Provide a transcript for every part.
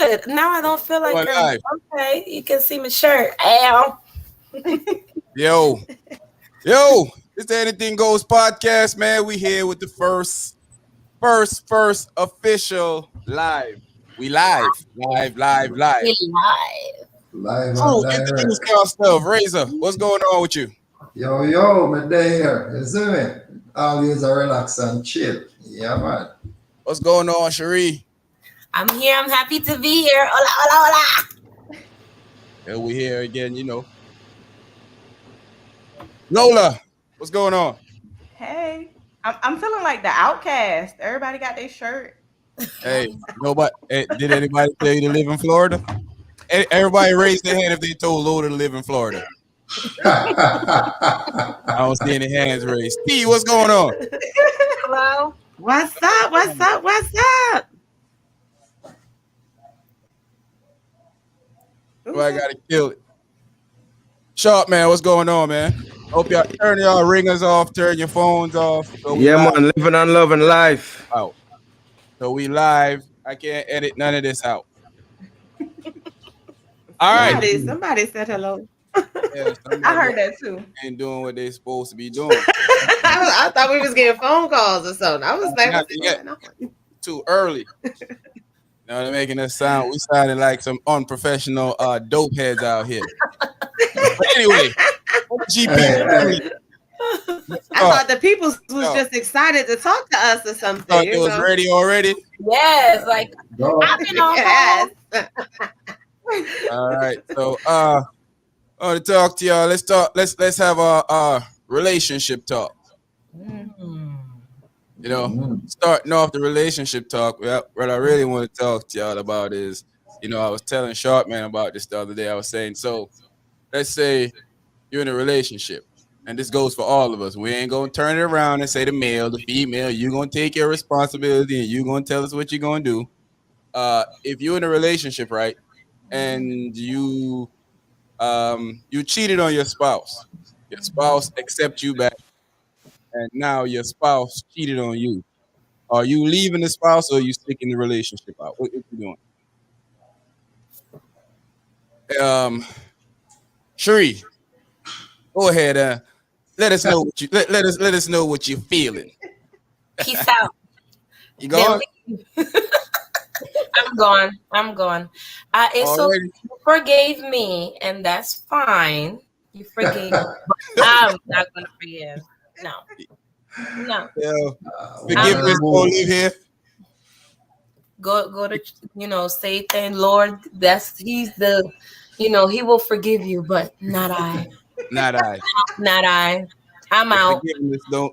good. Now I don't feel like okay. You can see my shirt. Ow. Yo, it's the Anything Goes Podcast, man. We here with the first official live. We live. We live. Oh, introduce yourself, Razor. What's going on with you? Yo, my day here. You see me? Always a relax and chill. Yeah, man. What's going on, Cherie? I'm here. I'm happy to be here. Hola. Yeah, we here again, you know. Lola, what's going on? Hey, I'm feeling like the outcast. Everybody got their shirt. Hey, nobody. Did anybody tell you to live in Florida? Everybody raise their hand if they told Lola to live in Florida. I don't see any hands raised. T, what's going on? Hello. What's up? Oh, I gotta kill it. Sharp, man, what's going on, man? Hope y'all turn y'all ringers off, turn your phones off. Man, living and loving life. Out. So we live. I can't edit none of this out. All right. Somebody said hello. Yeah, I heard that too. Ain't doing what they supposed to be doing. I thought we was getting phone calls or something. I was like, too early. Now they're making us sound. We sounded like some unprofessional dope heads out here. But anyway, GP. I thought the people was just excited to talk to us or something. Thought it was ready already. Yes, like I've been on. Yes. All right, so I want to talk to y'all. Let's talk. Let's have a relationship talk. You know, starting off the relationship talk. What I really want to talk to y'all about is, you know, I was telling Sharpman about this the other day. I was saying, so let's say you're in a relationship, and this goes for all of us. We ain't gonna turn it around and say the male, the female. You're gonna take your responsibility, and you're gonna tell us what you're gonna do. If you're in a relationship, right, and you cheated on your spouse accepts you back, and now your spouse cheated on you. Are you leaving the spouse, or are you sticking the relationship out? What you doing? Cherie, go ahead. Let us know what you let us know what you're feeling. Peace out. You going? I'm going. It's so you forgave me, and that's fine. You forgave me, but I'm not gonna forgive. No. Forgiveness won't live here. Go to Satan, Lord. He's the, he will forgive you, but not I. Not I. I'm out.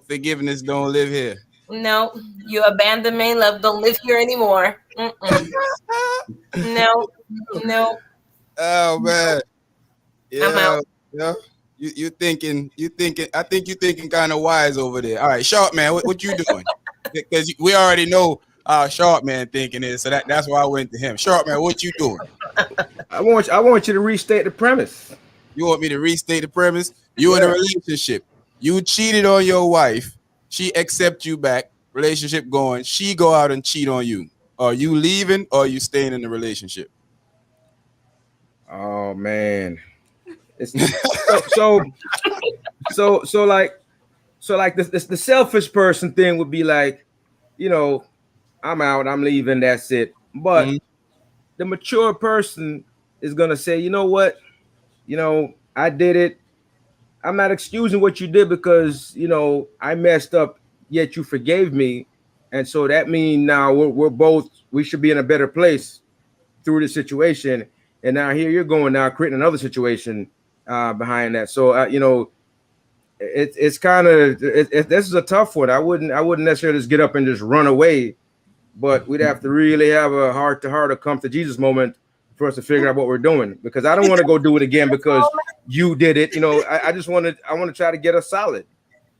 Forgiveness don't live here. No, you abandoned me. Love don't live here anymore. No. Oh man. Yeah. I'm out. Yeah. You thinking? I think you're thinking kind of wise over there. All right, Sharp man, what you doing? Because we already know how Sharp man thinking is, so that's why I went to him. Sharp man, what you doing? I want you to restate the premise. You want me to restate the premise? You in a relationship. You cheated on your wife. She accept you back. Relationship going. She go out and cheat on you. Are you leaving or are you staying in the relationship? Oh man. So like the selfish person thing would be like, I'm out, I'm leaving, that's it. But the mature person is gonna say, you know what, I did it. I'm not excusing what you did because I messed up, yet you forgave me, and so that means now we should be in a better place through the situation. And now here you're going now creating another situation behind that. So it's kind of this is a tough one. I wouldn't necessarily just get up and just run away, but we'd have to really have a heart-to-heart or come to Jesus moment for us to figure out what we're doing, because I don't want to go do it again because you did it. I want to try to get us solid.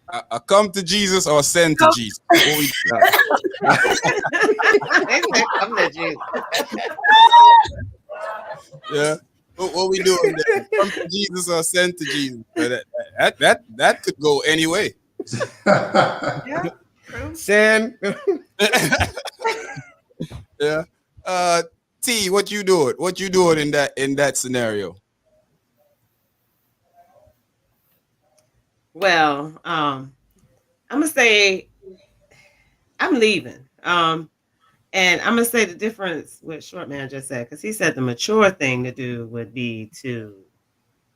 I come to Jesus or send to Jesus. Come to Jesus. Yeah. What we doing there? Come to Jesus or send to Jesus? That could go any way. Send. Yeah. T, what you doing? What you doing in that scenario? Well, I'm gonna say I'm leaving. And I'm gonna say the difference what Short Man just said, because he said the mature thing to do would be to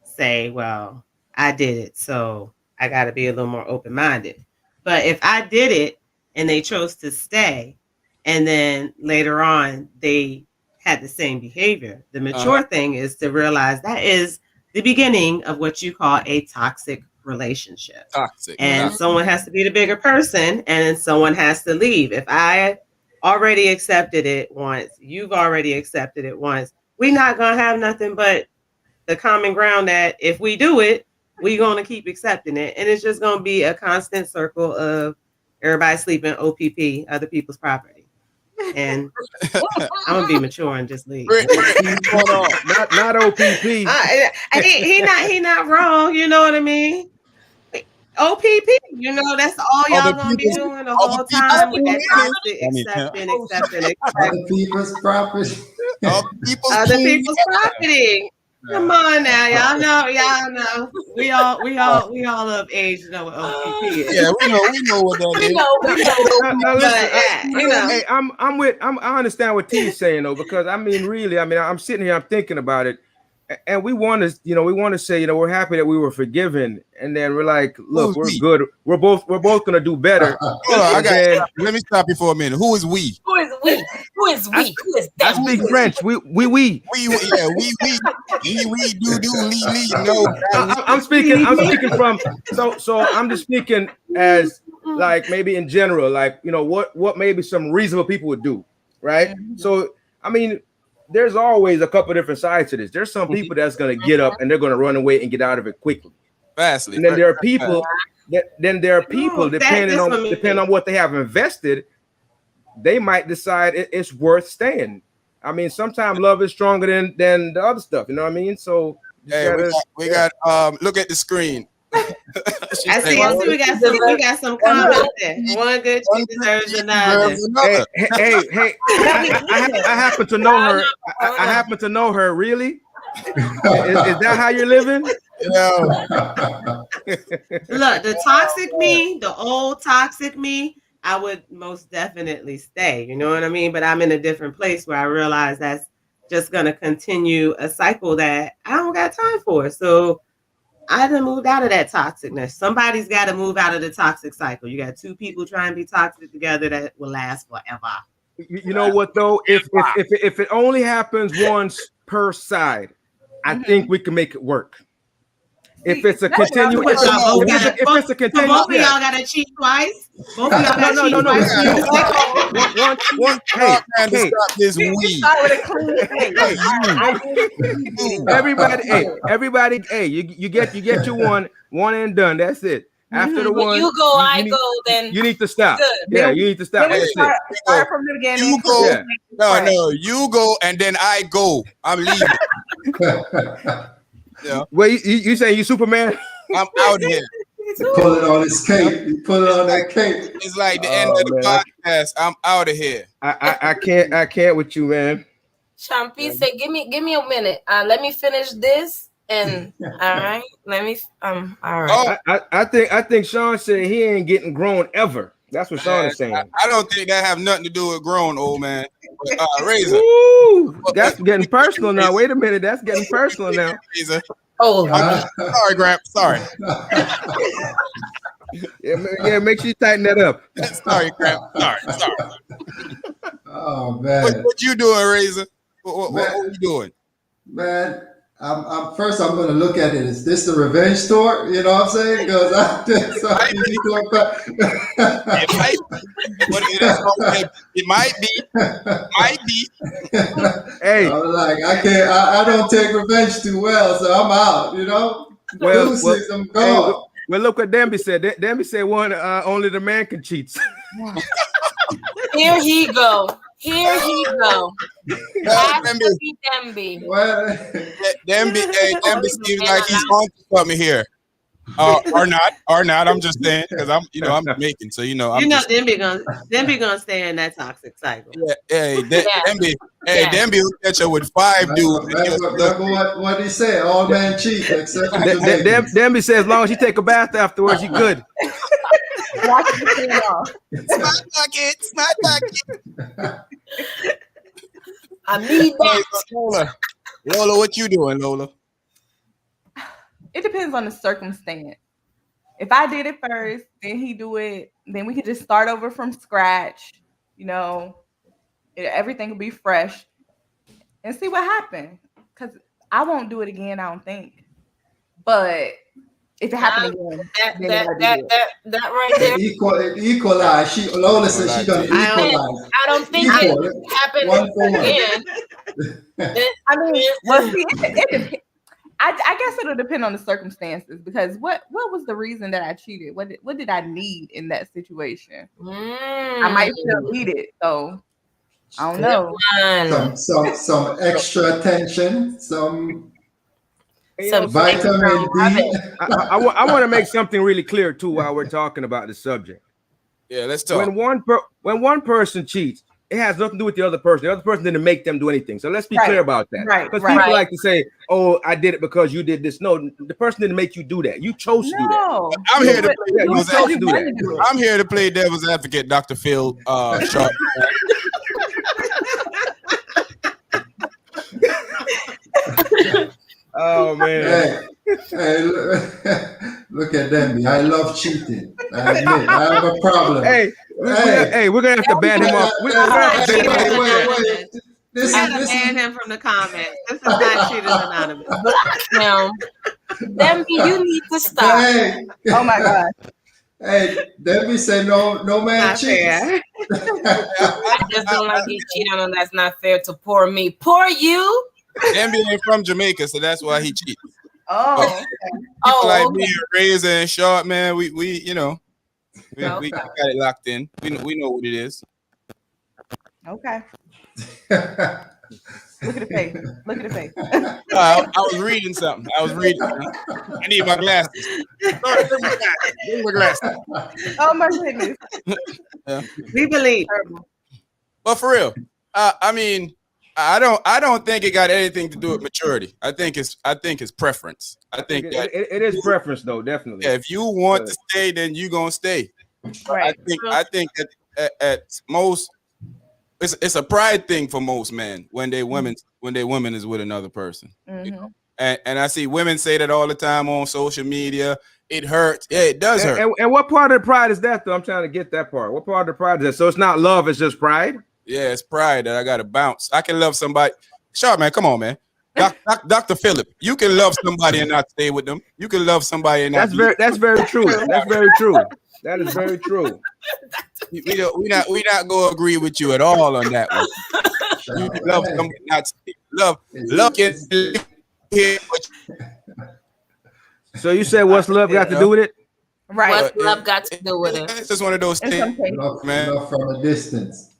say, well, I did it, so I got to be a little more open-minded. But if I did it and they chose to stay, and then later on they had the same behavior, the mature thing is to realize that is the beginning of what you call a toxic relationship. And someone has to be the bigger person, and someone has to leave. If I already accepted it once, you've already accepted it once, we're not gonna have nothing but the common ground that if we do it, we're gonna keep accepting it, and it's just gonna be a constant circle of everybody sleeping OPP, other people's property. And I'm gonna be mature and just leave. not OPP. He not wrong. You know what I mean? OPP. You know that's all y'all gonna be doing the whole time with that toxic accepting. Other people's property. Other people's property. Come on now, y'all know. We all of age know what OPP is. Yeah, we know what that is. Now, listen, I understand what T is saying though, because really, I'm sitting here, I'm thinking about it, and we want to say, we're happy that we were forgiven, and then we're like, look, we're good. We're both gonna do better. Let me stop you for a minute. Who is we? Who is we? Who is we? Who is that? I speak French. We. We no. I'm speaking from. So I'm just speaking as like maybe in general, like what maybe some reasonable people would do, right? So there's always a couple different sides to this. There's some people that's gonna get up and they're gonna run away and get out of it quickly. Fastly. And then there are people depending on what they have invested, they might decide it's worth staying. Sometimes love is stronger than the other stuff. You know what I mean? So we got look at the screen. I see we got some comments there. One good chick deserves another. Hey, I happen to know her. I happen to know her. Really? Is that how you're living? Look, the toxic me, the old toxic me, I would most definitely stay. You know what I mean? But I'm in a different place where I realize that's just gonna continue a cycle that I don't got time for. So I done moved out of that toxicness. Somebody's got to move out of the toxic cycle. You got two people trying to be toxic together that will last forever. You know what though? If it only happens once per side, I think we can make it work. If it's a continuous, both of y'all got to cheat twice. Both of y'all got to cheat twice. Everybody, you get your one and done. That's it. After the one, you go, I go. Then you need to stop. Good. Yeah, you need to stop. Start from the beginning. You go. No, you go, and then I go. I'm leaving. Yeah. Well, you saying you Superman? I'm out here. Pull it on his cape. You put it on that cape. It's like the end of the podcast. I'm out of here. I can't with you, man. Champy said, give me a minute. Let me finish this. And all right, let me. All right. I think Sean said he ain't getting grown ever. That's what Sean is saying. I don't think that have nothing to do with grown, old man. Razor. Ooh, that's getting personal now. Wait a minute, that's getting personal now. Razor. Oh, sorry, Gramp. Sorry. Yeah, make sure you tighten that up. Sorry, Gramp. Sorry. Oh man. What you doing, Razor? What are you doing? Man, I'm first. I'm going to look at it. Is this the revenge tour? You know what I'm saying? Because it might be. Hey, I'm like, I don't take revenge too well, so I'm out. You know. I'm gone. Well, look what Demby said. Demby said only the man can cheat. Here he go. Demby. Well, Demby seems like he's on to something here. Or not. I'm just saying because I'm Jamaican, so them be gonna stay in that toxic cycle. Yeah, them be look at you with 5 dudes. What he say? All men cheat except for Jamaicans. Them be say as long as you take a bath afterwards, you good. Wash the skin off. Smart pocket. I need that. Lola, what you doing, Lola? It depends on the circumstance. If I did it first, then he do it, then we could just start over from scratch. Everything will be fresh and see what happened. Because I won't do it again, I don't think. But if it happened again, that right there. Equalize. Lola says she gonna equalize. I don't think it happened again. I mean, well, see, I guess it'll depend on the circumstances because what was the reason that I cheated? What did I need in that situation? I might still need it, so I don't know. Some extra attention, some vitamin D. I want to make something really clear too while we're talking about the subject. Yeah, let's talk. When one person cheats, it has nothing to do with the other person. The other person didn't make them do anything. So let's be clear about that. Because people like to say, "Oh, I did it because you did this." No, the person didn't make you do that. You chose to do that. I'm here to play devil's advocate. I'm here to play devil's advocate, Dr. Phil Sharp. Oh man! Hey, look at them. I love cheating. I admit, I have a problem. We're gonna have to ban him off. Wait. Ban him from the comments. This is not Cheaters Anonymous. Now, Demby, you need to stop. Hey. Oh my God. Hey, Debbie say no man cheats. I just don't like getting cheated on. That's not fair to poor me. Poor you. Demby ain't from Jamaica, so that's why he cheats. Oh. People like me and Razor and Sharp, man, we we got it locked in. We know what it is. Okay. Look at the face. I was reading something. I need my glasses. Bring my glasses. Oh my goodness. Yeah. We believe. But for real, I mean, I don't think it got anything to do with maturity. I think it's preference. I think it is preference, though, definitely. Yeah, if you want to stay, then you gonna stay. Right. I think that at most, it's a pride thing for most men when they women is with another person. Mm-hmm. And I see women say that all the time on social media. It hurts. Yeah, it does hurt. And what part of the pride is that, though? I'm trying to get that part. What part of the pride is that? So it's not love, it's just pride? Yeah, it's pride that I got to bounce. I can love somebody. Sharp, man, come on, man. Dr. Phillip, you can love somebody and not stay with them. You can love somebody and not. That's very true. That's very true. That is very true. We not gonna agree with you at all on that one. You love somebody, not stay. Love can. So you said what's love got to do with it? Right. What's love got to do with it? It's just one of those things, man. Love from a distance.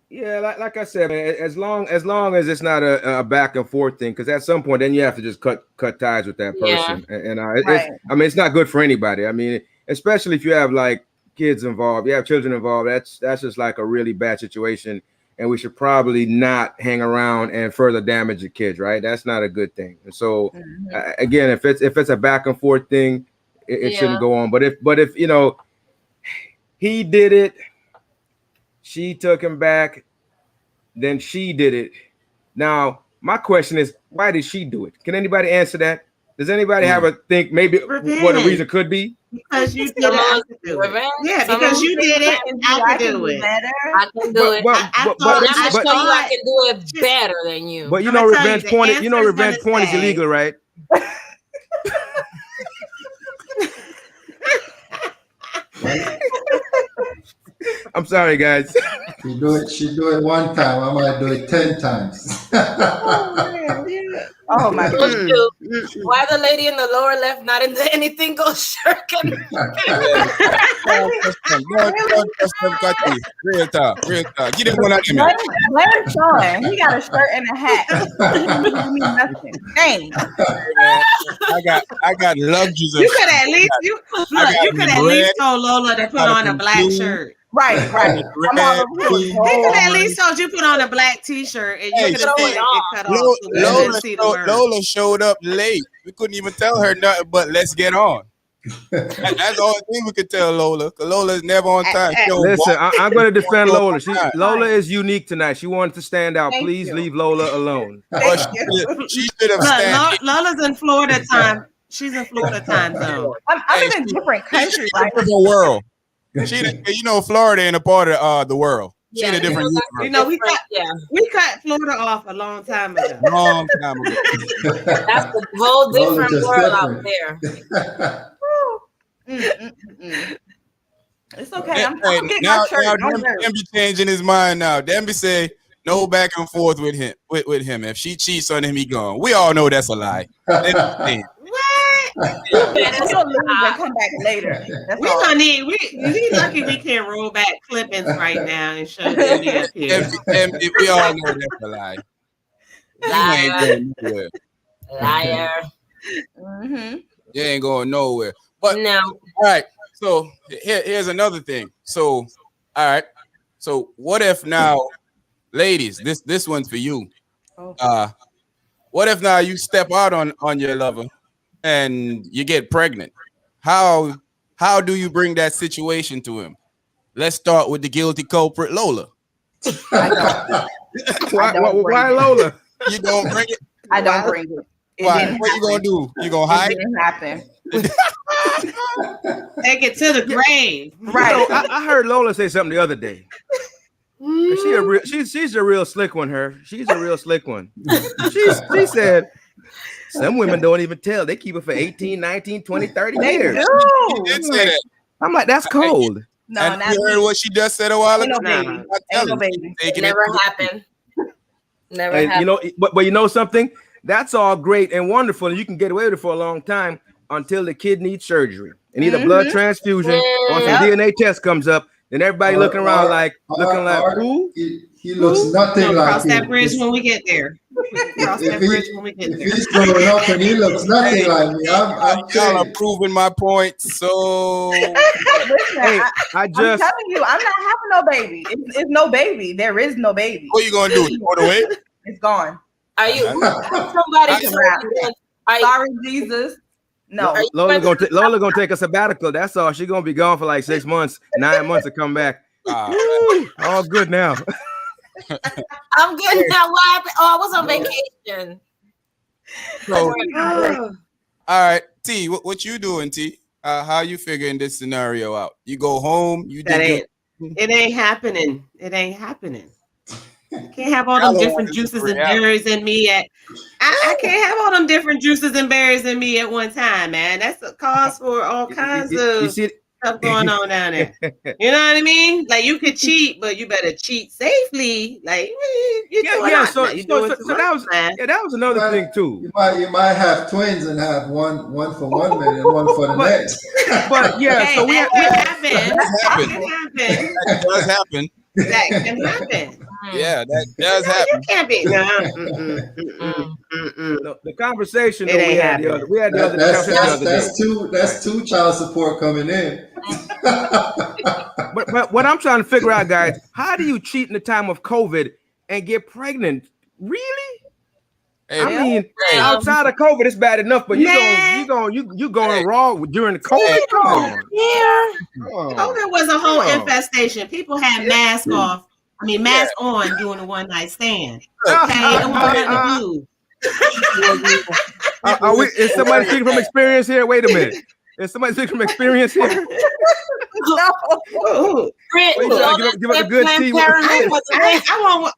Yeah, like I said, man, as long as it's not a back and forth thing, because at some point then you have to just cut ties with that person, and it's not good for anybody. I mean, especially if you have like kids involved, you have children involved. That's just like a really bad situation, and we should probably not hang around and further damage the kids, right? That's not a good thing. And so, again, if it's a back and forth thing, it shouldn't go on. But if he did it. She took him back, then she did it. Now, my question is, why did she do it? Can anybody answer that? Does anybody have a think maybe what a reason could be? Because you did it. Yeah, because you did it, I can do it. I can do it. I can do it better than you. But you know, revenge porn is illegal, right? I'm sorry, guys. She do it one time. I might do it 10 times. Oh my goodness. Why the lady in the lower left not in the Anything Goes shirt? Real talk. Get it one out of me. Blame Sean. He got a shirt and a hat. He didn't give me nothing. Dang. I got luxuries. You could at least told Lola to put on a black shirt. Right. Red, He could at least told you put on a black t-shirt and you could have said it cut off. Lola showed up late. We couldn't even tell her nothing but let's get on. That's the only thing we could tell Lola, because Lola is never on time. Listen, I'm going to defend Lola. Lola is unique tonight. She wanted to stand out. Please leave Lola alone. She should have stand. Lola's in Florida time. She's in Florida time zone. I'm in a different country. Right? The world. Florida ain't a part of the world. She in a different universe. We cut Florida off a long time ago. That's a whole different world out there. It's okay. I'm getting now, my shirt. Now Demby changing his mind now. Demby say no back and forth with him. If she cheats on him, he gone. We all know that's a lie. Come back later. We lucky we can roll back clippings right now and show them up here. And we all know that's a lie. Liar. You ain't going nowhere. But no. All right. So here's another thing. So all right. So what if now, ladies? This one's for you. What if now you step out on your lover and you get pregnant? How do you bring that situation to him? Let's start with the guilty culprit, Lola. Why Lola? You don't bring it? I don't bring it. Why? What you gonna do? You gonna hide? It didn't happen. Take it to the grave. Right. I heard Lola say something the other day. She's a real slick one. She's a real slick one. She said some women don't even tell. They keep it for 18, 19, 20, 30 years. She did say that. I'm like, that's cold. No, and you heard what she just said a while ago. Ain't no baby. Never happened. Never happened. But you know something? That's all great and wonderful, and you can get away with it for a long time until the kid needs surgery and either blood transfusion or some DNA test comes up. Then everybody looking around like who? He looks nothing like cross that bridge when we get there. If he's growing up and he looks nothing like me, y'all are proving my point. So listen, I'm telling you, I'm not having no baby. It's no baby. There is no baby. What you gonna do? You go away? It's gone. Are you somebody? Sorry, Jesus. No. Lola gonna take a sabbatical. That's all. She's gonna be gone for like 6 months, 9 months to come back. All good now. I'm good now. What happened? Oh, I was on vacation. So, all right, T. What you doing, T? How you figuring this scenario out? You go home. It ain't happening. It ain't happening. I can't have all them different juices and berries in me I can't have all them different juices and berries in me at one time, man. That's a cause for all kinds of stuff going on down there. You know what I mean? Like you could cheat, but you better cheat safely. Like So that was another thing too. You might have twins and have one for 1 minute and one for the next. But yeah, so that does happen. That can happen. Yeah, that does happen. You can't be. The conversation that we had the other day. That's two child support coming in. But what I'm trying to figure out, guys, how do you cheat in the time of COVID and get pregnant? Really? Hey, I mean, outside of COVID, it's bad enough, but you going raw during the COVID? Come on. Yeah. COVID was a whole infestation. People had masks off. I mean, mask on doing the one night stand. Okay, it was nothing to do. Is somebody speaking from experience here? Wait a minute. Is somebody speaking from experience here? No. Give us a good tea. I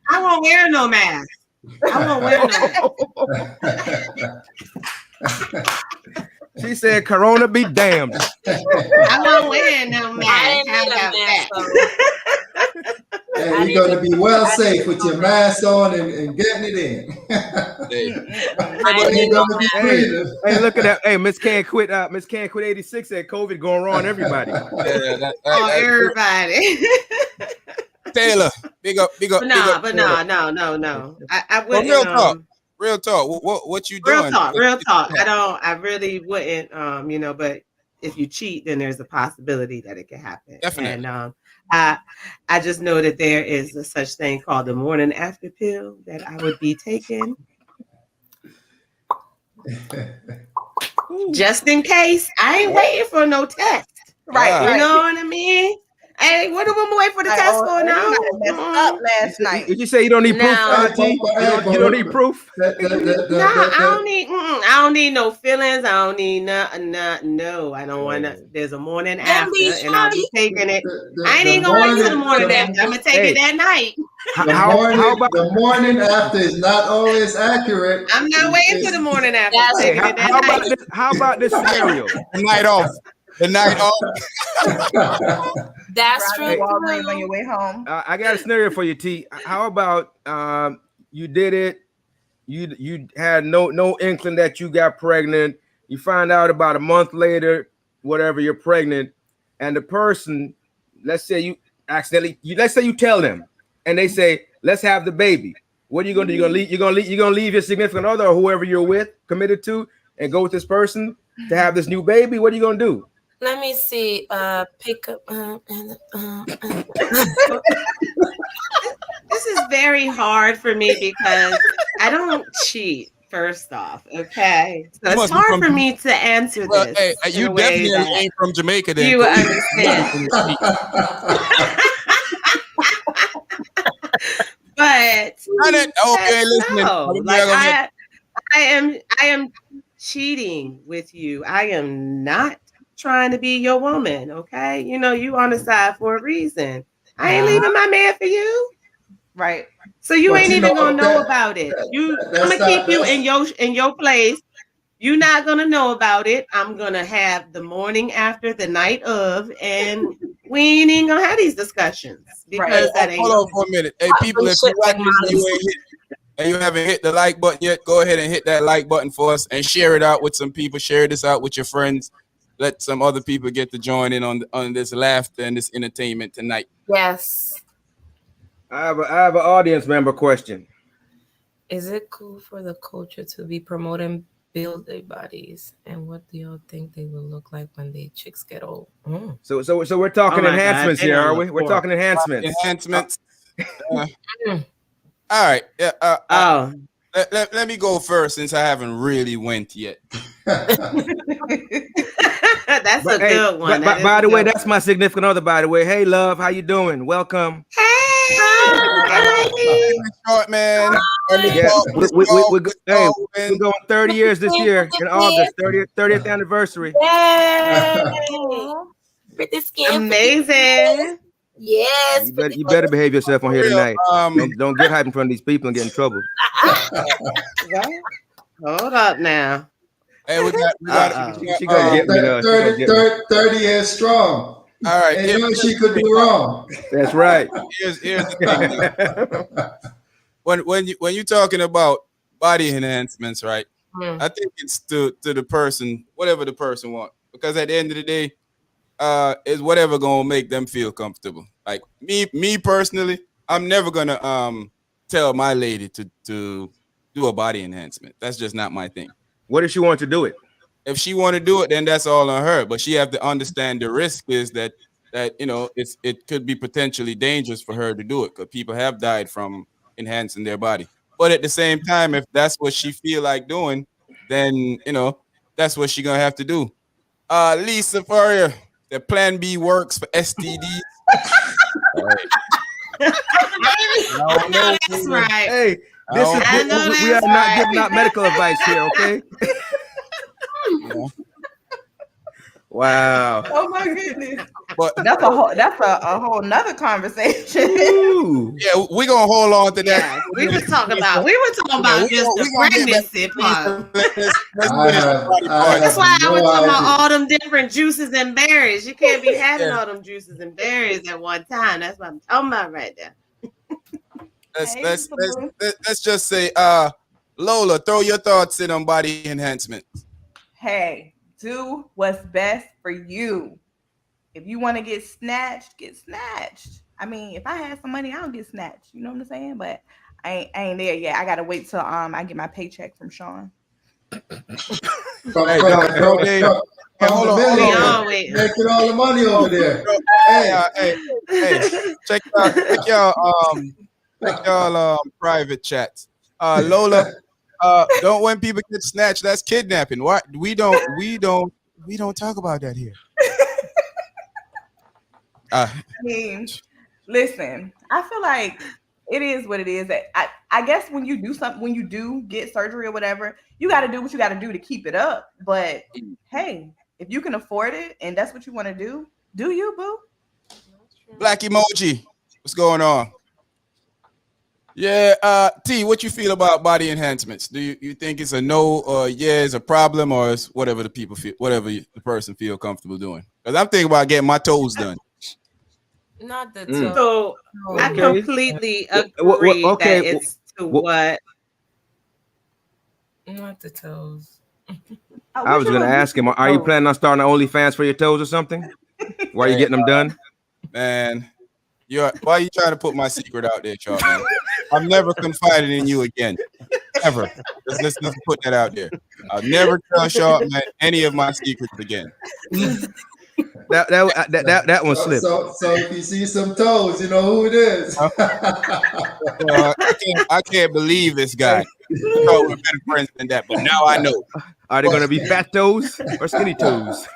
won't wear no mask. I won't wear no mask. She said, "Corona be damned." I won't wear no mask. And you're going to be well safe with your mask on and getting it in. Hey, look at that. Hey, Miss Can't Quit. Miss Can't Quit 86 said COVID going wrong on everybody. Everybody. Taylor, big up. But no. I wouldn't. Real talk. What you doing? Real talk. I really wouldn't. But if you cheat, then there's a possibility that it can happen. Definitely. And I just know that there is a such thing called the morning after pill that I would be taking. Just in case. I ain't waiting for no test. Right. You know what I mean? Hey, what do we wait for the test for now? Messed up last night. Did you say you don't need proof, Auntie? You don't need proof? I don't need no feelings. I don't need nothing. No, I don't want to. There's a morning after, and I'll be taking it. I ain't even going to wait till the morning after. I'm going to take it that night. The morning after is not always accurate. I'm not waiting till the morning after. How about this scenario? The night off. That's true. Walgreens on your way home. I got a scenario for you, T. How about you did it? You had no inkling that you got pregnant. You find out about a month later, whatever, you're pregnant, and the person, let's say you accidentally, let's say you tell them, and they say, "Let's have the baby." What are you gonna do? You're gonna leave your significant other or whoever you're with, committed to, and go with this person to have this new baby? What are you gonna do? Let me see. Pick up. This is very hard for me because I don't cheat. First off, okay, so it's hard for me to answer this. Hey, you definitely ain't from Jamaica, then. You understand? But I am cheating with you. I am not trying to be your woman, okay? You on the side for a reason. I ain't leaving my man for you. Right. So you ain't even gonna know about it. I'm gonna keep you in your place. You're not gonna know about it. I'm gonna have the morning after, the night of, and we ain't even gonna have these discussions because that ain't. Hold on for a minute. Hey, people, if you like this, and you haven't hit the like button yet, go ahead and hit that like button for us and share it out with some people. Share this out with your friends. Let some other people get to join in on this laughter and this entertainment tonight. Yes. I have an audience member question. Is it cool for the culture to be promoting build their bodies, and what do y'all think they will look like when they chicks get old? So we're talking enhancements here, are we? We're talking enhancements. All right. Yeah. Let me go first since I haven't really went yet. That's a good one. By the way, that's my significant other. By the way, hey love, how you doing? Welcome. Hey, short man. We're going 30 years this year in August, 30th anniversary. Amazing. Yes. You better behave yourself on here tonight. Don't get hyped in front of these people and get in trouble. Hold up now. Hey, we got she gonna get me. 30 years strong. All right. And she could be wrong. That's right. Here's the thing. When you're talking about body enhancements, right? I think it's to the person, whatever the person wants. Because at the end of the day, it's whatever gonna make them feel comfortable. Like me personally, I'm never gonna tell my lady to do a body enhancement. That's just not my thing. What if she wants to do it? If she want to do it, then that's all on her. But she have to understand the risk is that it could be potentially dangerous for her to do it because people have died from enhancing their body. But at the same time, if that's what she feel like doing, then that's what she gonna have to do. Lisa Furrier, the Plan B works for STDs. That's right. Hey, we are not giving out medical advice here, okay? Wow. Oh my goodness. But That's a whole nother conversation. yeah, we're gonna hold on to that. Yeah, we were talking about just the pregnancy part. That's why I was talking about all them different juices and berries. You can't be having all them juices and berries at one time. That's what I'm talking about right there. Let's just say, Lola, throw your thoughts in on body enhancement. Hey, do what's best for you. If you want to get snatched, get snatched. I mean, if I had some money, I don't get snatched. You know what I'm saying? But I ain't there yet. I gotta wait till I get my paycheck from Sean. Hold on. Making all the money over there. Hey, check y'all private chats. Lola, don't when people get snatched, that's kidnapping. Why we don't talk about that here. I mean, listen, I feel like it is what it is. I guess when you do something, when you do get surgery or whatever, you got to do what you got to do to keep it up. But hey, if you can afford it and that's what you want to do you, boo? Black emoji, what's going on? Yeah, T, what you feel about body enhancements? Do you think it's a no or yeah, it's a problem, or it's whatever the people feel, whatever the person feel comfortable doing? Because I'm thinking about getting my toes done. Not the toes. So I completely agree that it's to what? Not the toes. I was gonna ask him, are you planning on starting an OnlyFans for your toes or something? Why are you getting them done? Man, why are you trying to put my secret out there, Charles? Man? I've never confided in you again, ever. Let's put that out there. I'll never tell Sharp Man any of my secrets again. That one slipped. So if you see some toes, you know who it is. I can't believe this guy. No, we're better friends than that, but now I know. Are they going to be fat toes or skinny toes?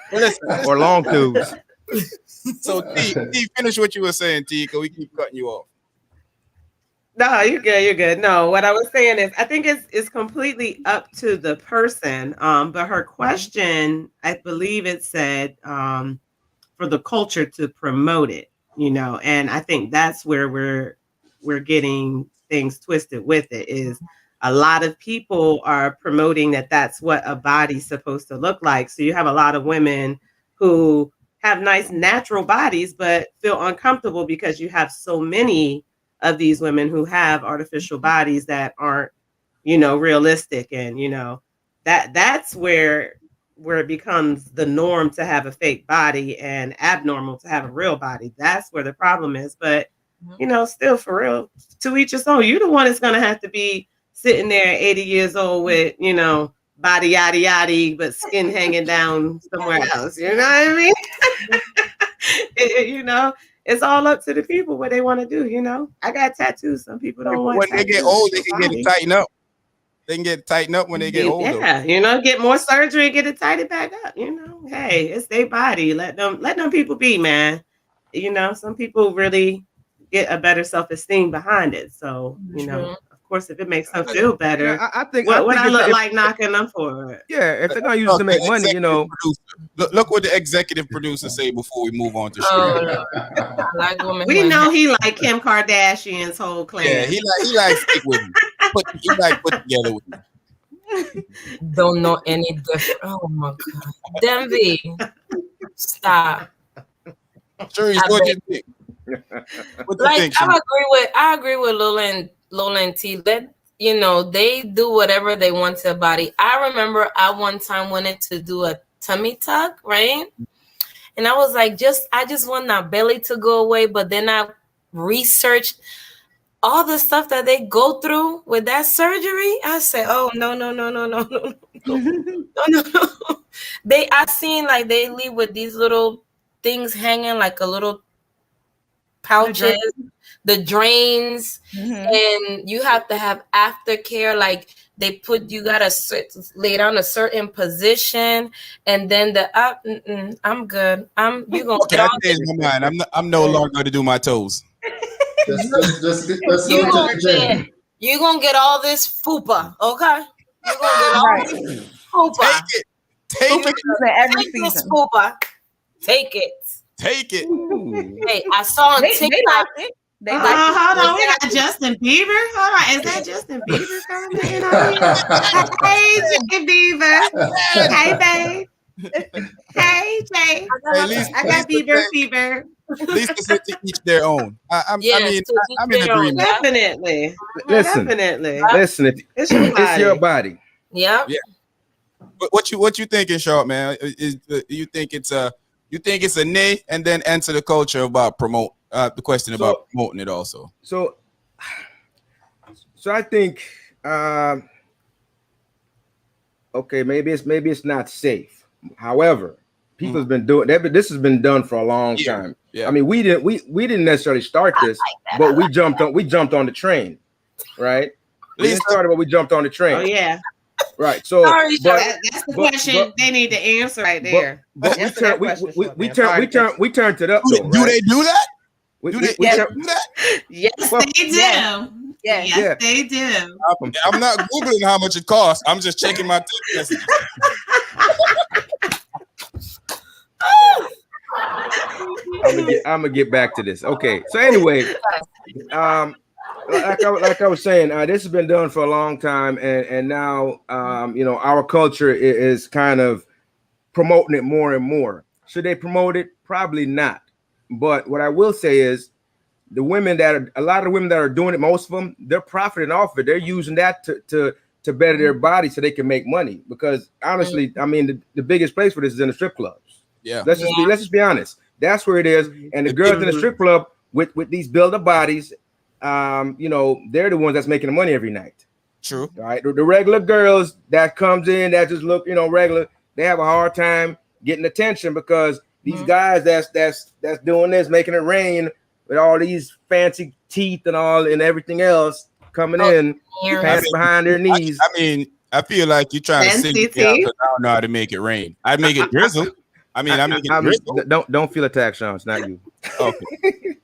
Or long toes? So T, finish what you were saying, T, because we keep cutting you off. No, you're good. No, what I was saying is I think it's completely up to the person. But her question, I believe it said for the culture to promote it, and I think that's where we're getting things twisted with it. Is a lot of people are promoting that that's what a body's supposed to look like. So you have a lot of women who have nice natural bodies but feel uncomfortable because you have so many of these women who have artificial bodies that aren't, realistic. And, that's where it becomes the norm to have a fake body and abnormal to have a real body. That's where the problem is. But, still for real, to each his own. You're the one that's going to have to be sitting there at 80 years old with, body yaddy yaddy, but skin hanging down somewhere else. You know what I mean? It's all up to the people what they want to do. I got tattoos. Some people don't want. When they get old, they can get it tightened up. They can get it tightened up when they get older. Yeah, get more surgery and get it tightened back up. Hey, it's their body. Let them people be, man. Some people really get a better self-esteem behind it. So, of course, if it makes them feel better, I think I look like knocking them for it. Yeah, if they're gonna use it to make money, Look what the executive producer say before we move on to stream. We know he like Kim Kardashian's whole clan. Yeah, he like stick with me. He like put together with me. Don't know any different. Oh my God, Denby, stop. Sure, what do you think? I agree with Lola and T. That they do whatever they want to their body. I remember I one time wanted to do a tummy tuck, right? And I was like, I just want my belly to go away. But then I researched all the stuff that they go through with that surgery. I said, oh no. I seen like they leave with these little things hanging like a little pouches, the drains, and you have to have aftercare. Like you gotta lay down a certain position, and then I'm good. You gonna okay? I changed my mind. I'm no longer going to do my toes. You gonna get all this fupa, okay? You gonna get all this fupa. Take it. This fupa. Take it. Hey, I saw on TikTok. Hold on, we got Justin Bieber. Hold on, is that Justin Bieber coming in on here? Hey, Justin Bieber. Hey, babe. Hey, Jay. I got Bieber fever. At least it's to each their own. I mean, I'm in agreement. Definitely. Listen, Definitely. listen. It's your body. It's your body. Yeah. But what you thinking, Short Man? You think it's a nay, and then answer the culture about the question about promoting it also. So I think okay, maybe it's not safe. However, people have been doing that, but this has been done for a long time. Yeah. I mean, we didn't necessarily start this, but we jumped on the train, right? We didn't start it, but we jumped on the train. Oh yeah. Right. So that's the question they need to answer right there. But we turned it up. Do they do that? Do they do that? Yes, they do. Yes, they do. I'm not Googling how much it costs. I'm just checking my text messages. I'm gonna get back to this. Okay. So anyway, like I was saying, this has been done for a long time, and now our culture is kind of promoting it more and more. Should they promote it? Probably not. But what I will say is, a lot of the women that are doing it, most of them, they're profiting off of it. They're using that to better their body so they can make money. Because honestly, I mean, the biggest place for this is in the strip clubs. Yeah. Let's just be honest. That's where it is. And the girls in the strip club with these build-up bodies, they're the ones that's making the money every night. True. All right. The regular girls that comes in that just look, regular, they have a hard time getting attention because these guys that's doing this, making it rain with all these fancy teeth and everything else coming in, pants behind their knees. I feel like you're trying to sing me out because I don't know how to make it rain. I make it drizzle. I make it drizzle. Don't feel attacked, Sean. It's not you. Okay.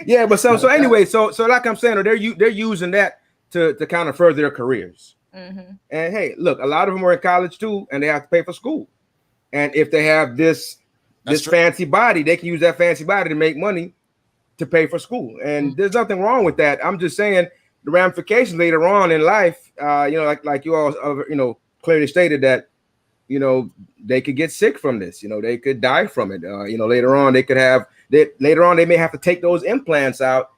Yeah, but so anyway, so like I'm saying, they're using that to kind of further their careers. Mm-hmm. And hey, look, a lot of them are in college too, and they have to pay for school. And if they have this fancy body, they can use that fancy body to make money to pay for school. And there's nothing wrong with that. I'm just saying the ramifications later on in life, like you all, clearly stated that, they could get sick from this. They could die from it. Later on they may have to take those implants out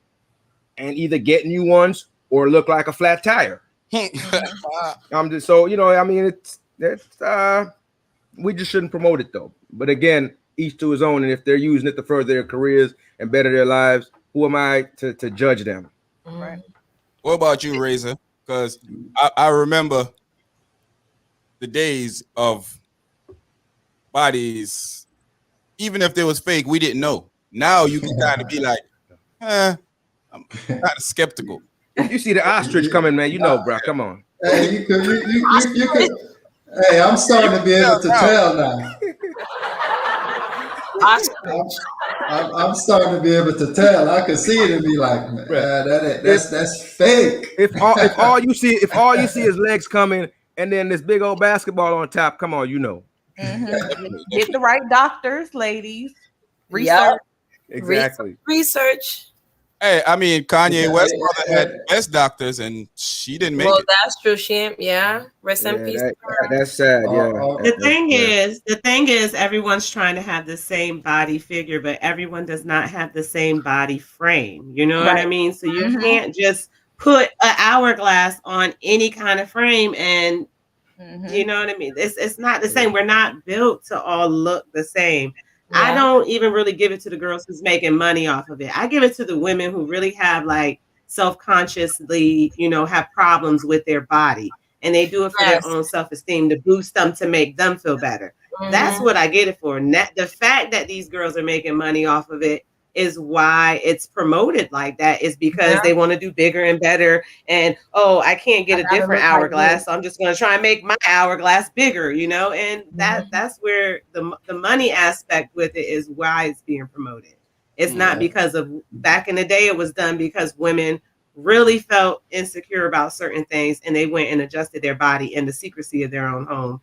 and either get new ones or look like a flat tire. I'm just we just shouldn't promote it though. But again, each to his own. And if they're using it to further their careers and better their lives, who am I to judge them? Right. What about you, Razor? Because I remember the days of bodies, even if they was fake, we didn't know. Now you can kind of be like, I'm kind of skeptical. You see the ostrich coming, man. Bro. Come on. Hey, you could. Hey, I'm starting to be able to tell now. I'm starting to be able to tell. I could see it and be like, that's fake. If all you see is legs coming and then this big old basketball on top, come on, Mm-hmm. Get the right doctors, ladies. Research. Exactly. Research. Hey, Kanye West's mother had best doctors and she didn't make it. Well, that's true. Rest in peace. That's sad. Yeah. The thing is, everyone's trying to have the same body figure, but everyone does not have the same body frame. You know what I mean? So you can't just put an hourglass on any kind of frame and you know what I mean? It's not the same. We're not built to all look the same. Yeah. I don't even really give it to the girls who's making money off of it. I give it to the women who really have self-consciously, have problems with their body. And they do it for their own self-esteem to boost them, to make them feel better. Mm-hmm. That's what I get it for. The fact that these girls are making money off of it is why it's promoted like that, is because they want to do bigger and better. And, I can't get a different hourglass, so I'm just going to try and make my hourglass bigger, and that's where the money aspect with it is why it's being promoted. It's not because of, back in the day, it was done because women really felt insecure about certain things and they went and adjusted their body in the secrecy of their own home.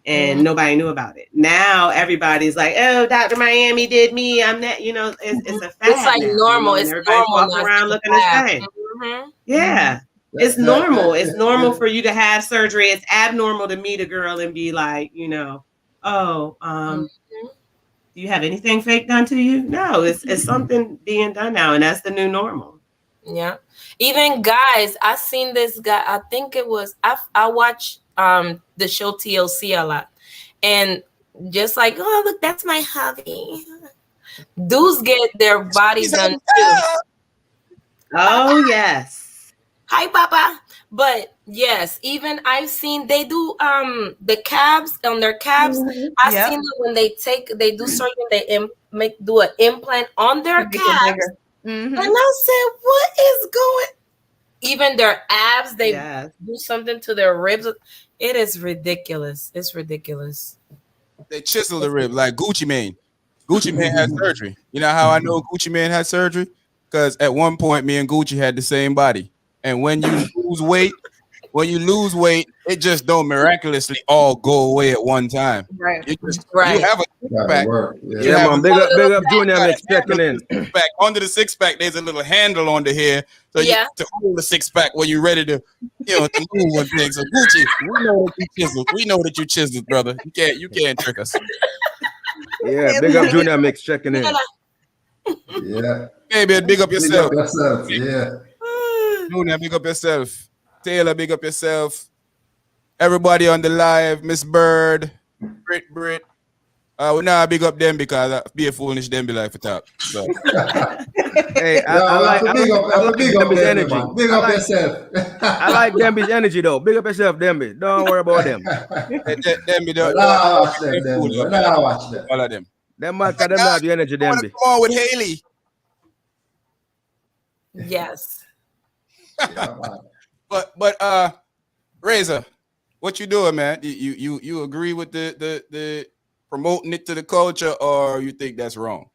And nobody knew about it. Now everybody's like, "Oh, Dr. Miami did me. I'm that." It's a fact. It's like now. normal. It's everybody's normal. walking around looking the same. Mm-hmm. Yeah, it's normal. It's normal for you to have surgery. It's abnormal to meet a girl and be like, Do you have anything fake done to you? No, it's something being done now, and that's the new normal. Yeah. Even guys, I seen this guy. I think it was I watch the show TLC a lot, and just like, oh look, that's my hobby. Dudes get their bodies done too. Oh yes. Hi, Papa. But yes, even I've seen they do the calves on their calves. I've Yep. seen them when they do surgery, they do an implant on their To get it calves. bigger. Mhm. And I said, what is going? Even their abs, they Yes. do something to their ribs. It is ridiculous. It's ridiculous. They chisel the rib like Gucci Mane. Gucci Mane had surgery. You know how I know Gucci Mane had surgery? Because at one point, me and Gucci had the same body. And when you lose weight, it just don't miraculously all go away at one time. Right. You just Right. you have a Gotta six-pack. work. You Yeah, have man. a Big up little Junior back. Mix checking in. six-pack. Under the six-pack, there's a little handle under here. So Yeah. you to hold the six-pack when you're ready to, to move one thing. So Gucci, we know that you chiseled. We know that you chiseled, brother. You can't trick us. Yeah, big up Junior Mix checking in. Yeah. Hey, man, big up Big yourself. up yourself. Yeah. Junior, big up yourself. Taylor, big up yourself. Everybody on the live, Miss Bird, Brit. We now big up them because be a foolish them be like for talk. So. Hey, I like big up Demby's them, energy. man. Big up yourself. I like Demby's energy though. Big up yourself, Demby. Don't worry about them. Them be the- Now I watch them. Now I watch them. all of them. Them man, them have the energy, I wanna Demby. come on with Haley. Yes. Yeah, man. But Razor, what you doing, man? You agree with the promoting it to the culture, or you think that's wrong?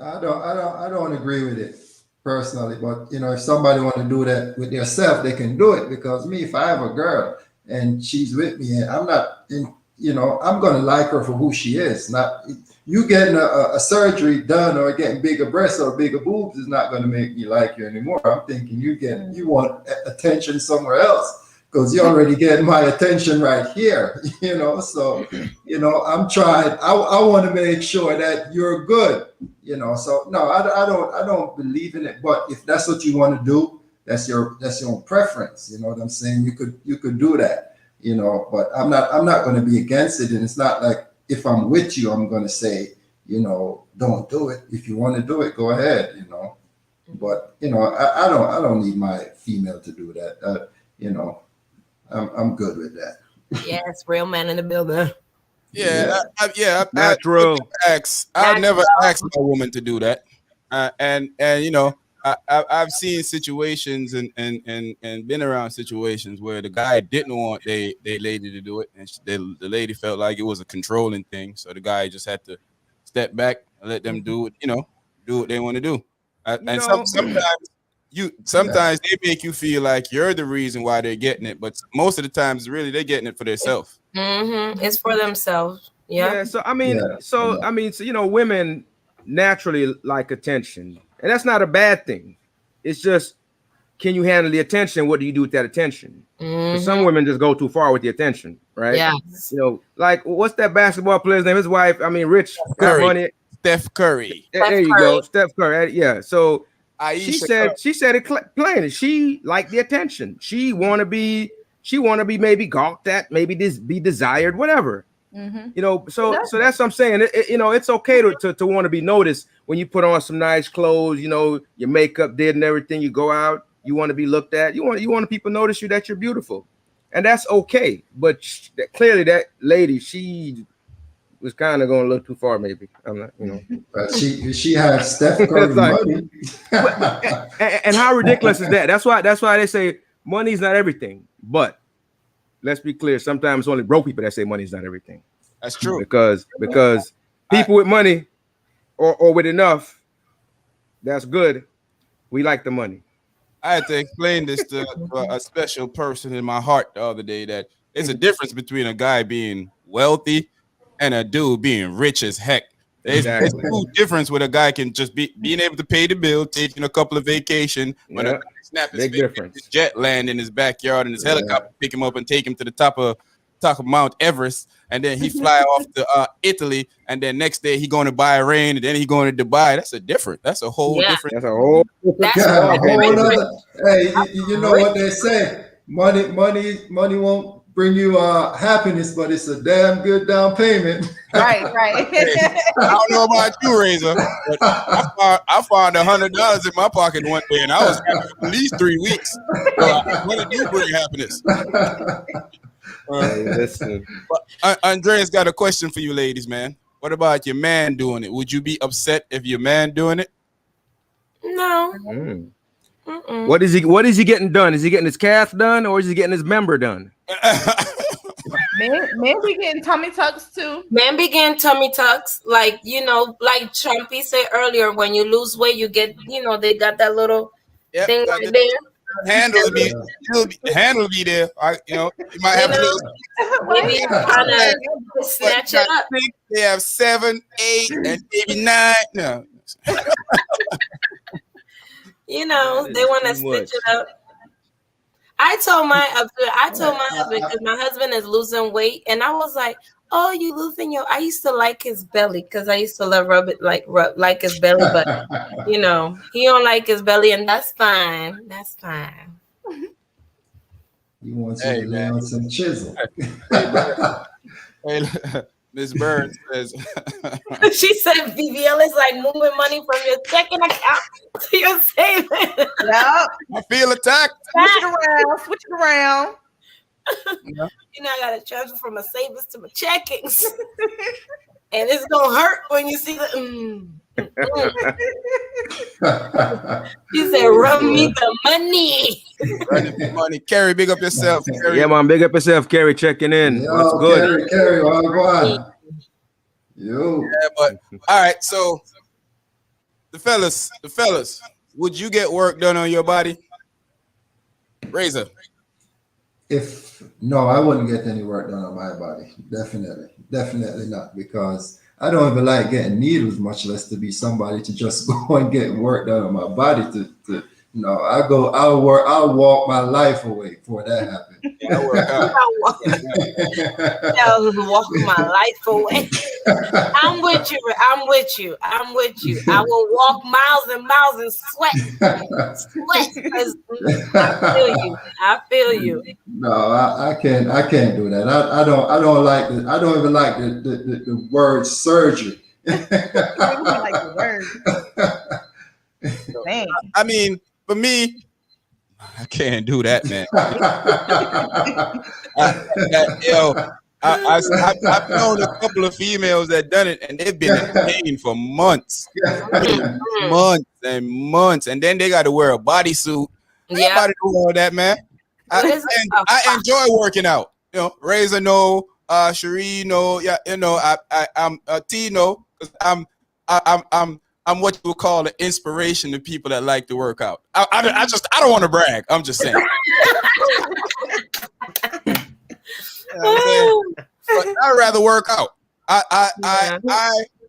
I don't agree with it personally, but if somebody want to do that with themselves, they can do it. Because me, if I have a girl and she's with me, and I'm not in, I'm gonna like her for who she is. Not you getting a surgery done or getting bigger breasts or bigger boobs is not gonna make me like you anymore. I'm thinking you want attention somewhere else because you already getting my attention right here. So I'm trying. I want to make sure that you're good. So no, I don't believe in it. But if that's what you want to do, that's your own preference. You know what I'm saying? You could do that. But I'm not going to be against it. And it's not like if I'm with you, I'm going to say, don't do it. If you want to do it, go ahead. But I don't need my female to do that. I'm good with that. Yes, real man in the building. Yeah. Natural. I've never asked a woman to do that. I've seen situations and been around situations where the guy didn't want they lady to do it, and the lady felt like it was a controlling thing, so the guy just had to step back and let them do it, do what they want to do. Sometimes they make you feel like you're the reason why they're getting it, but most of the times really they're getting it for themselves. It's for themselves. Yeah. So women naturally like attention, and that's not a bad thing. It's just, can you handle the attention? What do you do with that attention? Some women just go too far with the attention, right? Yeah. Like what's that basketball player's name? His wife, Rich, got money. Steph Curry. There you go, Steph Curry. Yeah. So Aisha she said it plain. She liked the attention. She wanna be maybe gawked at, maybe be desired, whatever. So that's what I'm saying. It's okay to want to be noticed when you put on some nice clothes, your makeup did and everything. You go out, you want to be looked at. You want people to notice you that you're beautiful, and that's okay. But clearly, that lady, she was kind of going to look too far. Maybe I'm not, But she has Steph Curry money. and how ridiculous is that? That's why they say money's not everything, but. Let's be clear. Sometimes only broke people that say money's not everything. That's true. Because people with money or with enough, that's good. We like the money. I had to explain this to a special person in my heart the other day, that it's a difference between a guy being wealthy and a dude being rich as heck. There's a huge difference with a guy can just being able to pay the bill, taking a couple of vacation, when a guy snap his jet land in his backyard and his helicopter pick him up and take him to the top of top of Mount Everest, and then he fly off to Italy, and then next day he going to Bahrain, and then he going to Dubai. That's a whole different. That's a whole. That's Yeah, a whole different. other. Hey, you know what they say? Money won't bring you happiness, but it's a damn good down payment. Right. I don't know about you, Razor, but I found $100 in my pocket one day, and I was happy for at least 3 weeks. So money do bring happiness. Hey, listen. But Andreas got a question for you, ladies, man. What about your man doing it? Would you be upset if your man doing it? No. What is he getting done? Is he getting his calf done, or is he getting his member done? Men be getting tummy tucks too. Men be getting tummy tucks, like like Trumpy said earlier. When you lose weight, you get, they got that little thing right there. Handle will be there. You might have to maybe kind of snatch it up. They have 7, 8, and maybe 9. No. They want to stitch it up. I told my husband, because my husband is losing weight, and I was like, "Oh, you losing your?" I used to like his belly because I used to rub like his belly, but he don't like his belly, and that's fine. That's fine. You want to lay on some chisel. Hey, Miss Burns says, She said BBL is like moving money from your checking account to your savings. Yep. I feel attacked. Switch it around. I gotta transfer from my savings to my checkings. And it's gonna hurt when you see the She said, run me the money. Running for money. Carrie, big up yourself. Carrie. Yeah, man, big up yourself, Carrie, checking in. Yo, What's good? Carrie, go on. Yo. Yeah, but all right, so the fellas, would you get work done on your body? Razor. No, I wouldn't get any work done on my body. Definitely not, because I don't even like getting needles, much less to be somebody to just go and get work done on my body. I'll walk my life away before that happens. I'll walk my life away. I'm with you. I will walk miles and miles and sweat. I feel you. No, I can't do that. I don't like it. I don't even like the word surgery. Like the word. I mean, for me, I can't do that, man. I've known a couple of females that done it, and they've been in pain for months, and then they got to wear a bodysuit. Nobody do all that, man. I enjoy working out. Razor no, Cherie no, I'm T no, because I'm what you would call an inspiration to people that like to work out. I don't want to brag. I'm just saying. I'd rather work out. I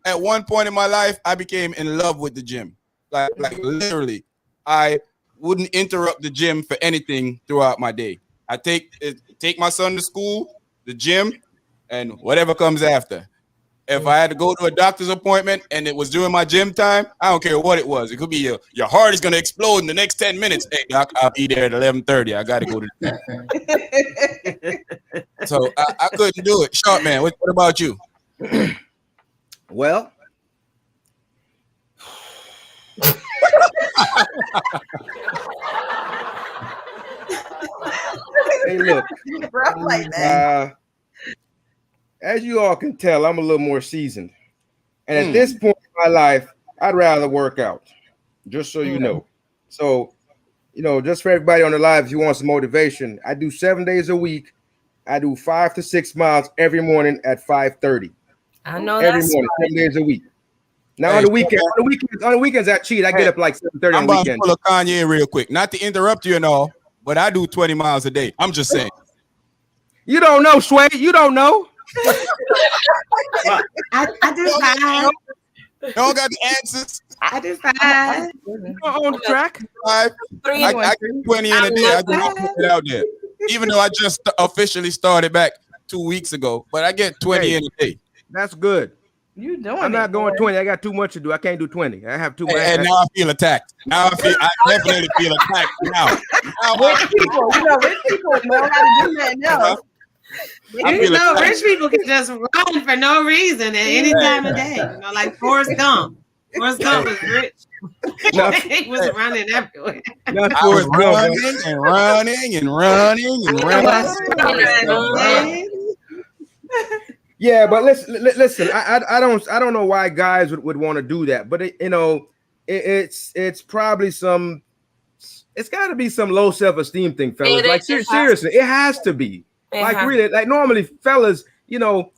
at one point in my life, I became in love with the gym. Like literally, I wouldn't interrupt the gym for anything throughout my day. I take my son to school, the gym, and whatever comes after. If I had to go to a doctor's appointment and it was during my gym time, I don't care what it was. It could be your heart is going to explode in the next 10 minutes. Hey, doc, I'll be there at 11:30. I got to go to the gym. So I couldn't do it. Short man, what about you? Well, hey, look. As you all can tell, I'm a little more seasoned. And at this point in my life, I'd rather work out, just so you know. So, just for everybody on the live, if you want some motivation, I do 7 days a week. I do 5 to 6 miles every morning at 5:30. I know every morning, 7 days a week. Now on the weekends I cheat. I get up like 7:30 on the weekend. I'm about to pull a Kanye real quick. Not to interrupt you and all, but I do 20 miles a day. I'm just saying. You don't know, Sway. You don't know. I do 5. Don't got the answers. I do 5. On the track. 5. I get 20 in a day. I do not put it out there. Even though I just officially started back 2 weeks ago, but I get 20 in a day. That's good. You doing I'm not going boy. 20. I got too much to do. I can't do 20. I have too much. And now I feel attacked. I definitely feel attacked now. Rich people, rich people know how to do that now. Rich people can just run for no reason at any time of day. Like Forrest Gump. Forrest Gump was rich. He was running everywhere. Not Forrest Gump. Running and running. Yeah, but listen. I don't know why guys would want to do that, but it's probably some. It's got to be some low self-esteem thing, fellas. Like seriously, it has to be. Like really, like normally, fellas,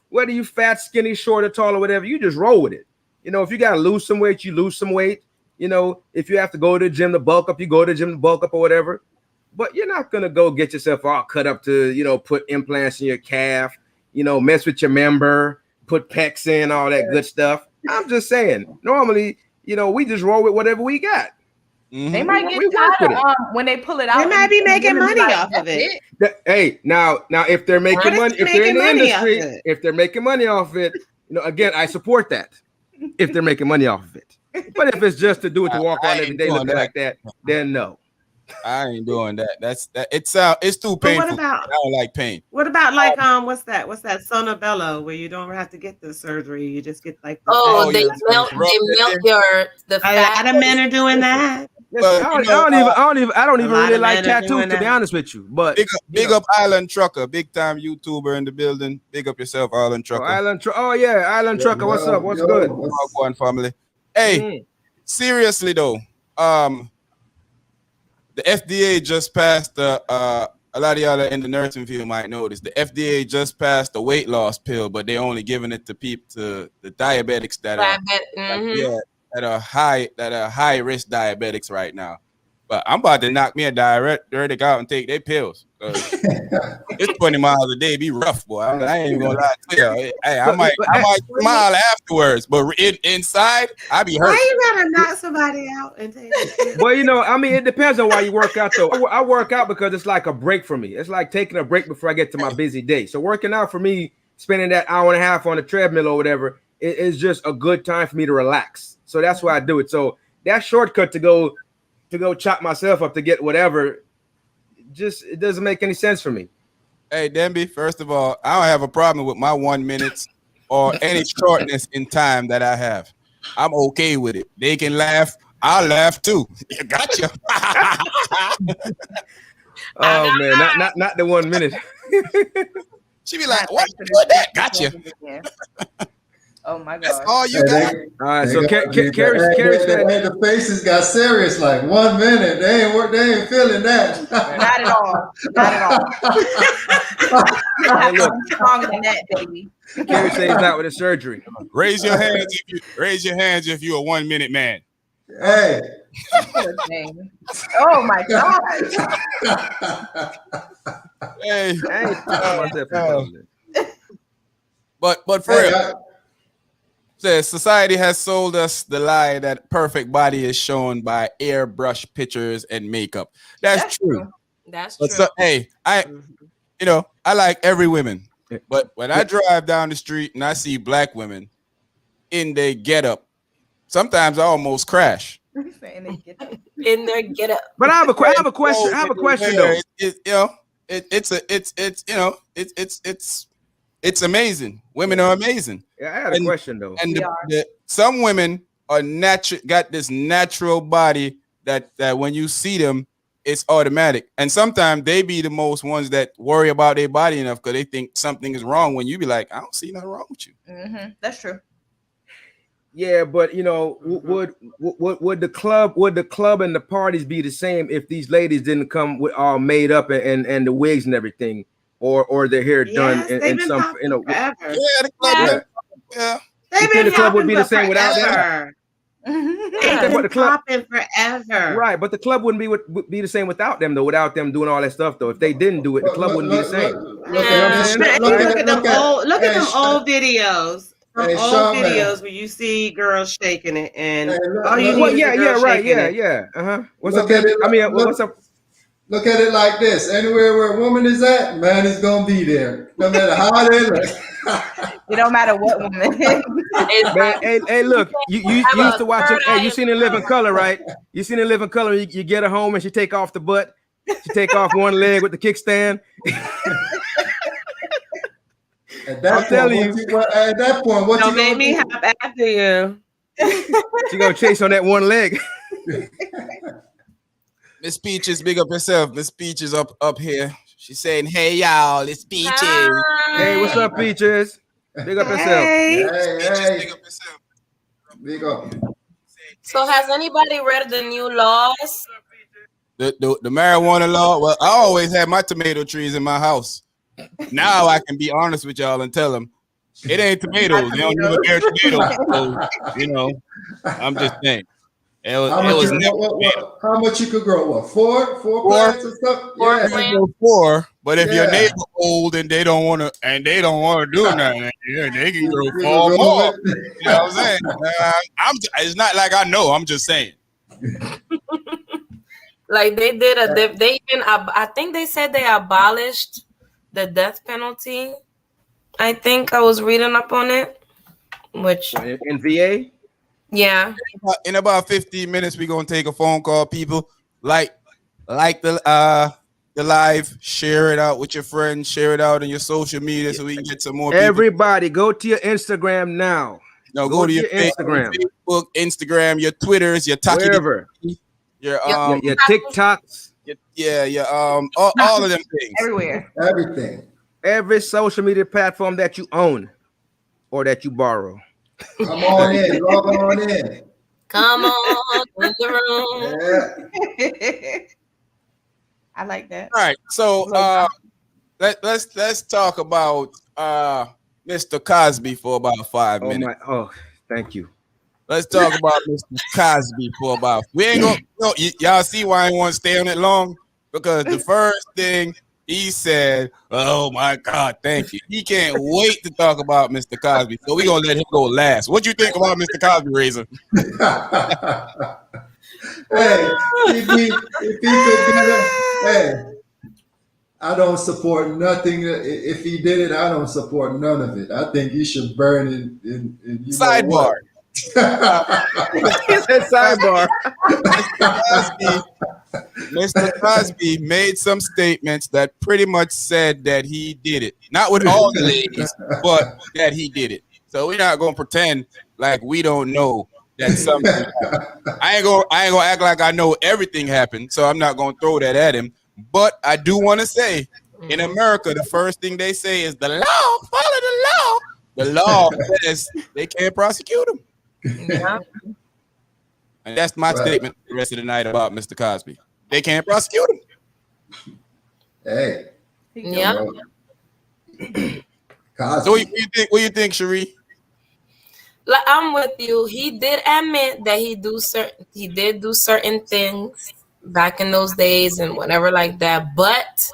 whether you fat, skinny, short, or tall, or whatever, you just roll with it. If you gotta lose some weight, you lose some weight. If you have to go to the gym to bulk up, you go to the gym to bulk up or whatever. But you're not gonna go get yourself all cut up to, put implants in your calf, mess with your member, put pecs in, all that good stuff. I'm just saying, normally, we just roll with whatever we got. They might get tired when they pull it out. They might be making money off of it. Hey, now if they're making money, if they're in the industry, if they're making money off it, again, I support that. If they're making money off of it, but if it's just to do it to walk around every day looking like that, then no. I ain't doing that. It's too painful. I don't like pain. What about like what's that Sonobello where you don't have to get the surgery, you just get like they melt the fat. A lot of men are doing that. Listen, I don't even really like tattoos, to be honest with you. But big up Island Trucker, big time YouTuber in the building. Big up yourself, Island Trucker. Island Trucker. What's up? What's good? One family. Hey, seriously though, the FDA just passed a lot of y'all in the nursing field might notice the FDA just passed a weight loss pill, but they're only giving it to the diabetics that are high risk diabetics right now. But I'm about to knock me a diuretic out and take their pills. It's 20 miles a day, be rough, boy. I ain't even gonna lie to you. Hey, I might smile afterwards, but inside I be hurt. Why you gotta knock somebody out and take it? Well, it depends on why you work out though. I work out because it's like a break for me. It's like taking a break before I get to my busy day. So working out for me, spending that hour and a half on the treadmill or whatever, is just a good time for me to relax. So that's why I do it. So that shortcut to go chop myself up to get whatever, it doesn't make any sense for me. Hey, Denby, first of all, I don't have a problem with my 1 minute or any shortness in time that I have. I'm okay with it. They can laugh. I'll laugh too. Gotcha. Oh man, not the 1 minute. She be like, "What? What that? Gotcha." Oh my God! That's all you got. All right, so Carrie said the faces got serious. Like 1 minute, they ain't feeling that. Not at all. Not at all. Hey, look, stronger than that, baby. Carrie says he's not with a surgery. Raise your hands if you're a 1 minute man. Hey. Oh my God. Hey. But for Hey, real. Society has sold us the lie that perfect body is shown by airbrush pictures and makeup. That's true. That's true. So, hey, I like every woman, but when I drive down the street and I see black women in their getup, sometimes I almost crash. In their getup. But I have a question. I have a question though. It's amazing. Women are amazing. Yeah, I had a question though. And some women are got this natural body that when you see them, it's automatic. And sometimes they be the most ones that worry about their body enough because they think something is wrong when you be like, I don't see nothing wrong with you. Mm-hmm. That's true. Yeah, but would the club and the parties be the same if these ladies didn't come with all made up and the wigs and everything? Or their hair done in some, forever. The club, yeah. The club would be the same without them. They've been popping forever. Right, but the club wouldn't be the same without them though. Without them doing all that stuff though, if they didn't do it, the club wouldn't be the same. Look at them old videos. Videos where you see girls shaking it, and all you need is a girl shaking it. What's up? What's up? look at it like this: anywhere where a woman is at, man is gonna be there, no matter how they look. It don't matter what woman. Man, hey, look, you used to watching. Hey, you seen In Living Color, right? You seen In Living Color. You get her home and she take off the butt. She take off one leg with the kickstand. At that point, what Don't you make me do? hop after you. She gonna chase on that one leg. Miss Peaches, big up herself. Miss Peaches up here. She's saying, "Hey y'all, it's Peaches." Hi. Hey, what's up, Peaches? Big up yourself. Hey. Hey, Big up herself. big up. So has anybody read the new laws? The marijuana law. Well, I always had my tomato trees in my house. Now I can be honest with y'all and tell them it ain't tomatoes. They don't even bear tomatoes. So, you know, I'm just saying. How much you could grow? What, four plants or stuff? Four Yeah. plants. Four, but if your Yeah. neighbor old and they don't want to do nothing, yeah, they can grow You four can more. grow You know what I'm saying? It's not like I know. I'm just saying. Like they did they even I think they said they abolished the death penalty. I think I was reading up on it, which In VA. yeah. In about 15 minutes, we're gonna take a phone call. People like the live, share it out with your friends, share it out on your social media so we can get some more people. Everybody, go to your Instagram now. No, go to your Instagram, Facebook, Instagram, your Twitters, your Taki, wherever. your Your TikToks, all of them things. Everywhere. Everything. every social media platform that you own or that you borrow. Come on in. Log on in. Come on in the room. Yeah. I like that. All right, so let's talk about Mr. Cosby for about 5 minutes. Thank you. Let's talk about Mr. Cosby for about. We ain't gonna. Y'all see why I ain't want to stay on it long, because the first thing he said, "Oh my God, thank you." He can't wait to talk about Mr. Cosby, so we gonna let him go last. What you think about Mr. Cosby, Razor? Hey, if he could do that, hey, I don't support nothing. If he did it, I don't support none of it. I think he should burn in Sidebar. He said sidebar. Mr. Cosby made some statements that pretty much said that he did it. Not with all the ladies, but that he did it. So we're not gonna pretend like we don't know that something happened. I ain't gonna act like I know everything happened, so I'm not gonna throw that at him. But I do want to say, in America, the first thing they say is the law, follow the law. The law says they can't prosecute him. Yeah. And that's my statement the rest of the night about Mr. Cosby. They can't prosecute him. Hey. Yeah. Cosby. So what you think, Cherie? Like, I'm with you. He did admit that he did do certain things back in those days and whatever like that, but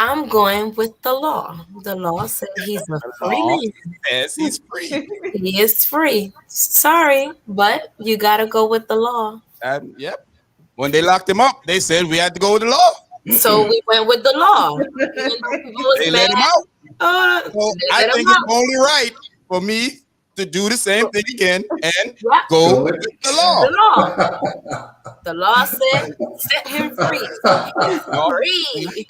I'm going with the law. The law said he's a free man. Yes, he's free. He is free. Sorry, but you gotta go with the law. Yep. When they locked him up, they said we had to go with the law. So we went with the law. They let him out. So I think it's only right for me to do the same thing again and go with the law. The law. The law said set him free. Free.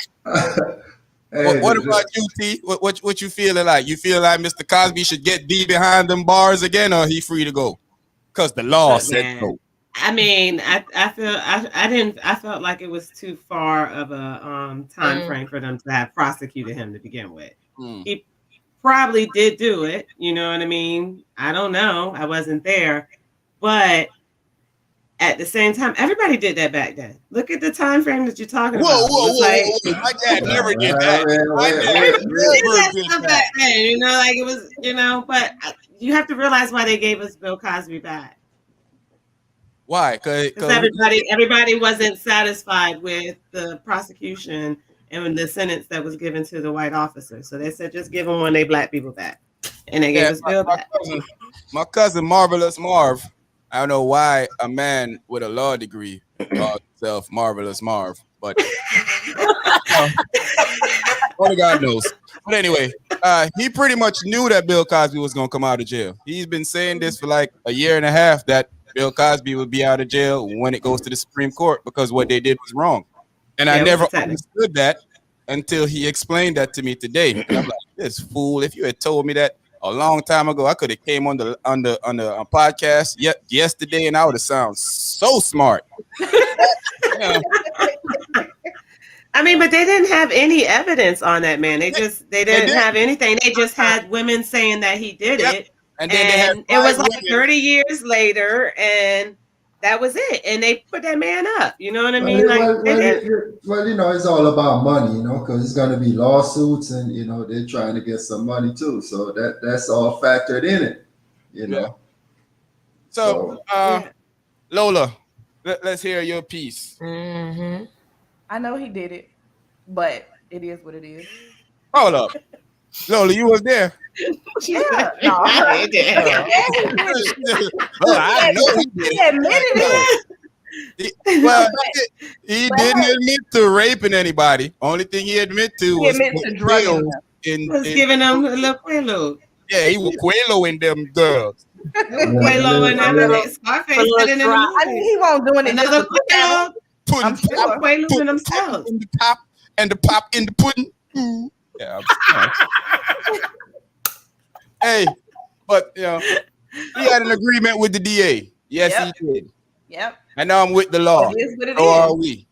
Hey, What about you, T? What you feeling like? You feel like Mr. Cosby should get behind them bars again, or he free to go? Because the law said so. I mean, I felt like it was too far of a time frame for them to have prosecuted him to begin with. He probably did do it, you know what I mean? I don't know. I wasn't there. But at the same time, everybody did that back then. Look at the time frame that you're talking about. Whoa. My dad never did that. My dad never did that. Back then, you know, like it was, you know, but you have to realize why they gave us Bill Cosby back. Why? Because everybody wasn't satisfied with the prosecution and the sentence that was given to the white officer. So they said, just give them one of they black people back. And they gave us Bill back. My cousin, Marvelous Marv, I don't know why a man with a law degree called himself Marvelous Marv. but only God knows. But anyway, he pretty much knew that Bill Cosby was gonna come out of jail. He's been saying this for like a year and a half that Bill Cosby would be out of jail when it goes to the Supreme Court because what they did was wrong. And I never understood that until he explained that to me today. And I'm like, this fool! If you had told me that a long time ago, I could have came on the podcast yesterday, and I would have sounded so smart. Yeah. I mean, but they didn't have any evidence on that man. They didn't have anything. They just had women saying that he did it. And then it was like 30 years later, and that was it. And they put that man up. You know what I mean? Well, it's all about money, because it's going to be lawsuits, and they're trying to get some money too. So that's all factored in it, Yeah. So, Lola, let's hear your piece. Mm-hmm. I know he did it, but it is what it is. Hold up, Lola, you was there. Yeah, no, I know he did. He admitted it. He didn't admit to raping anybody. Only thing he admitted to was drugging giving them a little quelo. Yeah, he was queloing them drugs. Quelo and Scarface said in the movie. I mean, he won't do it. Another quelo. I'm sure. Quelo in themselves. In the pop and the pop in the pudding. Yeah. Hey, but he had an agreement with the DA. Yes, he did. Yep. And now I'm with the law. It is what it so is. are we.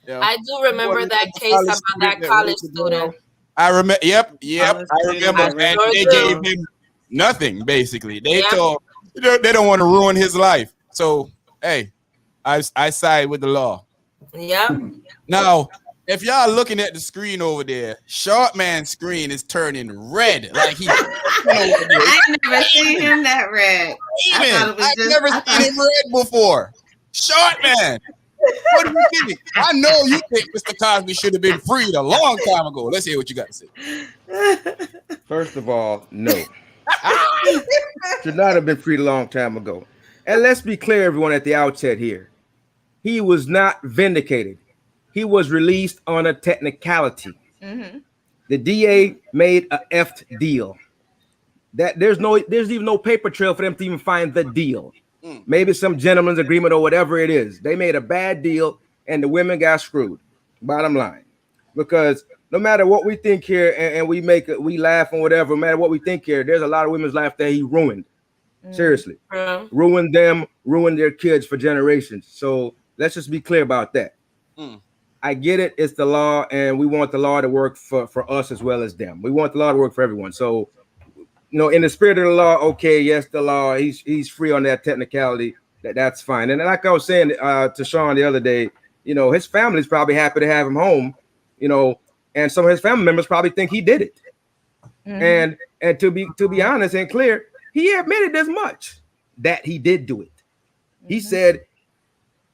Yeah. I do remember that case about that college student. I remember. Yep. I remember. And they gave him nothing. Basically, they told they don't want to ruin his life. So hey, I side with the law. Yep. Now, if y'all looking at the screen over there, Short Man's screen is turning red. Like he. I never seen him that red. I've never seen him red before. Short Man. What do you think? I know you think Mr. Cosby should have been freed a long time ago. Let's hear what you got to say. First of all, no. Should not have been freed a long time ago. And let's be clear, everyone, at the outset here. He was not vindicated. He was released on a technicality. Mm-hmm. The DA made a effed deal. That there's even no paper trail for them to even find the deal. Maybe some gentleman's agreement or whatever it is. They made a bad deal and the women got screwed. Bottom line, because no matter what we think here, and we laugh and whatever, no matter what we think here, there's a lot of women's life that he ruined. Seriously, ruined them, ruined their kids for generations. So let's just be clear about that. I get it. It's the law, and we want the law to work for us as well as them. We want the law to work for everyone. So, in the spirit of the law, okay, yes, the law, he's free on that technicality. That's fine. And like I was saying to Sean the other day, his family's probably happy to have him home, and some of his family members probably think he did it. Mm-hmm. And to be honest and clear, he admitted as much that he did do it. Mm-hmm. He said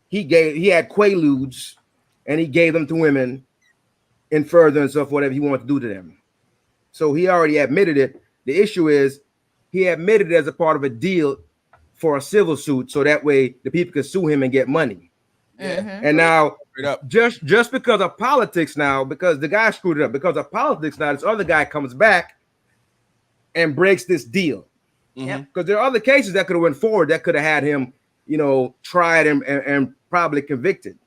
he had quaaludes and he gave them to women in furtherance of whatever he wanted to do to them. So he already admitted it. The issue is he admitted it as a part of a deal for a civil suit, so that way the people could sue him and get money. Mm-hmm. And now, just because of politics now, because the guy screwed it up, because of politics now, this other guy comes back and breaks this deal. Because there are other cases that could have went forward that could have had him, tried and probably convicted.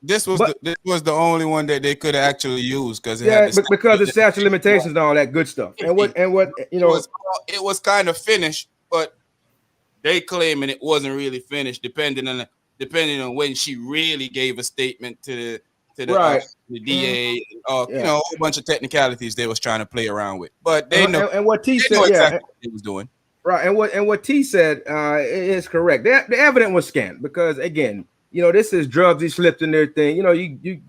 This was the only one that they could have actually used because it's statute of limitations and all that good stuff. And what it was kind of finished, but they claiming it wasn't really finished, depending on when she really gave a statement to the DA. A whole bunch of technicalities they was trying to play around with. But they know and what T said, exactly what he was doing. Right, and what T said is correct. The evidence was scanned because again. This is drugs he slipped in their thing.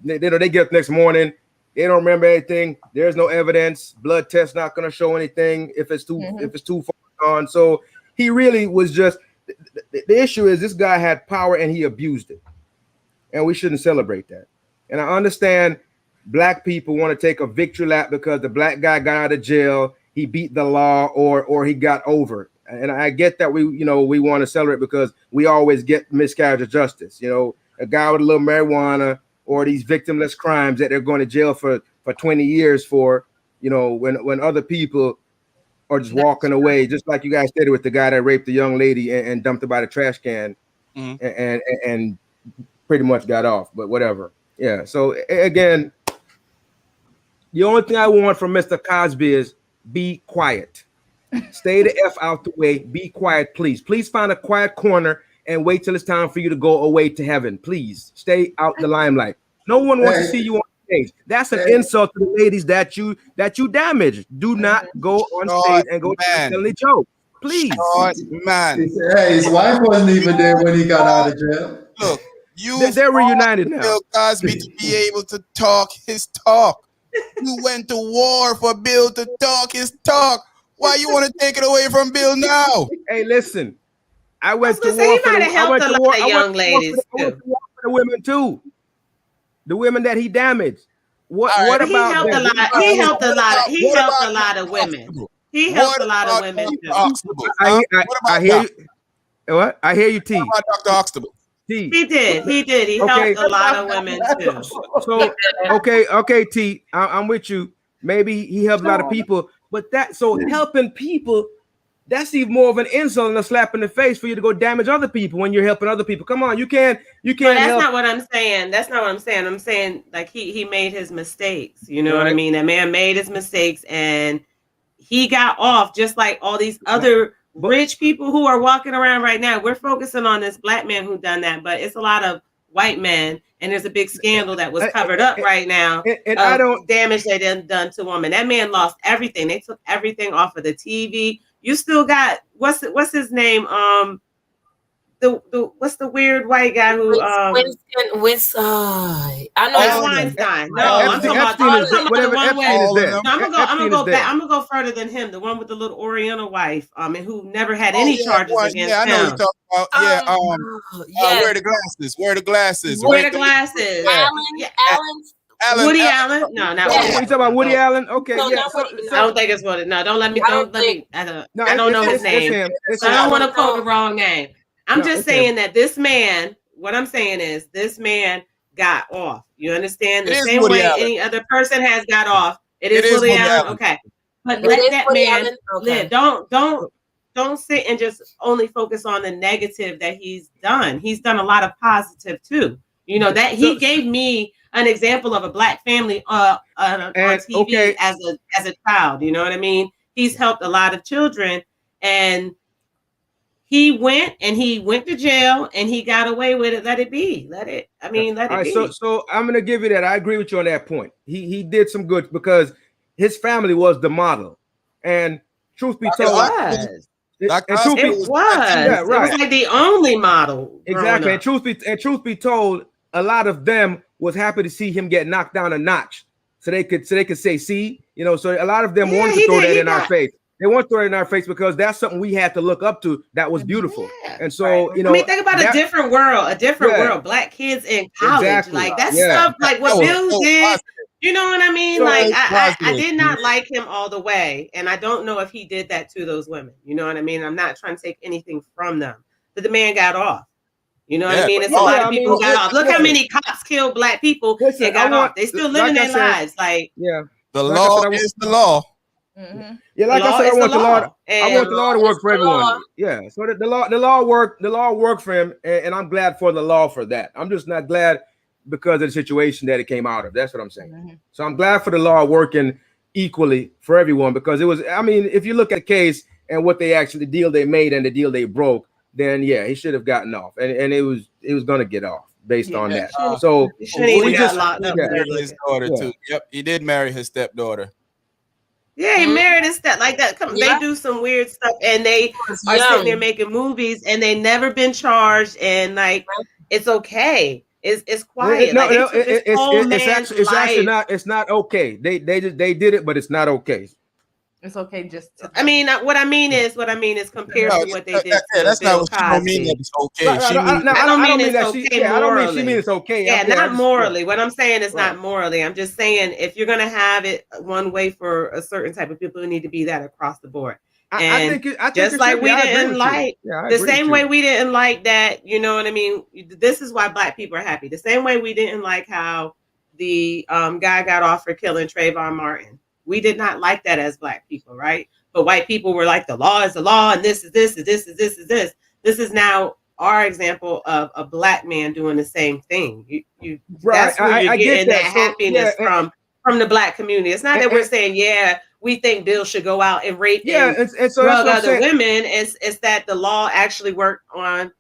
They get up next morning. They don't remember anything. There's no evidence. Blood test not going to show anything if it's too far gone. So he really was just the issue is this guy had power and he abused it. And we shouldn't celebrate that. And I understand black people want to take a victory lap because the black guy got out of jail. He beat the law or he got over it. And I get that we want to celebrate because we always get miscarriage of justice. a guy with a little marijuana or these victimless crimes that they're going to jail for 20 years for, you know, when other people are just walking away, just like you guys did with the guy that raped the young lady and dumped her by the trash can and pretty much got off, but whatever. Yeah. So again, the only thing I want from Mr. Cosby is be quiet. Stay the F out the way. Be quiet, please. Please find a quiet corner and wait till it's time for you to go away to heaven. Please stay out the limelight. No one wants to see you on stage. That's an insult to the ladies that you damaged. Do not go on stage and go tell a joke. Please. Man. Hey, his wife wasn't even there when he got out of jail. Look, they're reunited now. Bill Cosby to be able to talk his talk. You went to war for Bill to talk his talk. Why you want to take it away from Bill now? Hey, listen. I went to war for the women too. The women that he damaged. What about he helped a lot? He helped a lot. He helped a lot of women. He helped a lot of women too. I hear you. What? I hear you, T. What about Dr. Huxtable? He did. He helped a lot of women too. So okay, T. I'm with you. Maybe he helped a lot of people, but helping people, that's even more of an insult and a slap in the face for you to go damage other people when you're helping other people. Come on, you can't. That's not what I'm saying. That's not what I'm saying. I'm saying like he made his mistakes. You know what I mean? That man made his mistakes and he got off just like all these other rich people who are walking around right now. We're focusing on this black man who done that, but it's a lot of white men, and there's a big scandal that was covered up right now. And I don't damage they done to women. That man lost everything. They took everything off of the TV. You still got what's his name? What's the weird white guy who I know Weinstein. No, I'm talking about the one where I'm gonna go further than him. The one with the little Oriental wife, and who never had any charges against him. I know you're talking about. Wear the glasses. Wear the glasses. Alan. Woody Allen? No, not Woody. You talking about Woody Allen? Okay, no, yeah. I don't think it's Woody. No, don't let me. I don't know his name. So I don't want to quote the wrong name. I'm just saying that this man. What I'm saying is this man got off. You understand? The same way any other person has got off. It is Woody Allen. Okay, but let that man live. Don't sit and just only focus on the negative that he's done. He's done a lot of positive too. You know that he gave me an example of a black family on TV as a child. You know what I mean? He's helped a lot of children, and he went to jail and he got away with it. Let it be. Let it be. So I'm gonna give you that. I agree with you on that point. He did some good because his family was the model, and truth be told, it was like the only model. Exactly. And truth be told, a lot of them was happy to see him get knocked down a notch, so they could say, see, you know. So a lot of them wanted to throw that in our face. They want to throw it in our face because that's something we had to look up to. That was beautiful. Yeah, and so, you know, I mean, think about a different world. Black kids in college, like that stuff, like what Bill did. You know what I mean? So like I did not like him all the way, and I don't know if he did that to those women. You know what I mean? I'm not trying to take anything from them, but the man got off. You know what I mean? It's a lot of people who got off. Look how many cops killed black people and got off. They still living their lives. Like the law is the law. Mm-hmm. Yeah, like I said, I want the law to work for everyone. Yeah, so the law worked for him, and I'm glad for the law for that. I'm just not glad because of the situation that it came out of. That's what I'm saying. Mm-hmm. So I'm glad for the law working equally for everyone because it was. I mean, if you look at the case and what they actually deal they made and the deal they broke, then yeah, he should have gotten off, and it was going to get off based on that. So we just his daughter too. Yep, he did marry his stepdaughter. Yeah, he married his step like that. They do some weird stuff, and they are sitting there making movies, and they never been charged, and like it's okay. It's quiet. It's actually not. It's not okay. They did it, but it's not okay. It's okay just to. I mean, what I mean is compared to what they did. That's not what she don't mean that it's okay. I don't mean it's okay. I don't mean she means it's okay. Yeah, not morally. What I'm saying is not morally. I'm just saying if you're gonna have it one way for a certain type of people, it need to be that across the board. And I think just like we didn't like the same way we didn't like that, you know what I mean? This is why Black people are happy. The same way we didn't like how the guy got off for killing Trayvon Martin. We did not like that as Black people, right? But white people were like, the law is the law, and this is this, and this is this is this. This is now our example of a Black man doing the same thing. You right. That's where you're getting that happiness from the Black community. It's not that we're saying, we think Bill should go out and rape and so drug other women. It's that the law actually worked on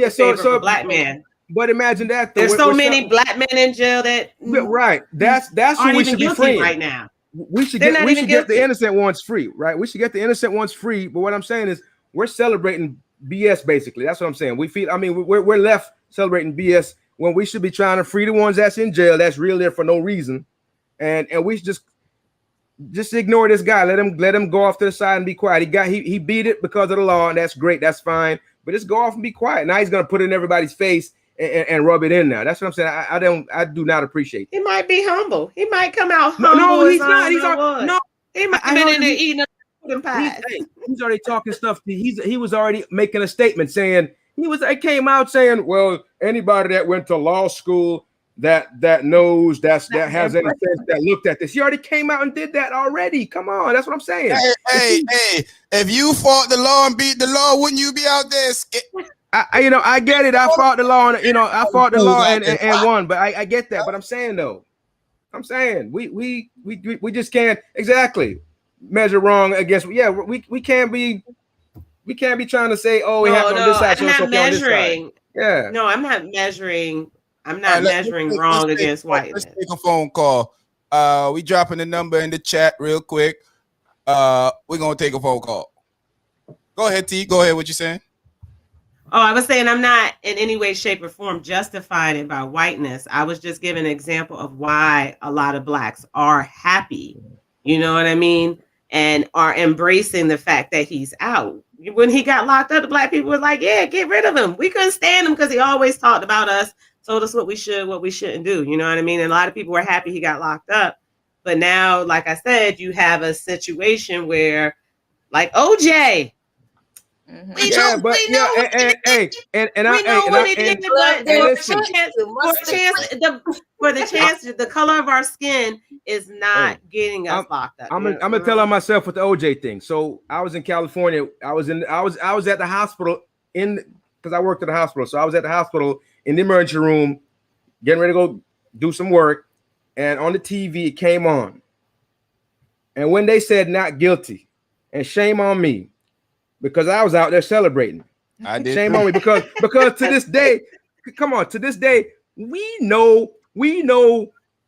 so Black man. But imagine that there's so many Black men in jail that that's what we should be freeing right now. We should get the innocent ones free, right? We should get the innocent ones free. But what I'm saying is we're celebrating BS basically. That's what I'm saying. We're left celebrating BS when we should be trying to free the ones that's in jail that's really there for no reason, and we should just ignore this guy. Let him go off to the side and be quiet. He beat it because of the law, and that's great. That's fine. But just go off and be quiet. Now he's gonna put it in everybody's face and rub it in now. That's what I'm saying. I do not appreciate it. He might be humble. He might come out humble. No, he's not. He might have been in there eating pudding pie. He's already talking stuff. He was already making a statement saying I came out saying, well, anybody that went to law school that knows that has any sense that looked at this. He already came out and did that already. Come on, that's what I'm saying. Hey, if you fought the law and beat the law, wouldn't you be out there? I get it. I fought the law, and I fought the law and won. But I get that. But I'm saying we just can't exactly measure wrong against. Yeah, we can't be trying to say, oh, we have on this side. I'm not measuring. Yeah. No, I'm not measuring. I'm not measuring wrong against white. Let's take a phone call. We dropping the number in the chat real quick. We're gonna take a phone call. Go ahead, T. Go ahead. What you saying? Oh, I was saying I'm not in any way, shape, or form justifying it by whiteness. I was just giving an example of why a lot of Blacks are happy. You know what I mean? And are embracing the fact that he's out. When he got locked up, the Black people were like, yeah, get rid of him. We couldn't stand him because he always talked about us, told us what we should, what we shouldn't do. You know what I mean? And a lot of people were happy he got locked up. But now, like I said, you have a situation where, like OJ, we know what he did, but the color of our skin is not getting us locked up. I'm gonna tell on myself with the OJ thing. So I was in California. I was at the hospital because I worked at the hospital. So I was at the hospital in the emergency room, getting ready to go do some work, and on the TV it came on. And when they said not guilty, and shame on me, because I was out there celebrating. I did. Shame on me because to this day, to this day, we know.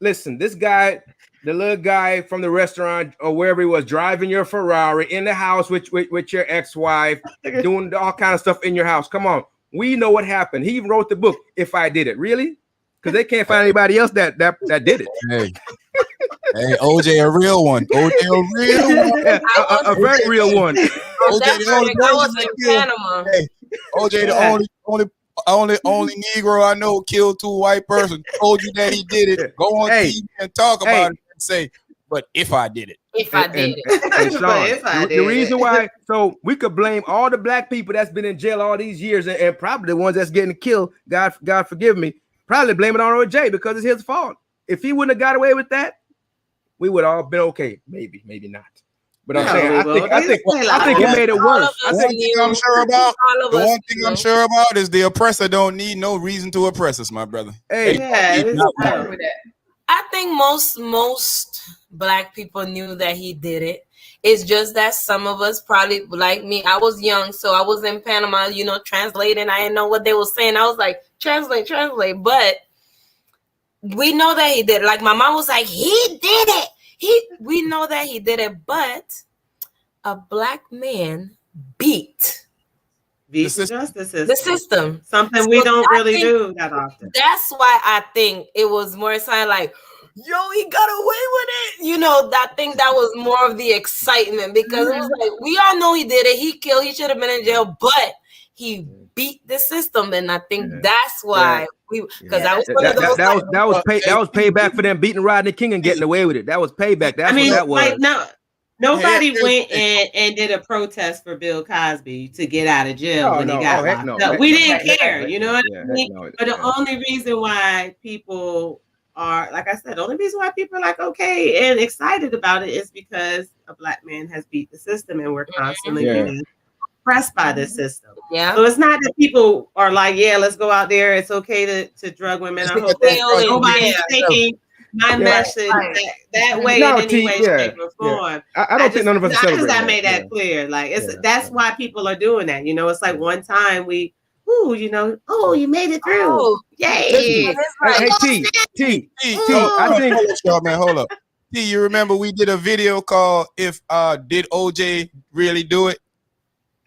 Listen, this guy, the little guy from the restaurant or wherever he was, driving your Ferrari in the house with your ex-wife, doing all kind of stuff in your house. Come on, we know what happened. He even wrote the book. If I Did It, really? Because they can't find anybody else that did it. Hey, OJ, a real one. OJ, a real one. Yeah, a very real one. OJ, the only Negro I know killed two white persons. Told you that he did it. Go on TV and talk about it and say, but if I did it. If I did it. The reason why, so we could blame all the Black people that's been in jail all these years and probably the ones that's getting killed, God forgive me, probably blame it on OJ because it's his fault. If he wouldn't have got away with that, we would all been okay. Maybe not. But I'm saying, I think it made it worse. The one thing I'm sure about is the oppressor don't need no reason to oppress us, my brother. Hey, I think most Black people knew that he did it. It's just that some of us probably, like me, I was young, so I was in Panama, translating. I didn't know what they were saying. I was like, translate. But we know that he did it. Like my mom was like, he did it. We know that he did it, but a Black man beat the system. Something we don't really do that often. That's why I think it was more sign like, yo, he got away with it. I think that was more of the excitement because it was like, we all know he did it. He killed. He should have been in jail, but he beat the system, and I think that's why that was payback for them beating Rodney King and getting away with it. That was payback. That's what that was. No, Nobody went and did a protest for Bill Cosby to get out of jail when he got locked up. We didn't care, you know what I mean? But the only reason why people are, like I said, the only reason why people are like, okay, and excited about it is because a Black man has beat the system and we're constantly being oppressed by the system. Yeah. So it's not that people are like, yeah, let's go out there. It's okay to drug women. I hope that nobody's taking my message that way in any way, shape, or form. I don't think none of us are celebrating. I made that clear. Like that's why people are doing that. You know, it's like one time you made it through. Oh, yay. Hey, T. I think, man, hold up. T, you remember we did a video called "If Did OJ Really Do It"?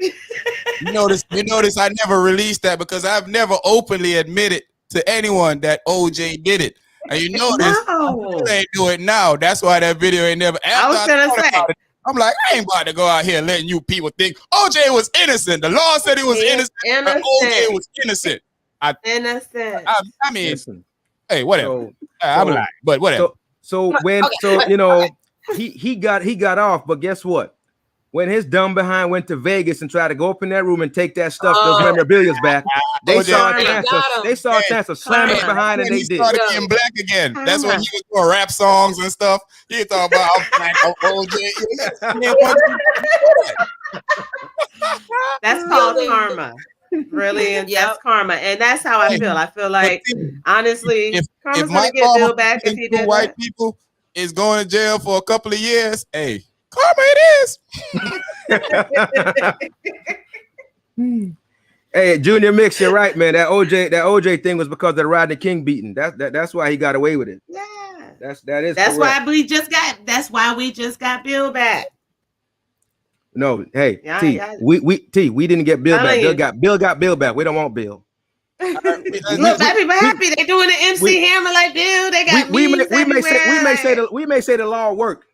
You notice I never released that because I've never openly admitted to anyone that OJ did it. And you notice they ain't do it now. That's why that video ain't never. I was gonna say. I'm like, I ain't about to go out here letting you people think OJ was innocent. The law said he was innocent. But OJ was innocent. Innocent. I mean, hey, whatever. I'm lying, but whatever. So he got off, but guess what? When his dumb behind went to Vegas and tried to go up in that room and take that stuff, those memorabilia back, they saw a chance of slamming us behind, and they did. He started getting black again. That's when he was doing rap songs and stuff. He thought about That's called karma. Really, and that's karma, and that's how I feel. I feel like, honestly, karma's gonna get Bill back if he did white people is going to jail for a couple of years. Hey. Karma it is. Hey, Junior Mix, you're right, man. That OJ thing was because of the Rodney King beating. That's why he got away with it. Yeah. That's correct. why we just got Bill back. No, hey, we didn't get Bill back. Bill got Bill back. We don't want Bill. Look, black people happy. They doing the MC Hammer like Bill. They got we may say the law work.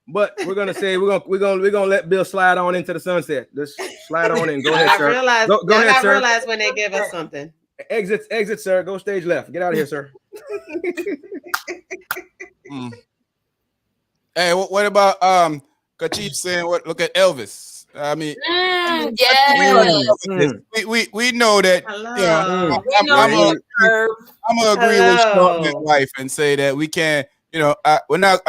But we're gonna say we're gonna let Bill slide on into the sunset. Just slide on in. Go ahead, sir. Go ahead, sir. Realize when they give us something. Exit, sir. Go stage left. Get out of here, sir. Hey, what about Kashif saying what? Look at Elvis. I mean, we know that. I'm gonna agree with Shortman's wife and say that we can't. We're not.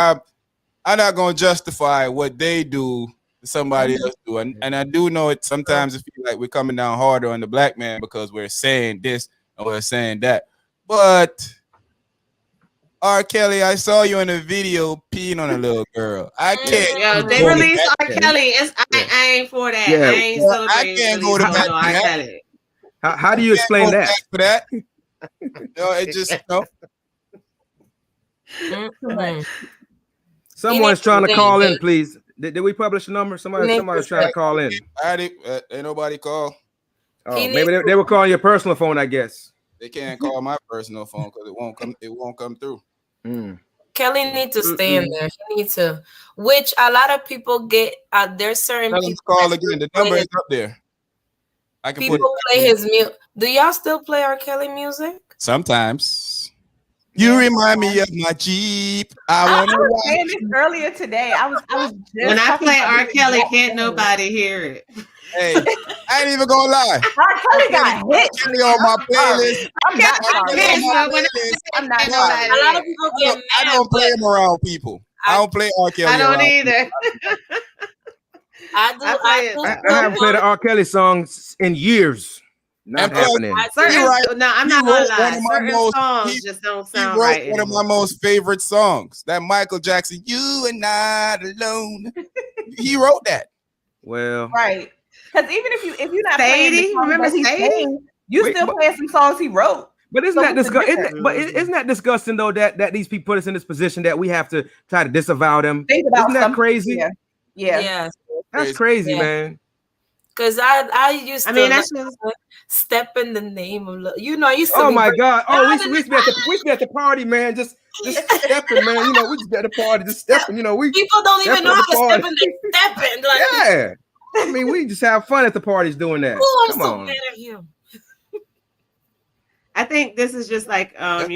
I'm not going to justify what they do to somebody else do. And I do know it sometimes it feels like we're coming down harder on the black man because we're saying this and we're saying that. But R. Kelly, I saw you in a video peeing on a little girl. I can't. Yeah, they released R. Kelly. I ain't for that. Yeah. I ain't celebrating. I can't go to that. How do you explain that? For that? It just Someone's trying to call in, please. Did we publish a number? Somebody's trying to call in. Ain't nobody call. Oh, maybe they were calling your personal phone, I guess. They can't call my personal phone because it won't come through. Kelly needs to stay in there. He needs to, which a lot of people get. There's certain people. Call again. The number is up there. I can play his music. Do y'all still play R. Kelly music? Sometimes. You remind me of my Jeep. I was saying this earlier today. I was just when I play R. Kelly, can't nobody hear it. Hey, I ain't even gonna lie. R. Kelly got hit. Kelly on my playlist. I'm not. A lot of people get mad. I don't play him around people. I don't play R. Kelly. I don't either. I haven't played an R. Kelly song in years. Not happening. No, I'm not gonna lie. Certain songs just don't sound right. He wrote one of my most favorite songs. That Michael Jackson, "You and Not Alone." He wrote that. Well, right. Because even if you're not playing, remember Sadie? You still playing some songs he wrote. But isn't that disgusting though that these people put us in this position that we have to try to disavow them? Isn't that crazy? Yeah. That's crazy, man. Because I used to step in the name of love. I used to. Oh my God! Oh, we used to be at the party, man. Just stepping, man. We just at the party, just stepping. People don't even know how to step in. They're stepping. Yeah. I mean, we just have fun at the parties doing that. Oh, I'm so mad at him. I think this is just like a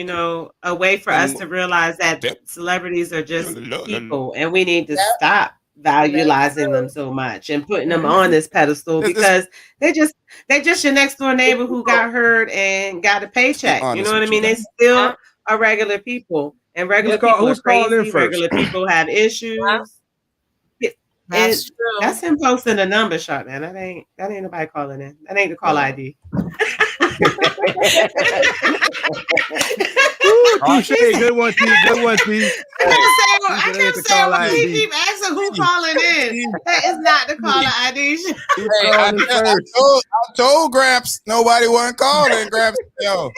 way for us to realize that celebrities are just people, and we need to stop valuing them so much and putting them on this pedestal because they just your next door neighbor who got hurt and got a paycheck. You know what I mean? They still are regular people, and regular people are crazy. Regular people have issues. That's true. That's him posting the number, Sharp man. That ain't nobody calling in. That ain't the call ID. Touche, good one, T. Good one, T. I kept saying we keep asking who calling in. That is not the caller ID. I told Gramps nobody wasn't calling. Gramps, yo.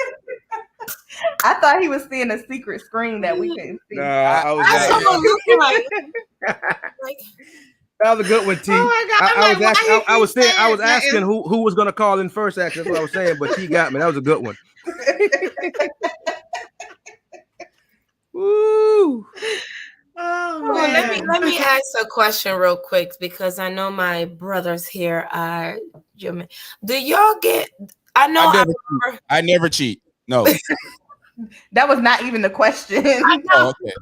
I thought he was seeing a secret screen that we couldn't see. No, I was that was a good one, T. Oh my God, I was asking who was gonna call in first. Actually, that's what I was saying, but T got me. That was a good one. Woo. Let me ask a question real quick because I know my brothers here are German. Do y'all get? I never cheat. No. That was not even the question. Oh, okay.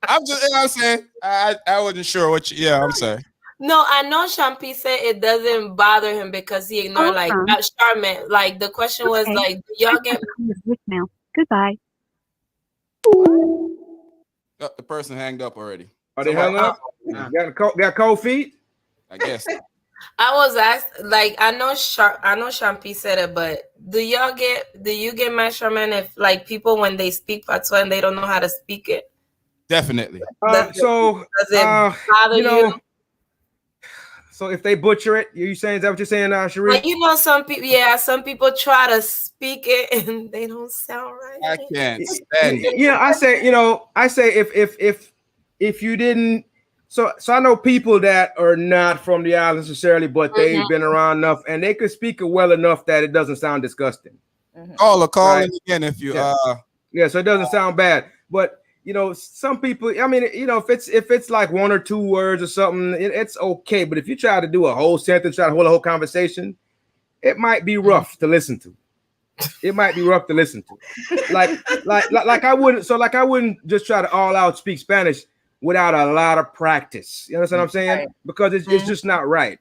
I'm just, I'm saying, I wasn't sure what you, I'm sorry. No, I know Shampi said it doesn't bother him because he ignored Charmin. Like the question was like, do y'all get voicemail? Goodbye. Oh, the person hanged up already. Are they hung up? Got cold feet? I guess. I was asked, like, I know Shampi said it, but do you get mad, Charmin, if like people when they speak patois and they don't know how to speak it? Definitely. Does it bother you? So if they butcher it, is that what you're saying, Sheree? Like, some people try to speak it and they don't sound right. I can't stand it. I say if you didn't, so I know people that are not from the island necessarily, but they've been around enough and they could speak it well enough that it doesn't sound disgusting. Call in again if you so it doesn't sound bad. But some people, I mean, if it's like one or two words or something, it's okay. But if you try to do a whole sentence, try to hold a whole conversation, it might be rough to listen to. Like I wouldn't just try to all out speak Spanish without a lot of practice. You understand what I'm saying? Right. Because it's just not right.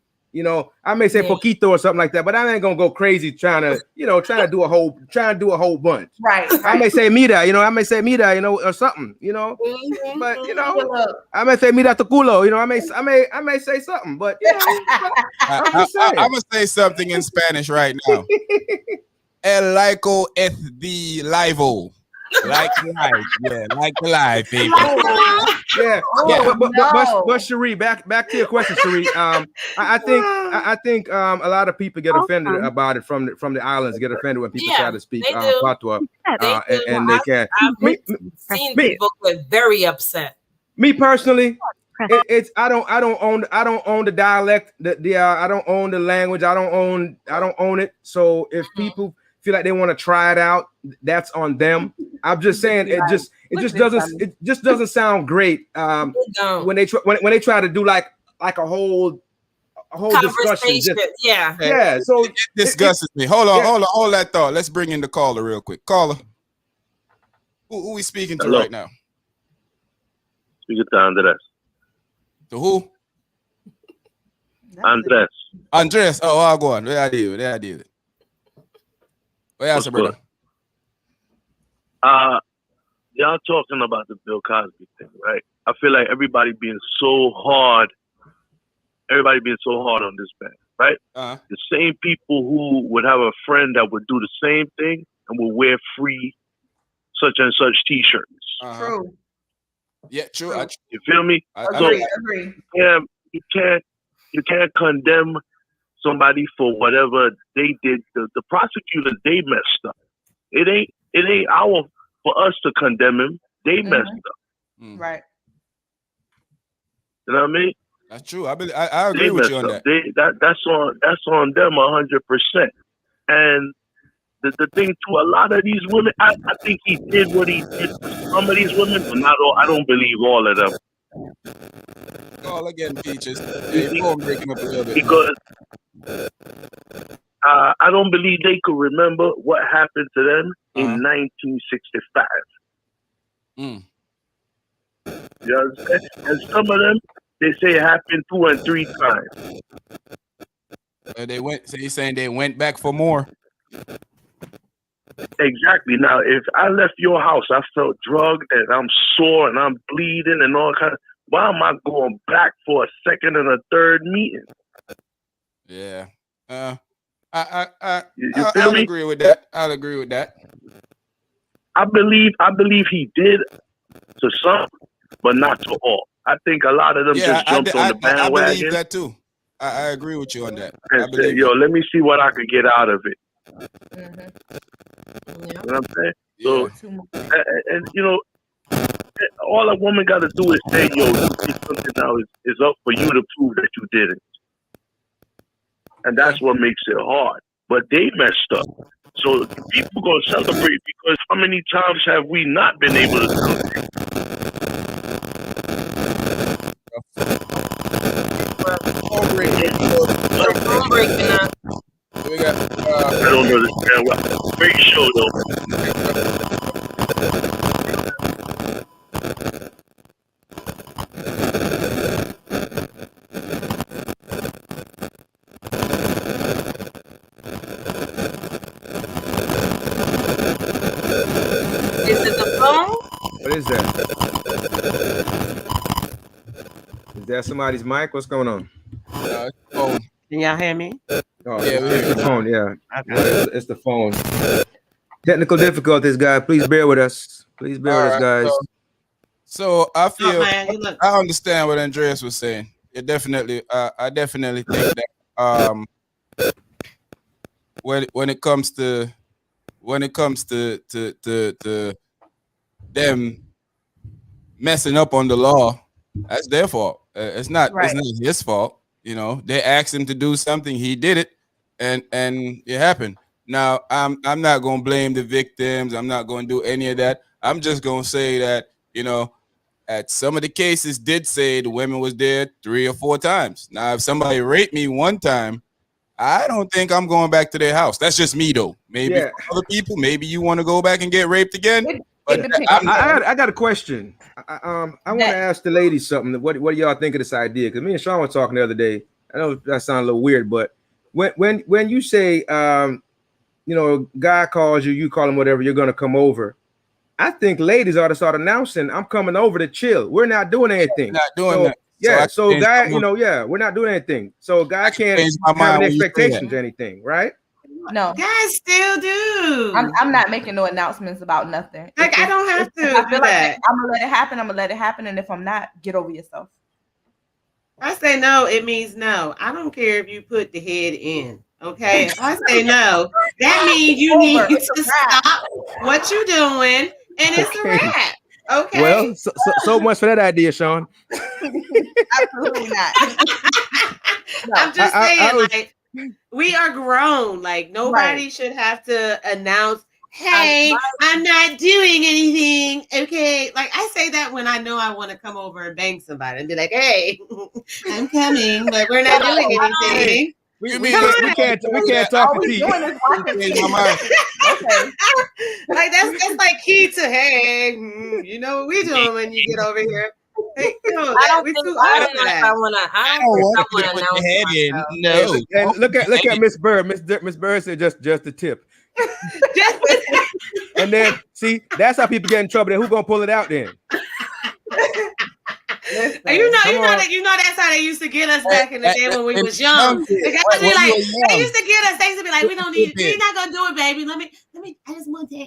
I may say poquito or something like that, but I ain't gonna go crazy trying to do a whole bunch. Right. I may say mira, or something, but I may say mira tu culo, I may say something, but I'm gonna say something in Spanish right now. El laico es the live-o. Like live, baby. But Cherie, back to your question, Cherie. I think a lot of people get offended about it from the islands. Get offended when people try to speak patois, and they can't. I've seen people get very upset. Me personally, I don't own the dialect. I don't own the language. I don't own it. So if people feel like they want to try it out, that's on them. I'm just saying it just doesn't sound great when they try to do like a whole discussion. So it disgusts me. Hold that thought. Let's bring in the caller real quick. Caller, who we speaking to right now? Speaking to Andres. To who? Andres. Oh, I'll go on. There I did it. What's brother? Y'all talking about the Bill Cosby thing, right? I feel like everybody being so hard on this man, right? The same people who would have a friend that would do the same thing and would wear free such and such t-shirts. True. Yeah, true. You feel me? I agree. Yeah, you can't condemn somebody for whatever they did. The prosecutors, they messed up. It ain't our for us to condemn him. They messed up. Right. You know what I mean? That's true. I agree with you on that. That's on them 100%. And the thing to a lot of these women, I think he did what he did to some of these women, but not all. I don't believe all of them. Call again, Peaches. You're breaking up a little bit. Because I don't believe they could remember what happened to them in 1965. You understand? And some of them, They say it happened 2 and 3 times. They went. So he's saying they went back for more. Exactly. Now, if I left your house, I felt drugged and I'm sore and I'm bleeding and all kind of. Why am I going back for a second and a third meeting? Yeah. You feel I'll me? agree with that. I'll agree with that. I believe he did to some, but not to all. I think a lot of them just jumped on the bandwagon. I believe that too. I agree with you on that. And said, yo, let me see what I could get out of it. You know what I'm saying? Yeah. So, and you know, all a woman got to do is say, yo, you did something now is up for you to prove that you did it. And that's what makes it hard. But they messed up. So people going to celebrate because how many times have we not been able to celebrate? We got, I don't understand. Great show, though. Is it the phone? What is that? Is that somebody's mic? What's going on? it's the phone. Can y'all hear me? Oh, Yeah, it's the phone. Yeah, Okay. it's the phone. Technical difficulties, guys. Please bear with us. Please bear with us, guys. So I feel Oh, man, you look. I understand what Andreas was saying. It definitely, I definitely think that when it comes to them messing up on the law, that's their fault. It's not his fault. You know, they asked him to do something, he did it, and it happened. Now I'm not gonna blame the victims. I'm not gonna do any of that. I'm just gonna say that, you know, at some of the cases did say the women was there 3 or 4 times. Now, if somebody raped me one time, I don't think I'm going back to their house. That's just me, though. Maybe for other people, maybe you want to go back and get raped again. I got a question. I want to ask the ladies something. What do y'all think of this idea? Because me and Sean were talking the other day. I know that sounds a little weird, but when you say, you know, guy calls you, you call him whatever, you're gonna come over. I think ladies ought to start announcing, I'm coming over to chill. We're not doing anything. Not doing that. Yeah, so guy, you know, we're not doing anything. So guy can't have an expectation to anything, right? No, guys still do. I'm not making no announcements about nothing. Like, I don't have to. I feel like I'm gonna let it happen. I'm gonna let it happen, and if I'm not, get over yourself. I say no, it means no. I don't care if you put the head in. Okay, if I say no, that means you need to stop what you're doing, and it's a wrap. Okay. Well, so much for that idea, Sean. Absolutely not. I'm just saying, like, we are grown. Like, nobody should have to announce, hey, I'm not doing anything. Okay. Like, I say that when I know I want to come over and bang somebody and be like, hey, I'm coming, but we're not doing anything. We can't talk to you. Okay. Like that's like key to hey, you know what we doing when you get over here. Hey, you know, I don't think I want to announce myself. No. And look at Miss Bird. Miss Bird said just the tip. And then see, that's how people get in trouble. Then who gonna pull it out then? Listen, you know that's how they used to get us back in the day when we was young. They used to get us. They used to be like, we're not gonna do it, baby. Let me. I just want to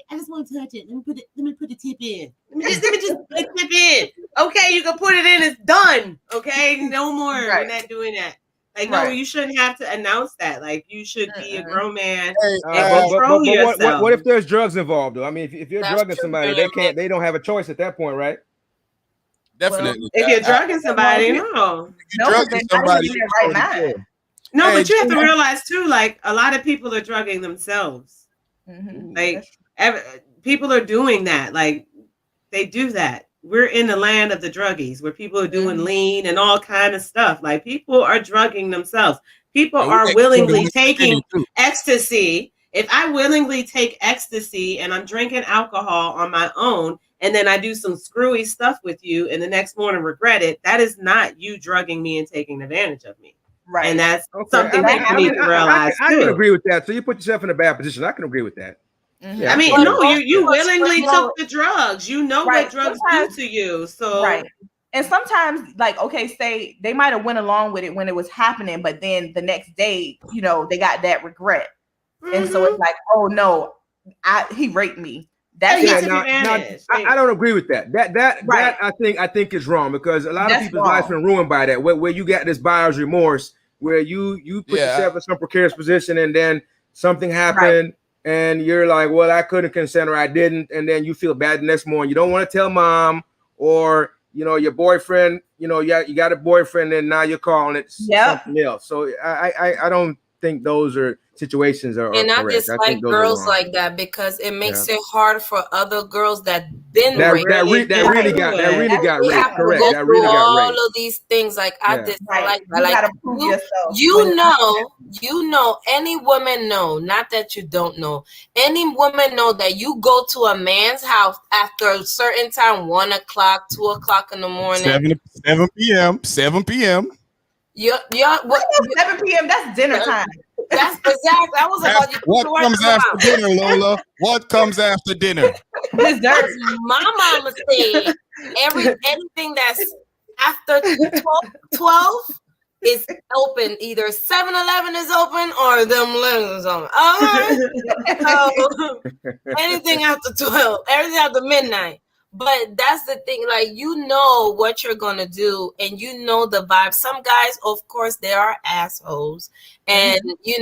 touch it. Let me put the tip in. Let me just put the tip in. Okay, you can put it in. It's done. Okay, no more. We're not doing that. Like, no, you shouldn't have to announce that. Like, you should be a grown man and control yourself. What if there's drugs involved, though? I mean, if you're drugging somebody, they don't have a choice at that point, right? Definitely. If you're drugging somebody, no. No, but you have to realize too, like, a lot of people are drugging themselves. Mm-hmm. Like, people are doing that. Like, they do that. We're in the land of the druggies where people are doing lean and all kind of stuff. Like, people are drugging themselves. People are willingly taking ecstasy. If I willingly take ecstasy and I'm drinking alcohol on my own, and then I do some screwy stuff with you and the next morning regret it, that is not you drugging me and taking advantage of me. Right. And that's something people need to realize I too. can agree with that. So you put yourself in a bad position. I can agree with that. Mhm. Yeah, I mean, no, you willingly took the drugs. You know Right. what drugs Sometimes- do to you. So Right. And sometimes, like, okay, say they might have went along with it when it was happening, but then the next day, you know, they got that regret. And so it's like, oh no, he raped me. That's Yeah, not I don't agree with that. That I think is wrong because a lot of people's lives been ruined by that. Where you got this buyer's remorse, where you put yourself in some precarious position and then something happened and you're like, well, I couldn't consent or I didn't, and then you feel bad the next morning. You don't want to tell mom or your boyfriend. You got a boyfriend and now you're calling it something else. So I don't think those are situations are and correct. I dislike girls like that because it makes it hard for other girls that been raped. That really got raped. Correct. Go That really through got all raped. of these things. Like I dislike that. You Like gotta prove yourself. You know, any woman know, not that you don't know. Any woman know that you go to a man's house after a certain time, 1 o'clock, 2 o'clock in the morning, 7 p.m. 7 p.m. Yeah, 7 p.m. That's dinner time. That's exactly. I was about you. What comes after dinner, Lola? What comes after dinner? Dessert. My mama said anything that's after 12 is open. Either 7-Eleven is open or them lemons is open. All right. So anything after 12, everything after midnight. But that's the thing, like, you know what you're gonna do, and you know the vibe. Some guys, of course, they are assholes, and you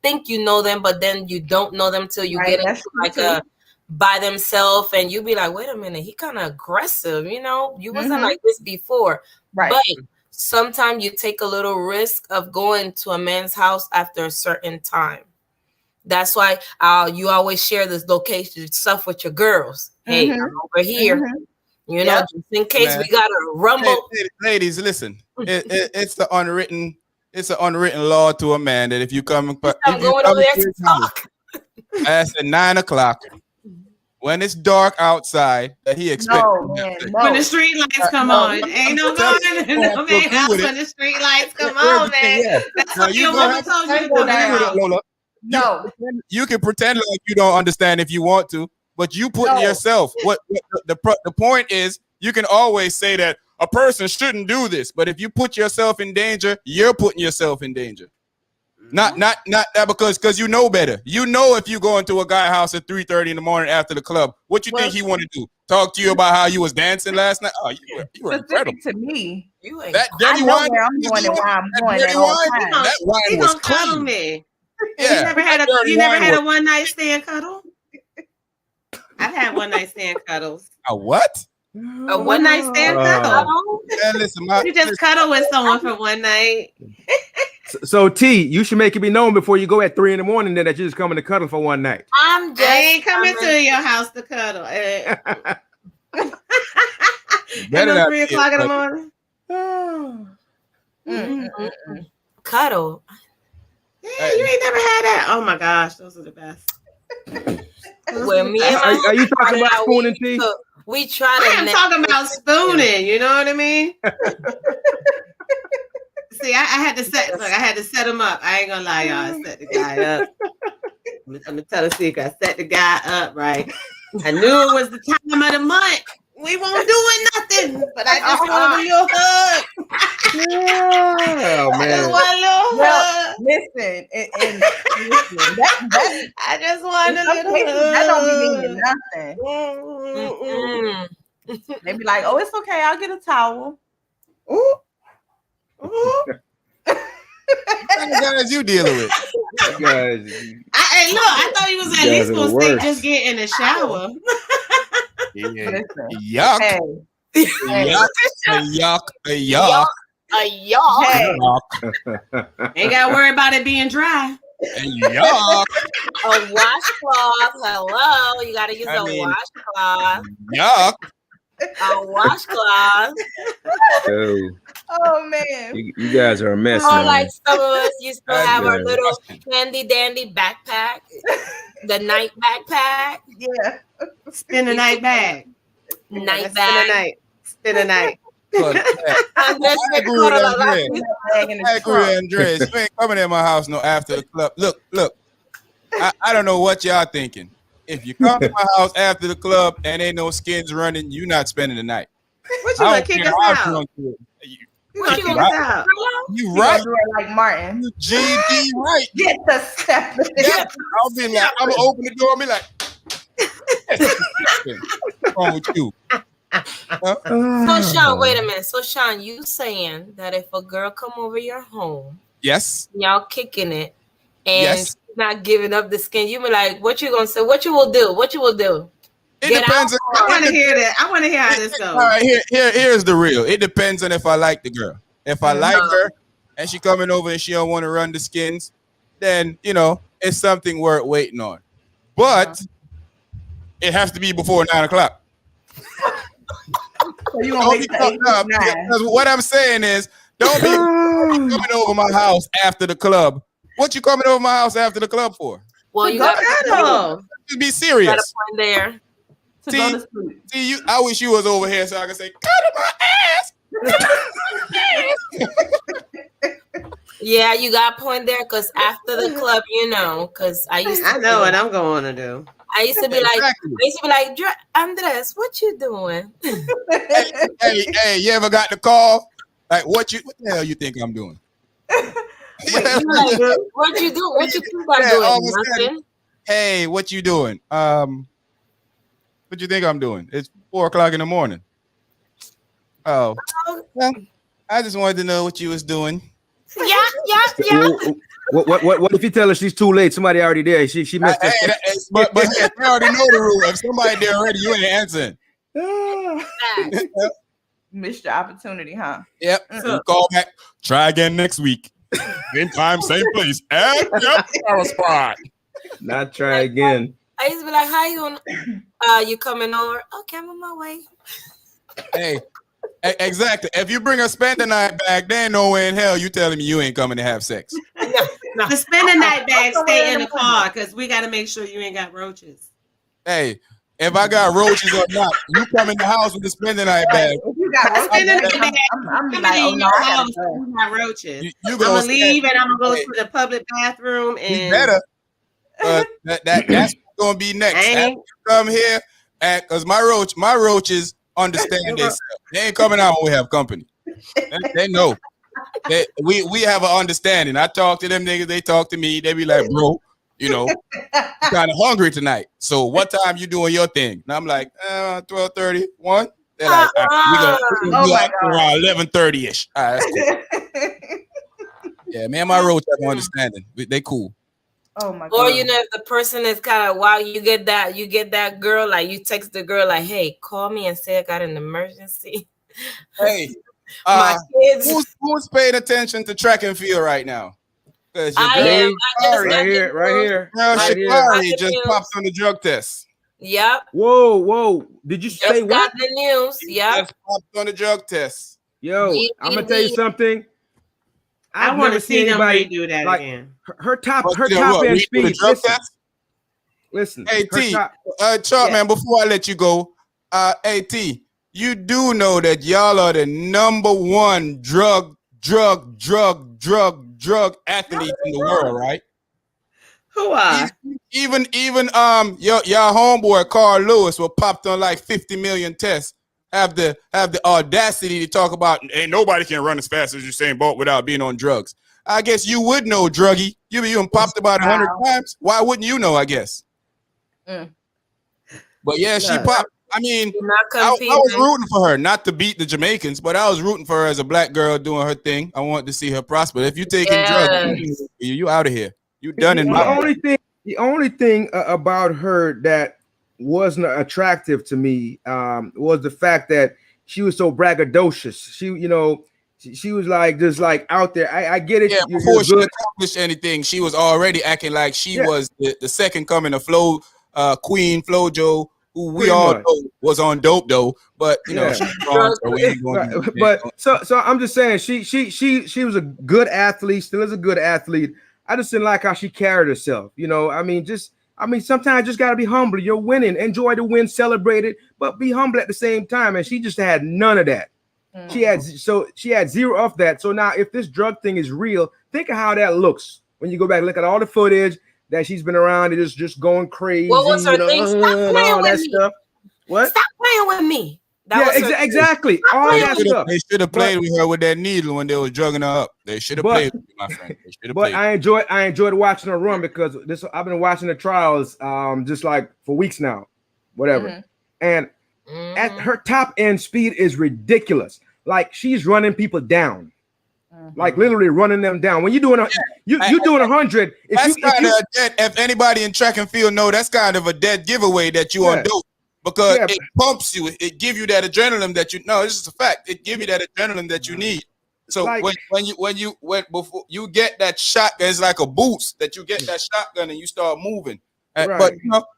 think you know them, but then you don't know them till you get into like a by themselves, and you be like, wait a minute, he kind of aggressive, you wasn't like this before, right? But sometimes you take a little risk of going to a man's house after a certain time. That's why you always share this location stuff with your girls. Hey, I'm over here. Just in case we got a rumble. Hey, ladies, listen. It's the unwritten. It's an unwritten law to a man that if you come, I'm going over there to talk. At 9 o'clock, when it's dark outside, that he expects. When the street lights come on, ain't no going in no man's house when the street lights come on, man. That's what your mama told you to go down. No, you can pretend like you don't understand if you want to, but you put yourself. What the point is, you can always say that a person shouldn't do this, but if you put yourself in danger, you're putting yourself in danger. Not that because you know better. You know if you go into a guy's house at 3:30 in the morning after the club, what you think he want to do? Talk to you about how you was dancing last night? Oh, you were incredible. To me, that dirty wine. Where I'm going and why I'm going at all times. That wine was clean. Me. Yeah, you never had a one night stand cuddle? I've had one night stand cuddles. A what? A one night stand cuddle? Listen, you just cuddle with someone for one night. So T, you should make it be known before you go at 3 a.m. that you're just coming to cuddle for one night. I ain't coming to your house to cuddle. At 3 o'clock in the morning. Cuddle. Yeah, you ain't never had that. Oh my gosh, those are the best. Well, me and my are you talking about spooning, T? We try to. I'm talking about spooning. You know what I mean? See, I had to set him up. I ain't gonna lie, y'all. I set the guy up. I'm gonna tell a secret. I set the guy up right. I knew it was the time of the month. We won't doing nothing, but I just want a little hug. Oh man! Listen, I just want a little hug. That don't be meaning nothing. They be like, "Oh, it's okay. I'll get a towel." Ooh. What kind of guys you dealing with? I thought he was at least gonna say just get in the shower. Yeah. Yuck. Hey. Yuck. Ain't gotta worry about it being dry. Yuck. A washcloth. Hello. You gotta use a washcloth. Yuck. A washcloth. Oh man. You guys are a mess. Or like some of us used to have our little handy dandy backpack. The night backpack. Yeah. Spend the night bag. Night Spend the bag. night. Spend the night. But, yeah, Andres I said, agree with "Call it a Andres. lot." Bag in the I agree trunk. with Andres. You ain't coming in my house no after the club. Look. I don't know what y'all thinking. If you come to my house after the club and ain't no skins running, you not spending the night. What you I gonna don't kick care us how out? drunk you are. You gonna you kick gonna us out? You You right. gotta do it like Martin. You GD right. Get the step. Yeah. I'll be like, I'm gonna open the door and be like, what's wrong with you? So Sean, wait a minute. So Sean, you saying that if a girl come over your home, Yes. y'all kicking it, and Yes. she's not giving up the skin, you be like, what you gonna say? What you will do? What you will do? It Get depends. I want to hear that. I want to hear how this All goes. right, here's the real. It depends on if I like the girl. If I like her and she coming over and she don't want to run the skins, then it's something worth waiting on. But it has to be before 9 o'clock. So you gonna wait till 8, 9. Because what I'm saying is, don't be coming over my house after the club. What you coming over my house after the club for? Well, you Go got Battle. Just be a serious. point there. To See, go to sleep. See, you. I wish you was over here so I could say, "Cut my ass." Yeah, you got a point there. Because after the club, because I know what I'm going to do. I used to be like, Exactly. Andres, what you doing? Hey, you ever got the call? Like, what the hell you think I'm doing? You like, what you do? What you think I'm all of doing? a sudden, Nothing. hey, what you doing? What you think I'm doing? It's 4 o'clock in the morning. Oh, well, I just wanted to know what you was doing. Yeah. What if you tell her she's too late? Somebody already there. She missed it. But hey, they already know the rule. If somebody there already, you ain't answering. Missed your opportunity, huh? Yep. So call back. Try again next week. Same time, same place. And our spot. Not try again. I used to be like, how you doing? You coming over? Okay, I'm on my way. Hey, exactly. If you bring a spend the night back, there ain't no way in hell you telling me you ain't coming to have sex. No. The spend the night bag stay in the car because we got to make sure you ain't got roaches. Hey, if I got roaches or not, you come in the house with the spend the night bag. If you got roaches, Spend the night bag. I'm Coming like, oh in no, your I house, gotta go. you got roaches. You I'm gonna gonna leave and I'm gonna go Hey. to the public bathroom You and better. That's gonna be next. After Ain't- you come here, because my roaches understand themselves. They ain't coming out when we have company. They know. We have an understanding. I talk to them niggas. They talk to me. They be like, bro, you kind of hungry tonight. So what time you doing your thing? And I'm like, 12:30, 1. They're like, all right, we gonna be out around 11:30ish. All right, that's cool. Yeah, me and my roach have an understanding. They cool. Oh my god. Or if the person is kind of wow, you get that girl, like you text the girl like, hey, call me and say I got an emergency. Hey, My kids. who's paying attention to track and field right now? Because your I girl, am. I just Right got here, the right news. here. girl Right here. Shikari just popped on the drug test. Yep. Whoa. Did you say Just what? got the news. Yep. Just popped on the drug test. Yo, I'm gonna tell you something. I I've want never to see seen them anybody redo that like again. her top What, end redo the speed. drug test? Listen. Hey her T, top- Chuck, man, before I let you go, hey T, you do know that y'all are the number one drug athletes in the world, right? Who are? Even your homeboy Carl Lewis was popped on like 50 million tests. Have the audacity to talk about ain't nobody can run as fast as Usain Bolt without being on drugs. I guess you would know, druggie. You been popped about 100 times. Why wouldn't you know? I guess. But yeah, she popped. I mean, I was rooting for her, not to beat the Jamaicans, but I was rooting for her as a black girl doing her thing. I wanted to see her prosper. If you taking drugs, you out of here. You done in my The only thing about her that wasn't attractive to me was the fact that she was so braggadocious. She was like just like out there. I get it. Yeah, before she accomplished anything, she was already acting like she was the second coming of Queen Flojo, who we all know was on dope though. But she's strong, so we ain't going to. But so I'm just saying she was a good athlete, still is a good athlete. I just didn't like how she carried herself. I mean, I mean, sometimes you just gotta be humble. You're winning. Enjoy the win, celebrate it, but be humble at the same time. And she just had none of that. She had zero of that. So now, if this drug thing is real, think of how that looks when you go back and look at all the footage that she's been around. It is just going crazy. What was her thing? Stop playing with me. Stuff. What? Stop playing with me. Exactly. All that stuff. They should have played with her with that needle when they was drugging her up. They should have played with you, my friend. They should have played. I enjoyed watching her run because I've been watching the trials just like for weeks now, whatever. And at her top end speed is ridiculous. Like she's running people down. Like literally running them down. When you're doing you're doing 100. If anybody in track and field know, that's kind of a dead giveaway that you on dope. Because it pumps you, it gives you that adrenaline that this is a fact. It gives you that adrenaline that you need. So like, before you get that shot, it's like a boost that you get that shotgun and you start moving. But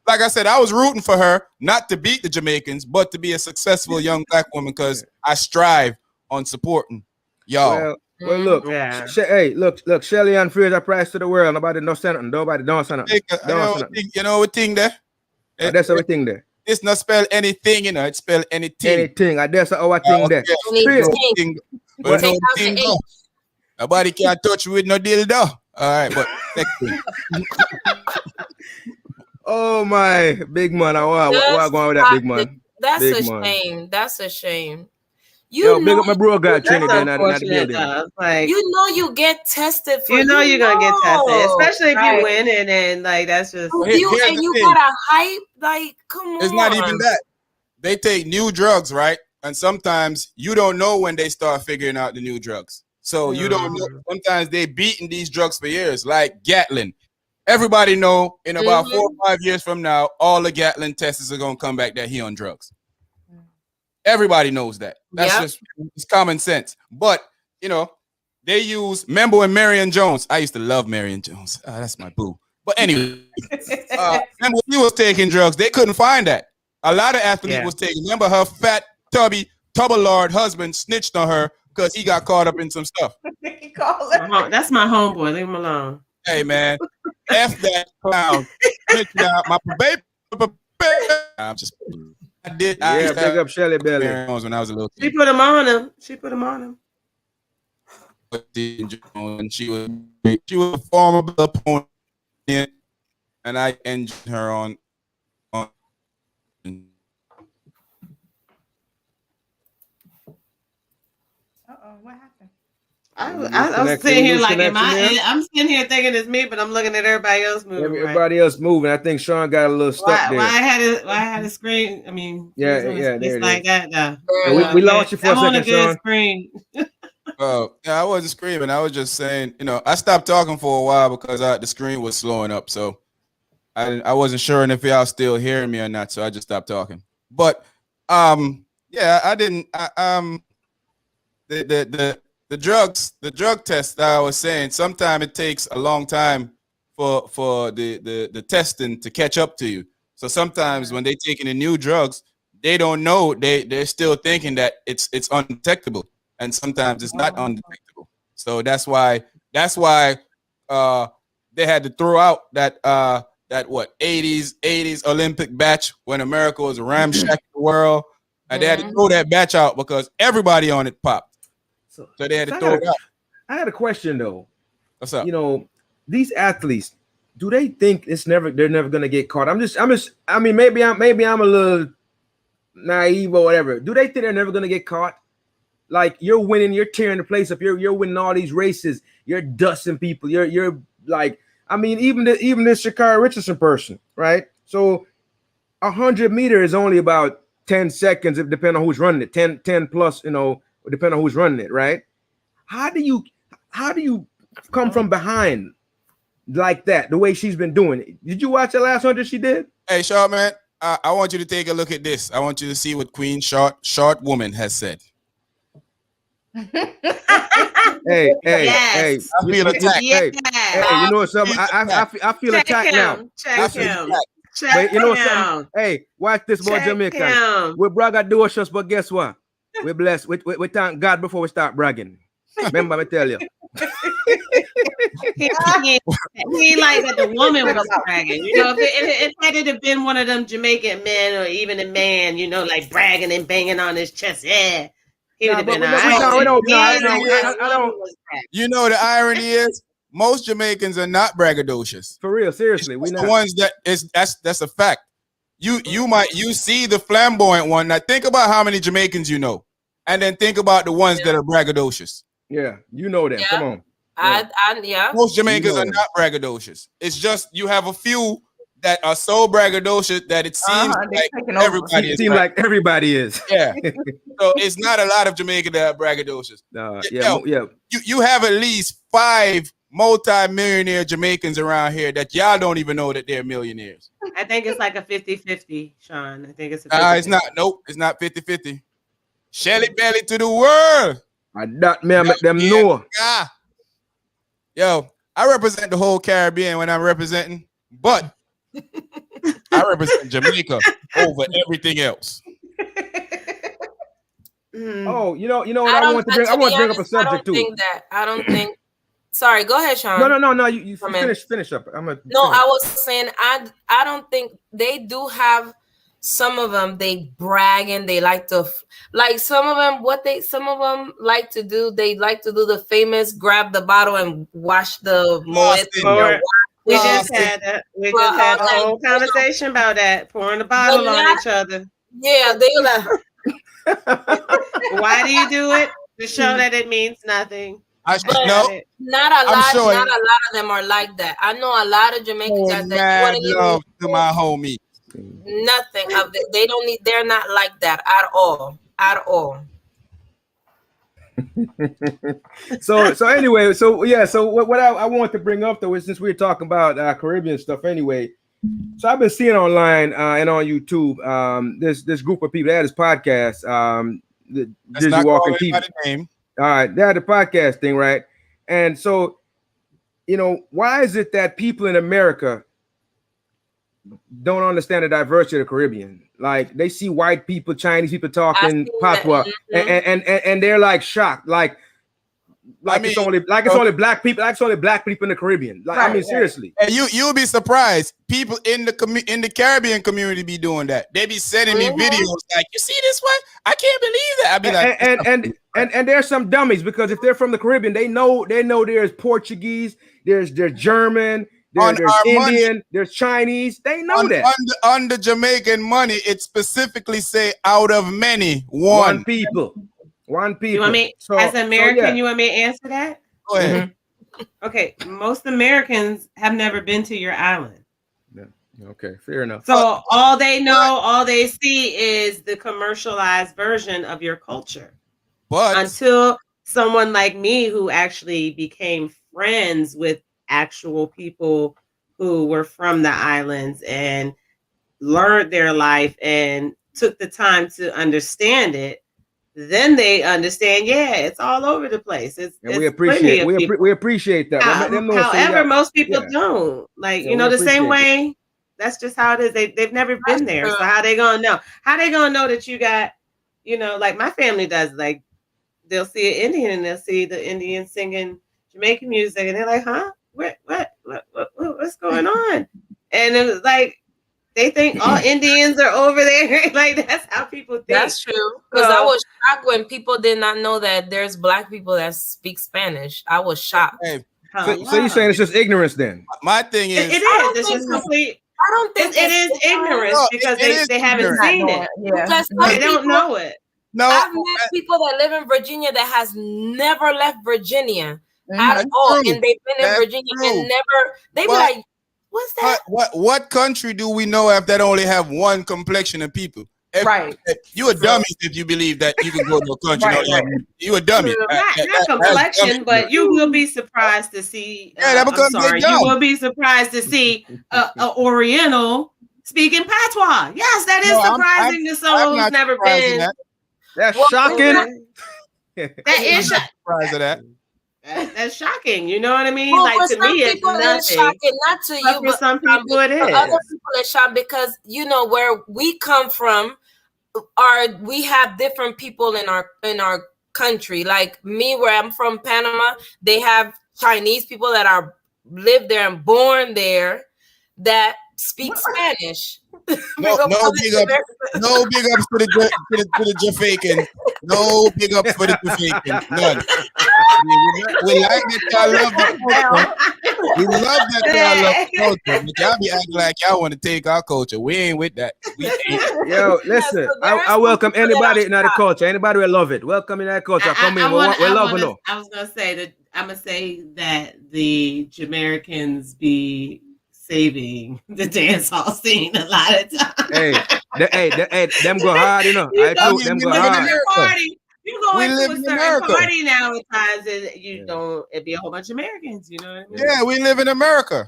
like I said, I was rooting for her not to beat the Jamaicans, but to be a successful young black woman because I strive on supporting y'all. Well, look, look, Shelly and Fraser price to the world. Nobody don't say nothing. Nobody don't say nothing. You know what thing there? That's everything there. It's not spell anything, it's spell anything. Anything. That's our thing there. But no thing go. Nobody can touch you with no dildo. All right, but next thing. Oh my big man. What going on with that big man? That's a shame. That's a shame. Big up my bro got Trinidad not the building. Like, you get tested for you're gonna get tested, especially if you win and like that's just you got a hype, like come on. It's not even that. They take new drugs, right? And sometimes you don't know when they start figuring out the new drugs. So you don't know. Sometimes they beating these drugs for years, like Gatlin. Everybody know in about 4 or 5 years from now, all the Gatlin testers are gonna come back that he on drugs. Everybody knows that. That's just it's common sense. But they use when Marion Jones. I used to love Marion Jones. That's my boo. But anyway, remember when he was taking drugs, they couldn't find that. A lot of athletes was taking. Remember her fat, tubby, lord husband snitched on her because he got caught up in some stuff. That's my homeboy. Leave him alone. Hey man, F that clown. My baby. I'm just. I did. Big up Shelly Belly. When I was a little kid. She put him on him. And she was a former opponent, and I enjoyed her on. What happened? I was sitting here like, I'm sitting here thinking it's me, but I'm looking at everybody else moving. Everybody else moving. I think Sean got a little stuck there. Why I had a screen? I mean, it's like that. We lost you for a second, Sean. Screen. I wasn't screaming. I was just saying, I stopped talking for a while because the screen was slowing up. So I wasn't sure if y'all still hearing me or not. So I just stopped talking. But I didn't. The drug test that I was saying, sometimes it takes a long time for the testing to catch up to you. So sometimes when they're taking the new drugs, they don't know, they're still thinking that it's undetectable, and sometimes it's not undetectable. So that's why they had to throw out that 80s Olympic batch when America was ramshacking the world, and they had to throw that batch out because everybody on it popped. So they had to throw it out. I had a question though. What's up? These athletes, do they think they're never gonna get caught? I mean, maybe I'm a little naive or whatever. Do they think they're never gonna get caught? Like you're winning, you're tearing the place up, you're winning all these races, you're dusting people, you're like, I mean, even this Sha'Carri Richardson person, right? So 100 meters is only about 10 seconds, if depending on who's running it, 10 plus, depending on who's running it, right? How do you come from behind like that, the way she's been doing it? Did you watch the last 100 she did? Hey, Short Man, I want you to take a look at this. I want you to see what Queen Short Woman has said. Hey, I feel attacked. Hey, you know something? I feel attacked now. Check him. But you know something? Hey, watch this, boy, Jamaican. We braggadocious, but guess what? We're blessed. We thank God before we start bragging. Remember, I tell you. he ain't like that the woman was bragging. You know, if had it have been one of them Jamaican men or even a man, you know, like bragging and banging on his chest, yeah, he would have been all right. You know, the irony is most Jamaicans are not braggadocious. For real, seriously, we not. The ones that's a fact. You see the flamboyant one. Now think about how many Jamaicans you know, and then think about the ones that are braggadocious. Yeah, you know them. Yeah. Come on. Yeah. Most Jamaicans are not braggadocious. It's just you have a few that are so braggadocious that it seems like everybody is. Seems like everybody is. Yeah. So it's not a lot of Jamaicans that are braggadocious. You have at least 5 multi-millionaire Jamaicans around here that y'all don't even know that they're millionaires. I think it's like a 50-50, Sean. I think it's a 50-50. It's not. Nope, it's not 50-50. Shelly belly to the world. I not make them know. Yo, I represent the whole Caribbean when I'm representing, but I represent Jamaica over everything else. Oh, you know what I want to bring up a subject too. I don't think. Sorry, go ahead, Sean. No. You finish up. I was saying I don't think they do have. Some of them they brag and they like to some of them like to do. They like to do the famous grab the bottle and wash the moed. We just had a whole conversation about that, pouring the bottle on each other. Yeah, they like. Why do you do it? To show that it means nothing. Not a lot of them are like that. I know a lot of Jamaican guys that love to my homie. Nothing of it. They don't need. They're not like that at all. So anyway, so what I want to bring up though is, since we're talking about Caribbean stuff anyway, so I've been seeing online and on YouTube this group of people. They had this podcast, the Dizzy Walking TV. All right, they had the podcast thing, right? And so, why is it that people in America don't understand the diversity of the Caribbean? Like, they see white people, Chinese people talking patois, and they're like shocked, it's only black people, it's only black people in the Caribbean. Seriously. And you'll be surprised. People in the Caribbean community be doing that. They be sending me videos like, you see this one? I can't believe that. I'd be like, and there's some dummies, because if they're from the Caribbean, they know there's Portuguese, there's German. There's Indian, there's Chinese. They know that. Under Jamaican money, it specifically say out of many, one people. You want me, as an American, you want me to answer that? Go ahead. Okay, most Americans have never been to your island. Yeah. Okay, fair enough. So all they know, all they see is the commercialized version of your culture. But until someone like me, who actually became friends with actual people who were from the islands and learned their life and took the time to understand it, then they understand. Yeah, it's all over the place. We appreciate that. However, most people don't. The same way. That's just how it is. They've never been there. So how they gonna know? How they gonna know that you got? Like my family does. Like, they'll see an Indian and they'll see the Indian singing Jamaican music, and they're like, "Huh? What's going on?" And it was like, they think all Indians are over there. Like, that's how people think. That's true. Because I was shocked when people did not know that there's black people that speak Spanish. I was shocked. Hey, so you're saying it's just ignorance then? My thing is, it is. It's just complete. I don't think it is ignorance, because they haven't seen it. Yeah. They don't know it. No, I've met people that live in Virginia that has never left Virginia. At all, and they've been in Virginia and never. They be like, "What's that?" What country do we know if that only have one complexion of people? You a dummy if you believe that you can go to a country. You a dummy. Not complexion, but you will be surprised to see. You will be surprised to see a Oriental speaking patois. Yes, that is surprising to someone who's never been. That's shocking. That is shocking. That's shocking. You know what I mean? Well, like, to me, it's nothing. Shocking, not to you, but for some people it is. Other people it's shocking because where we come from, we have different people in our country. Like me, where I'm from, Panama, they have Chinese people that are live there and born there that speak Spanish. No big ups to the Jamaicans. No big ups for the Jamaicans. None. We like that y'all love the culture. We love that y'all love the culture. But y'all be acting like y'all want to take our culture. We ain't with that. We ain't. Yo, listen. I welcome anybody in that culture. Anybody will love it. Welcome in that culture. Come in. We love it. I was gonna say that I'm gonna say that the Jamaicans be saving the dance hall scene a lot of times. Hey, them go hard, you know. Them go hard. Party. You go into a certain party now at times, and it'd be a whole bunch of Americans, you know what I mean? Yeah, we live in America.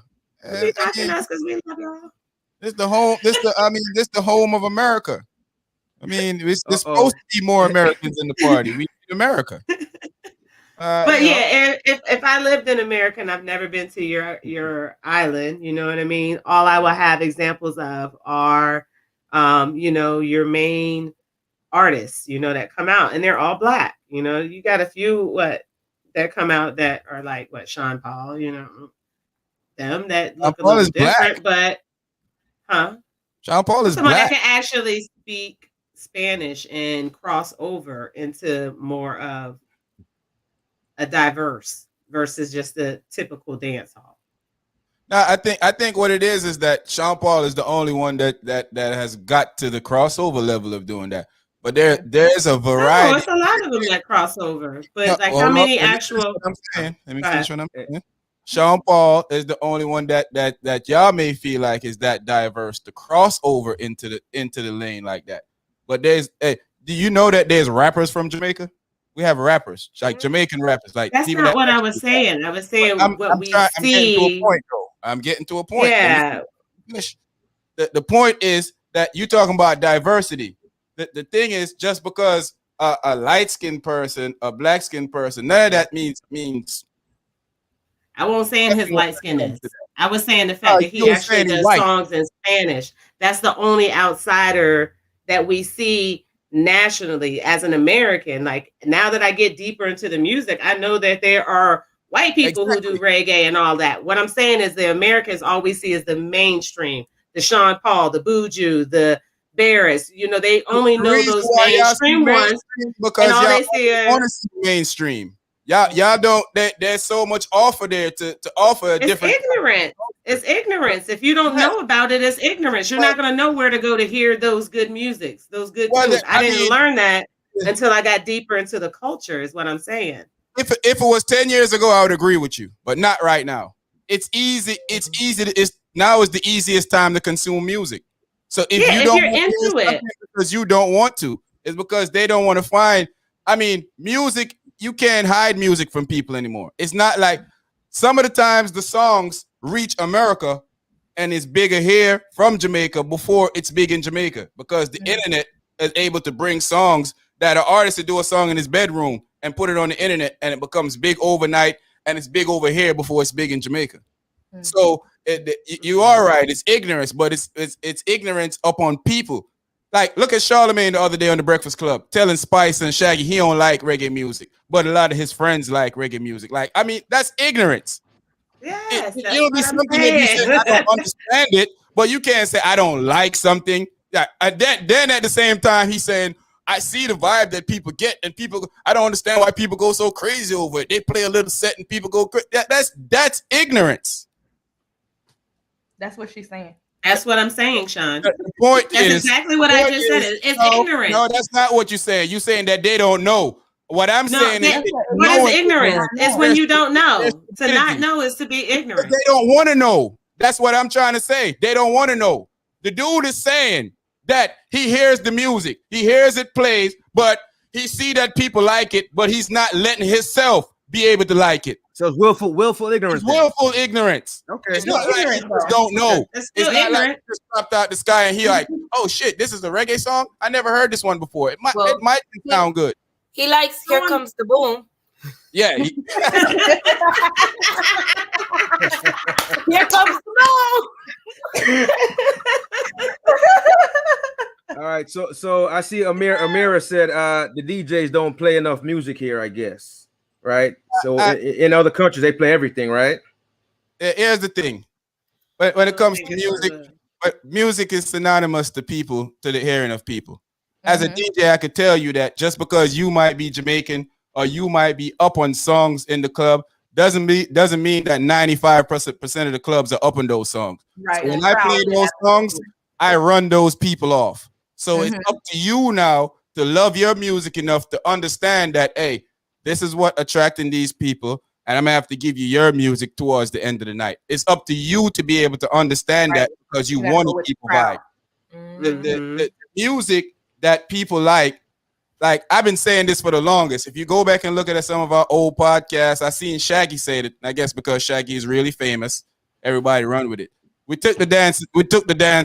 We talking us because we love y'all. This the home. This the home of America. I mean, it's supposed to be more Americans in the party. We need America. But yeah, if I lived in America and I've never been to your island, you know what I mean? All I will have examples of are, your main artists, that come out, and they're all Black. You got a few that come out that are like Sean Paul, them that look a little different, Black. but Sean Paul is someone Black. that can actually speak Spanish and cross over into more of a diverse versus just the typical dance hall. No, I think what it is that Sean Paul is the only one that has got to the crossover level of doing that. But there's a variety. No, it's a lot of them that crossover. But how many actual? Let me finish what I'm saying. Sean Paul is the only one that y'all may feel like is that diverse to cross over into the lane like that. But do you know that there's rappers from Jamaica? We have rappers, like Jamaican rappers. Like that's not what I was saying. I was saying I'm getting to a point, though. I'm getting to a point. Yeah. The point is that you're talking about diversity. The thing is, just because a light-skinned person, a black-skinned person, none of that means. I won't say his light-skinnedness. I was saying the fact that he actually does songs in Spanish. That's the only outsider that we see nationally as an American. Like, now that I get deeper into the music, I know that there are white people who do reggae and all that. What I'm saying is the Americans all we see is the mainstream, the Sean Paul, the Buju, the Barris. They only know those mainstream ones because y'all want to see mainstream. Y'all don't. There's so much offer there to offer a different. It's ignorance. If you don't know about it, it's ignorance. You're not going to know where to go to hear those good musics, those good tunes. I didn't learn that until I got deeper into the culture, is what I'm saying. If it was 10 years ago, I would agree with you, but not right now. It's easy. It's easy. Now is the easiest time to consume music. So if you're into it because you don't want to, it's because they don't want to find. I mean, music. You can't hide music from people anymore. It's not like some of the times the songs reach America and it's bigger here from Jamaica before it's big in Jamaica because the internet is able to bring songs that an artist to do a song in his bedroom and put it on the internet and it becomes big overnight and it's big over here before it's big in Jamaica. So you are right. It's ignorance, but it's ignorance upon people. Like, look at Charlamagne the other day on the Breakfast Club telling Spice and Shaggy he don't like reggae music, but a lot of his friends like reggae music. Like, I mean, that's ignorance. Yes, It'll be something that you say, I don't understand it, but you can't say I don't like something. Then at the same time, he's saying, I see the vibe that people get, and I don't understand why people go so crazy over it. They play a little set and people go crazy. That's ignorance. That's what she's saying. That's what I'm saying, Sean. The point that's is, exactly what I just said. It's ignorance. No, that's not what you're saying. You're saying that they don't know. What I'm saying is, what is ignorance? It's when you don't know. To not know is to be ignorant. They don't want to know. That's what I'm trying to say. They don't want to know. The dude is saying that he hears the music, he hears it plays, but he see that people like it, but he's not letting himself be able to like it. So it's willful ignorance. It's willful ignorance. Okay. It's not like he just don't know. It's still not ignorant. like he just popped out the sky and he like, oh shit, this is a reggae song? I never heard this one before. It might sound good. He likes Here Comes the Boom. Yeah. Here comes the boom. All right. So I see Amira said the DJs don't play enough music here, I guess. right? So in other countries, they play everything, right? Here's the thing. When it comes to music, but music is synonymous to people, to the hearing of people. As a DJ, I could tell you that just because you might be Jamaican or you might be up on songs in the club doesn't mean that 95% of the clubs are up on those songs. Right. So when I play those songs, I run those people off. So it's up to you now to love your music enough to understand that, hey, this is what attracting these people, and I'm gonna have to give you your music towards the end of the night. It's up to you to be able to understand that because you want to keep a vibe. The music that people like I've been saying this for the longest. If you go back and look at some of our old podcasts, I seen Shaggy say it. I guess because Shaggy is really famous, everybody run with it. We took the dance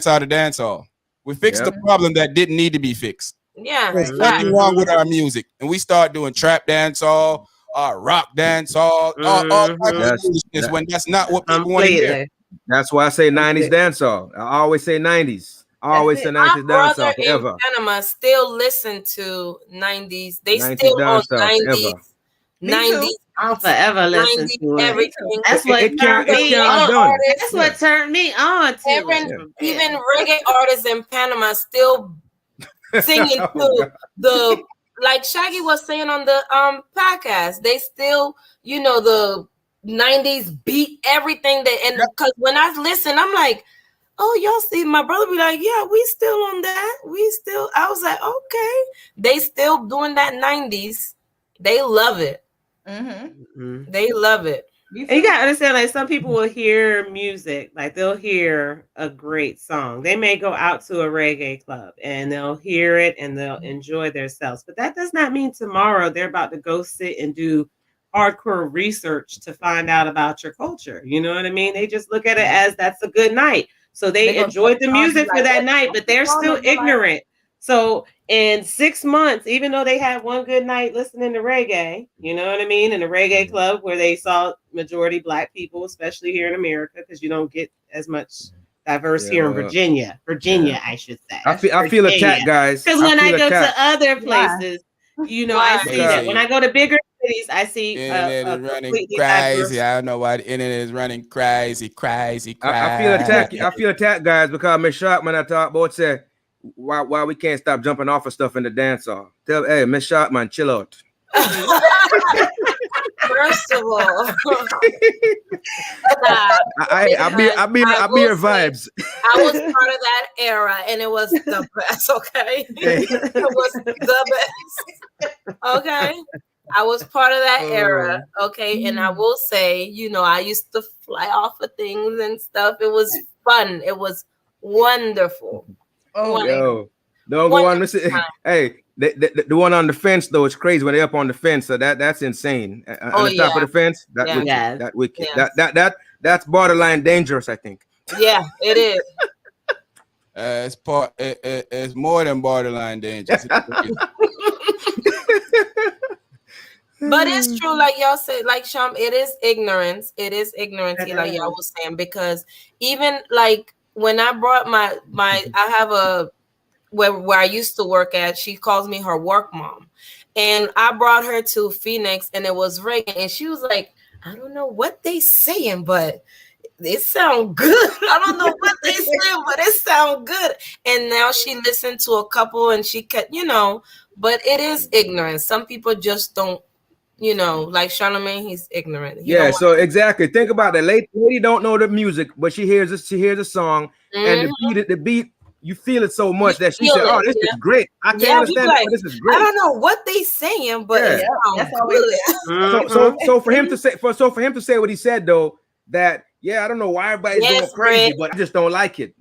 out of dance hall. We fixed the problem that didn't need to be fixed. Yeah, there's nothing wrong with our music, and we start doing trap dance hall, rock dance hall, all types of foolishness when that's not what people want to hear. That's why I say 90s dance hall. I always say 90s. I always say 90s dance hall forever. In Panama still listen to 90s. They still on 90s. 90s. I'll forever listen to it. Everything. That's what turned me on. That's what turned me on to even reggae artists in Panama still singing to the, like Shaggy was saying on the podcast. They still, the 90s beat, everything that, and because when I listen, I'm like, oh, y'all see, my brother be like, yeah, we still on that. I was like, okay. They still doing that 90s. They love it. They love it. And you gotta understand, like, some people will hear music, like they'll hear a great song. They may go out to a reggae club and they'll hear it and they'll enjoy themselves. But that does not mean tomorrow they're about to go sit and do hardcore research to find out about your culture. You know what I mean? They just look at it as that's a good night. So they enjoyed the music for that night, but they're still ignorant. So in 6 months, even though they had one good night listening to reggae, you know what I mean, in a reggae club where they saw majority Black people, especially here in America, because you don't get as much diverse here in Virginia, I should say. I feel attacked, guys. Because when I go to other places, I see that. When I go to bigger cities, I see internet is running crazy. I don't know why the internet is running crazy. I feel attacked, guys, because Miss Sharpman, I talk about say why we can't stop jumping off of stuff in the dance hall. Hey, Miss Sharpman, chill out. First of all, I be your vibes. I was part of that era, and it was the best. Okay, it was the best. Okay, I was part of that era. Okay, and I will say, I used to fly off of things and stuff. It was fun. It was wonderful. Yo, don't go on. Hey. The one on the fence though is crazy when they're up on the fence, so that's insane. On the top of the fence, that's borderline dangerous, I think. Yeah, it is. It's more than borderline dangerous. But it's true, like y'all said, like Sham, it is ignorance. It is ignorance, like y'all was saying, because even like when I brought my I have a where I used to work at, she calls me her work mom. And I brought her to Phoenix and it was reggae. And she was like, I don't know what they saying, but it sound good. I don't know what they saying, but it sound good. And now she listened to a couple and she kept, but it is ignorance. Some people just don't, like Charlamagne, he's ignorant. So exactly. Think about that. Lady don't know the music, but she hears a song and the beat, you feel it so much that she said, "Oh, this is great. I can't understand. Like, this is great. I don't know what they saying, but it sounds good." So for him to say what he said though, that I don't know why everybody's going crazy, but I just don't like it.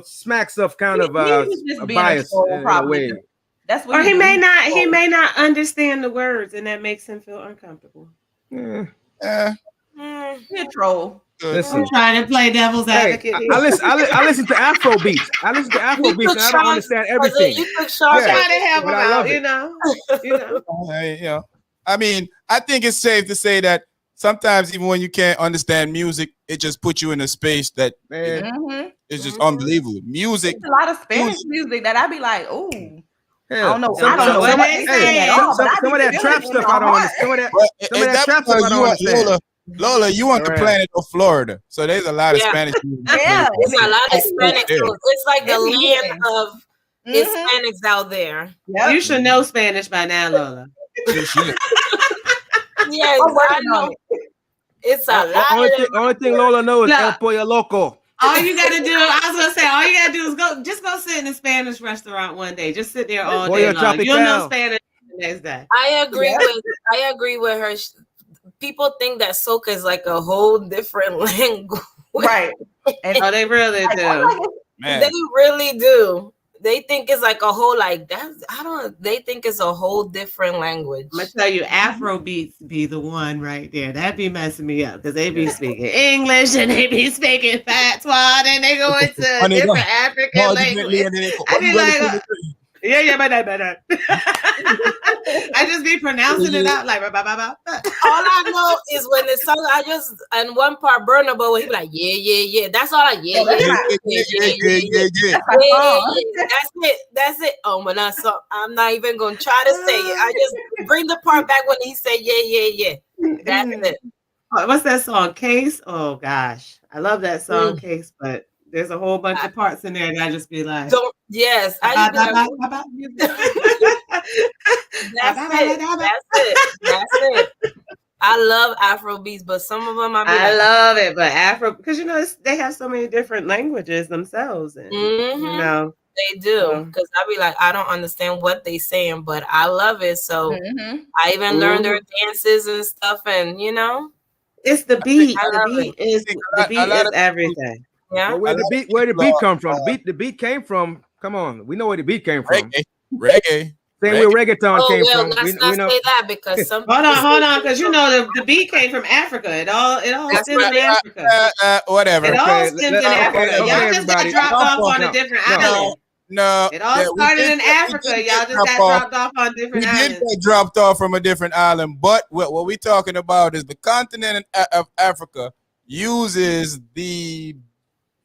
Smacks of kind of a bias in a way. That's what. Or he may not understand the words, and that makes him feel uncomfortable. You're a troll. Listen, I'm trying to play devil's advocate. I listen to Afro beats. And I don't understand everything. You could try to help him out, I mean, I think it's safe to say that sometimes even when you can't understand music, it just puts you in a space that is just unbelievable. Music. There's a lot of Spanish music that I be like, oh. Hell, I don't know. some I don't know what what they they saying saying. at all. some But of that trap stuff I don't understand. Some of that trap stuff I don't understand. Lola, you want the All right. planet of Florida, so there's a lot of Spanish. Yeah, It's a lot of Hispanics. So it's like the Every year. land of Hispanics out there. You should know Spanish by now, Lola. Yes, I'm I working on know. It's a lot. Only thing Lola knows is Look. El Pollo Loco. All you gotta do, I was gonna say, all you gotta do is go sit in a Spanish restaurant one day. Just sit there all day long. You'll know Spanish the next day. I agree with her. People think that soca is like a whole different language. Right. And Oh, they really do. Man. They really do. They think it's like a whole they think it's a whole different language. I'm gonna tell you, Afro beats be the one right there. That be messing me up because they be speaking English and they be speaking patois and they go into different African language. I be like, yeah, better. I just be pronouncing it out like All I know is when the song, and one part Burna Boy, he be like, yeah. That's all yeah. That's it. Oh, when I'm not even gonna try to say it. I just bring the part back when he say yeah. That's it. What's that song? Case? Oh gosh, I love that song, Case, but there's a whole bunch of parts in there and I just be like, yes, that's it. I love Afro beats, but some of them I love it, but Afro, because they have so many different languages themselves, and they do. Because I be like, I don't understand what they saying, but I love it. So I even learned their dances and stuff, and it's the beat. The beat is everything. Yeah. Well, where the beat come from? The beat came from. Come on, we know where the beat came from. Reggae. Same where reggaeton came from. Let's not say that because some. Hold on, because the beat came from Africa. It all stems in Africa. Whatever. It all stems in Africa. Y'all just got dropped off on a different island. No, it all started in Africa. Y'all just got dropped off on different islands. We did get dropped off from a different island, but what we're talking about is the continent of Africa uses the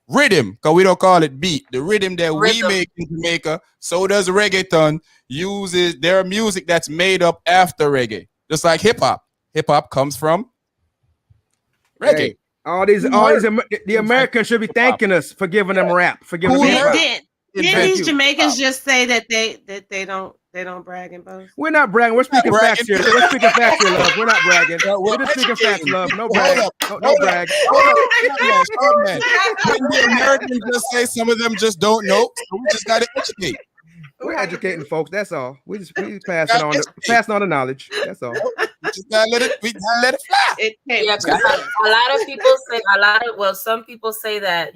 rhythm, because we don't call it beat. The rhythm that we make in Jamaica, so does reggaeton, uses their music that's made up after reggae. Just like hip hop. Hip hop comes from reggae. Hey, all these the Americans should be thanking us for giving them rap, for giving them hip hop. Didn't these Jamaicans just say that they don't brag and boast? We're not bragging. We're speaking facts here. We're speaking facts here, love. We're not bragging. We're just speaking facts, love. No brag. No brag. When the Americans just say some of them just don't know, so we just got to educate. We're educating folks. That's all. We passing on the knowledge. That's all. We just gotta let it fly. A lot of people say some people say that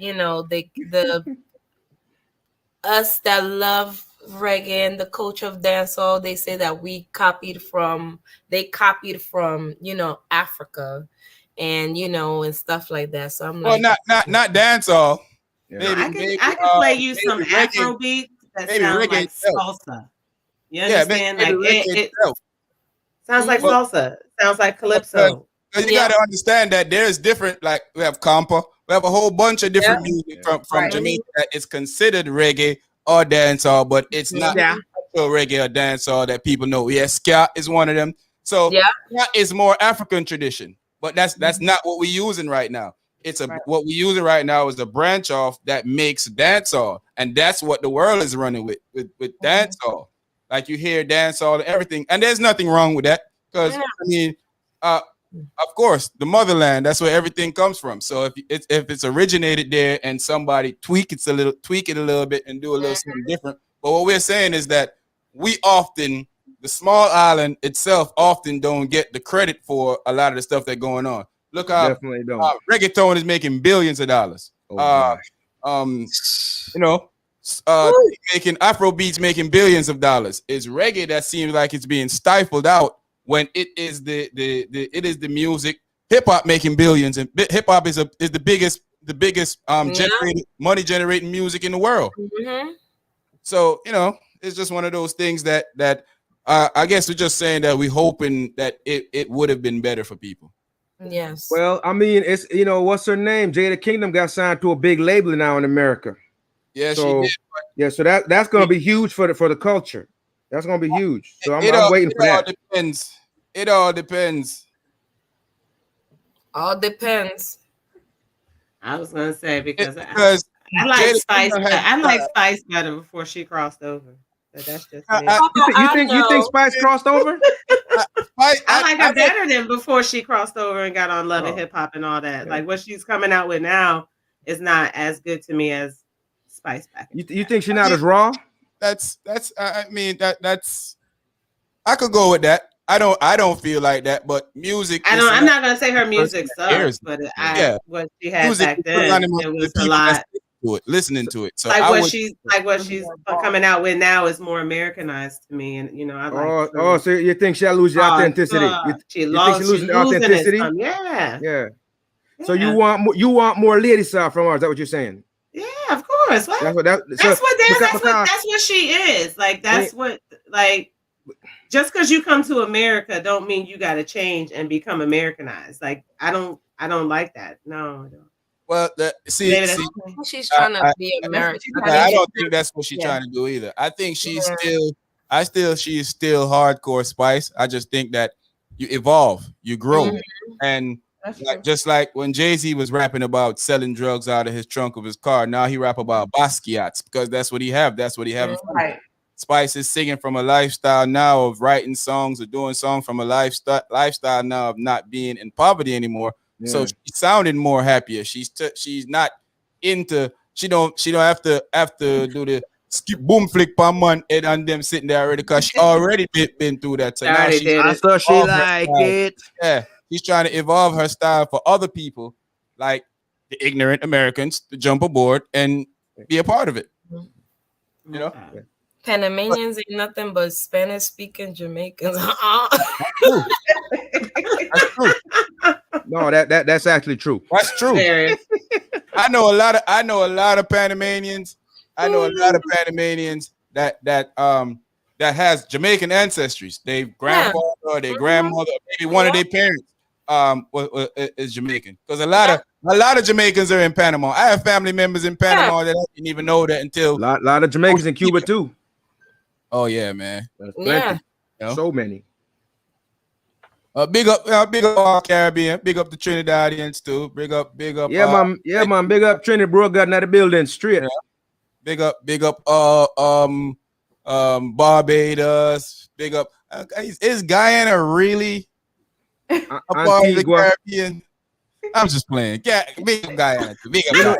us that love reggae and the culture of dancehall, they say that they copied from Africa and and stuff like that. So I'm like, not dancehall. Yeah. I can play you some Afro beats that sound like salsa. You understand? It sounds like salsa. It sounds like calypso. Because you got to understand that there's different, like we have compa, we have a whole bunch of different music from Jamaica that is considered reggae or dancehall, but it's not reggae or dancehall that people know. Yes, ska is one of them. So ska is more African tradition, but that's not what we're using right now. What we're using right now is a branch off that makes dancehall, and that's what the world is running with dancehall. Like you hear dancehall and everything, and there's nothing wrong with that because of course, the motherland, that's where everything comes from. So if it's originated there and somebody tweak it a little bit and do a little something different. But what we're saying is that the small island itself often don't get the credit for a lot of the stuff that's going on. Look how reggaeton is making billions of dollars. Making Afro beats making billions of dollars. It's reggae that seems like it's being stifled out when it is the music. Hip hop making billions, and hip hop is the biggest money generating music in the world. So it's just one of those things that I guess we're just saying that we're hoping that it would have been better for people. Yes. Well, I mean, it's what's her name? Jada Kingdom got signed to a big label now in America. Yeah, she did. Yeah, so that's gonna be huge for the culture. That's gonna be huge. So I'm waiting for that. Depends. It all depends. All depends. I was gonna say because I Jada like Spice. Pinkett had- I like Spice better before she crossed over. But that's just me. You think Spice crossed over? I like her better than before she crossed over and got on Love and Hip Hop and all that. Like what she's coming out with now is not as good to me as Spice back. You think she's not as raw? That's I mean that's I could go with that. I don't feel like that, but music. I'm not gonna say her music sucks, but what she had music back then, it was a lot. Listening to it, so what she's coming out with now is more Americanized to me, and I like. So you think she'll lose the authenticity? She's losing the authenticity? Yeah. So you want more lady stuff from her? Is that what you're saying? Yeah, of course. That's what she is. Like that's what just because you come to America don't mean you got to change and become Americanized. Like I don't like that. No, I don't. Well, she's trying to be American. I don't think that's what she's trying to do either. I think she's still hardcore Spice. I just think that you evolve, you grow, and just like when Jay-Z was rapping about selling drugs out of his trunk of his car, now he rap about Basquiat's because that's what he have. That's what he have. Right. Spice is singing from a lifestyle now of writing songs or doing songs from a lifestyle now of not being in poverty anymore. Yeah. So she's sounding more happier. She's not into. She don't have to do the skip boom flick per month and them sitting there already because she already been through that. So now she like it. Yeah, she's trying to evolve her style for other people, like the ignorant Americans, to jump aboard and be a part of it. You know. Panamanians ain't nothing but Spanish-speaking Jamaicans. That's true. No, that's actually true. That's true. I know a lot of Panamanians. I know a lot of Panamanians that has Jamaican ancestries. Their grandfather or their grandmother, or maybe one of their parents is Jamaican. Because a lot of Jamaicans are in Panama. I have family members in Panama that I didn't even know that until a lot of Jamaicans in Cuba too. Oh yeah, man. Yeah. You know? So many. Big up all Caribbean. Big up the Trinidadians too. Big up. Yeah, man. Big up Trinidad, bro. Got another building straight. Yeah. Big up. Barbados. Big up. Is Guyana really a part of the Caribbean? I'm just playing. Yeah, big up Guyana. Big up.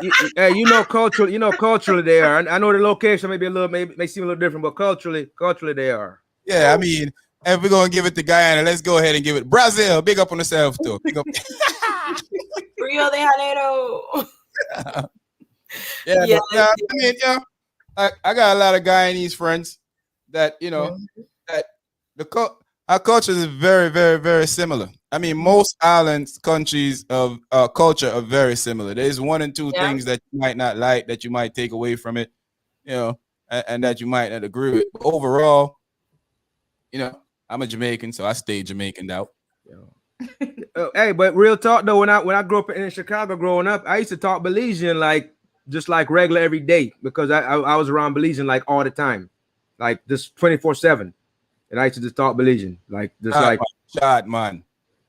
Culturally they are. I know the location may seem a little different, but culturally they are. Yeah, I mean, if we're gonna give it to Guyana, let's go ahead and give it Brazil. Big up on yourself too. Big up. Rio de Janeiro. I mean, I got a lot of Guyanese friends that that our culture is very, very, very similar. I mean, most islands, countries of culture are very similar. There's one and two things that you might not like, that you might take away from it, and that you might not agree with. But overall, I'm a Jamaican, so I stay Jamaicaned out. Hey, but real talk though, when I grew up in Chicago growing up, I used to talk Belizean just like regular every day because I was around Belizean like all the time, like just 24/7, and I used to just talk Belizean shot, man.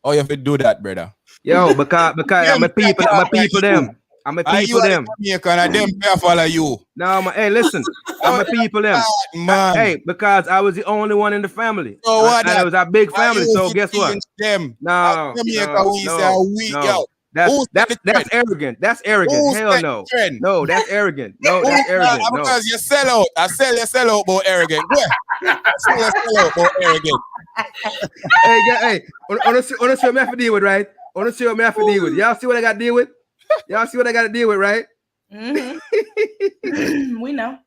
Oh, you have to do that, brother. Yo, because I'm a people them. I'm a people them. Follow you. No, hey, listen, I'm a people them. Man. Hey, because I was the only one in the family. So what? It was a big family. So guess what? Them. No. That's arrogant. That's arrogant. Hell no. No, that's arrogant. No, that's arrogant. No. Because you sell out. I sell out about arrogant. Yeah. I sell out about arrogant. Hey, honestly, what I have to deal with, right? Honestly, what I have to deal with. Y'all see what I got to deal with? Y'all see what I got to deal with, right? Mm-hmm. We know.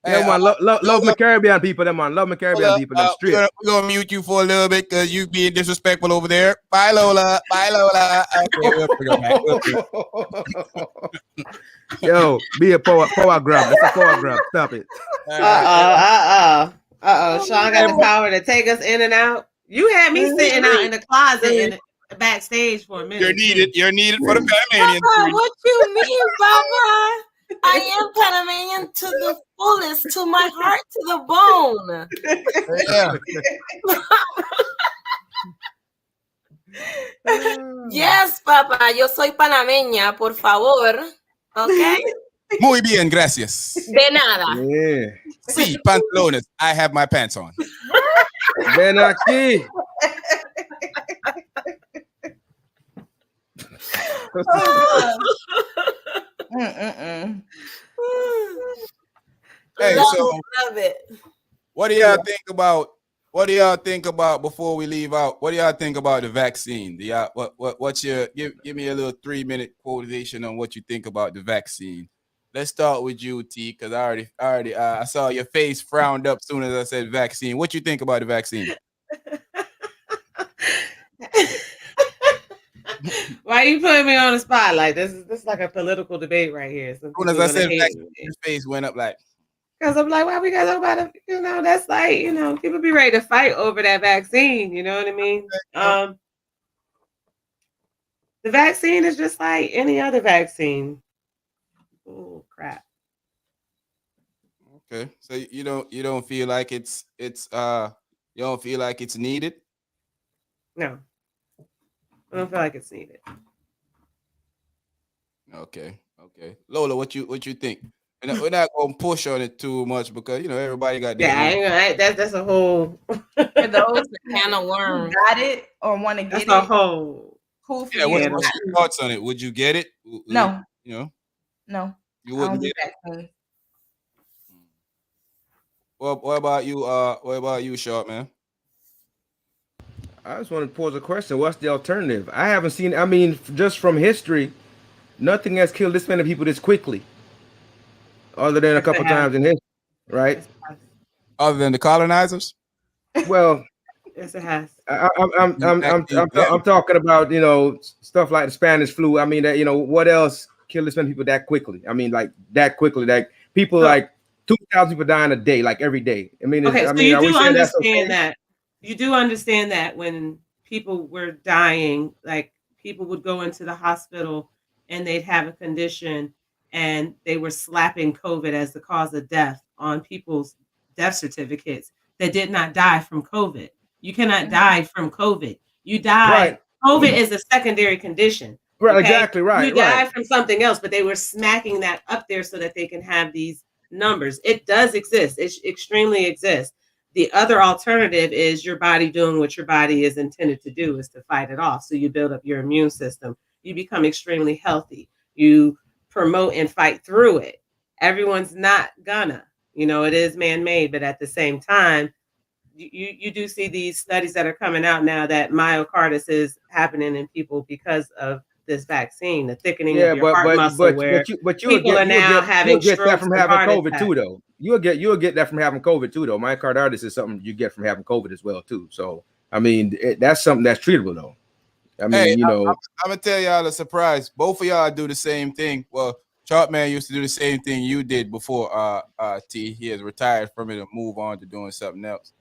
Yeah, man, love my Caribbean people, them man. Love my Caribbean people, them straight. We're gonna mute you for a little bit because you being disrespectful over there. Bye, Lola. Okay, we'll bring it back. Yo, be a power grab. That's a power grab. Stop it. Sean got the power to take us in and out. You had me sitting out in the closet in the backstage for a minute. You're needed for the Panamanians. Papa, what you mean, Papa? I am Panamanian to the fullest, to my heart, to the bone. Yeah. Yes, papá, yo soy panameña, por favor. Okay? Muy bien, gracias. De nada. Yeah. Sí, pantalones. I have my pants on. Ven aquí. Hey, love, so love it. what do y'all think about? What do y'all think about before we leave out? What do y'all think about the vaccine? Do y'all, what's your give me a little 3-minute quotation on what you think about the vaccine? Let's start with you, T, because I saw your face frowned up as soon as I said vaccine. What you think about the vaccine? Why are you putting me on the spotlight? This is like a political debate right here. As soon as I said vaccine, his face went up like. Because I'm like, why we got to talk about it? That's like, people be ready to fight over that vaccine. You know what I mean? The vaccine is just like any other vaccine. Oh crap. Okay, so you don't feel like it's you don't feel like it's needed? No, I don't feel like it's needed. Okay. Lola, what you think? And we're not gonna push on it too much because everybody got that's a whole For those that kind of worm got it or want to get that's it. a whole Cool for Yeah, you. what's your thoughts on it? Would you get it? No. No. You I don't wouldn't do get it? vaccines. Well, what about you? What about you, Sharp man? I just want to pose a question. What's the alternative? I haven't seen. I mean, just from history, nothing has killed this many people this quickly, other than a couple times in history, right? Other than the colonizers? Well, yes, it has. I'm talking about stuff like the Spanish flu. I mean that what else killed this many people that quickly? I mean like that quickly, like people like 2,000 people dying a day, like every day. I mean, okay, so you do understand that. You do understand that when people were dying, like people would go into the hospital and they'd have a condition and they were slapping COVID as the cause of death on people's death certificates that did not die from COVID. You cannot die from COVID. You die. Right. COVID is a secondary condition. Right, okay? exactly, right. You die from something else, but they were smacking that up there so that they can have these numbers. It does exist. It extremely exists. The other alternative is your body doing what your body is intended to do, is to fight it off. So you build up your immune system. You become extremely healthy. You promote and fight through it. Everyone's not gonna, it is man-made, but at the same time, you do see these studies that are coming out now that myocarditis is happening in people because of this vaccine, the thickening of your heart muscle, where people are now having strokes that from having COVID attack. too, though. You'll get that from having COVID too, though. Myocarditis is something you get from having COVID as well too. So I mean, that's something that's treatable, though. I mean, I'm gonna tell y'all a surprise. Both of y'all do the same thing. Well, Chartman used to do the same thing you did before. T. He has retired from it and move on to doing something else.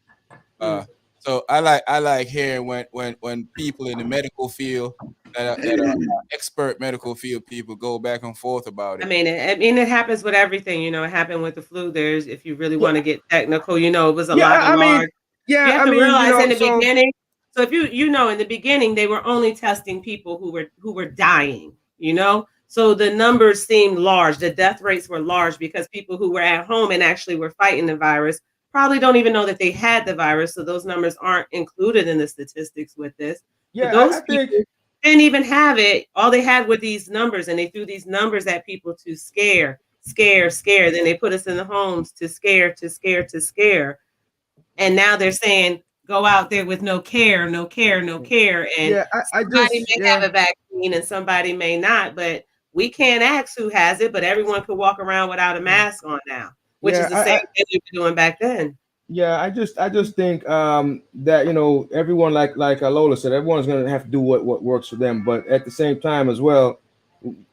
So I like hearing when people in the medical field that are expert medical field people go back and forth about it. I mean, it happens with everything. It happened with the flu. There's, if you really want to get technical, it was a lot of large. You have to realize in the beginning. So if in the beginning they were only testing people who were dying. So the numbers seemed large. The death rates were large because people who were at home and actually were fighting the virus probably don't even know that they had the virus. So those numbers aren't included in the statistics with this. Yeah, but those people didn't even have it. All they had were these numbers, and they threw these numbers at people to scare. Then they put us in the homes to scare. And now they're saying, go out there with no care. And somebody may have a vaccine and somebody may not, but we can't ask who has it, but everyone could walk around without a mask on now, which is the same thing we were doing back then. Yeah, I just think that everyone like Lola said, everyone's going to have to do what works for them, but at the same time as well,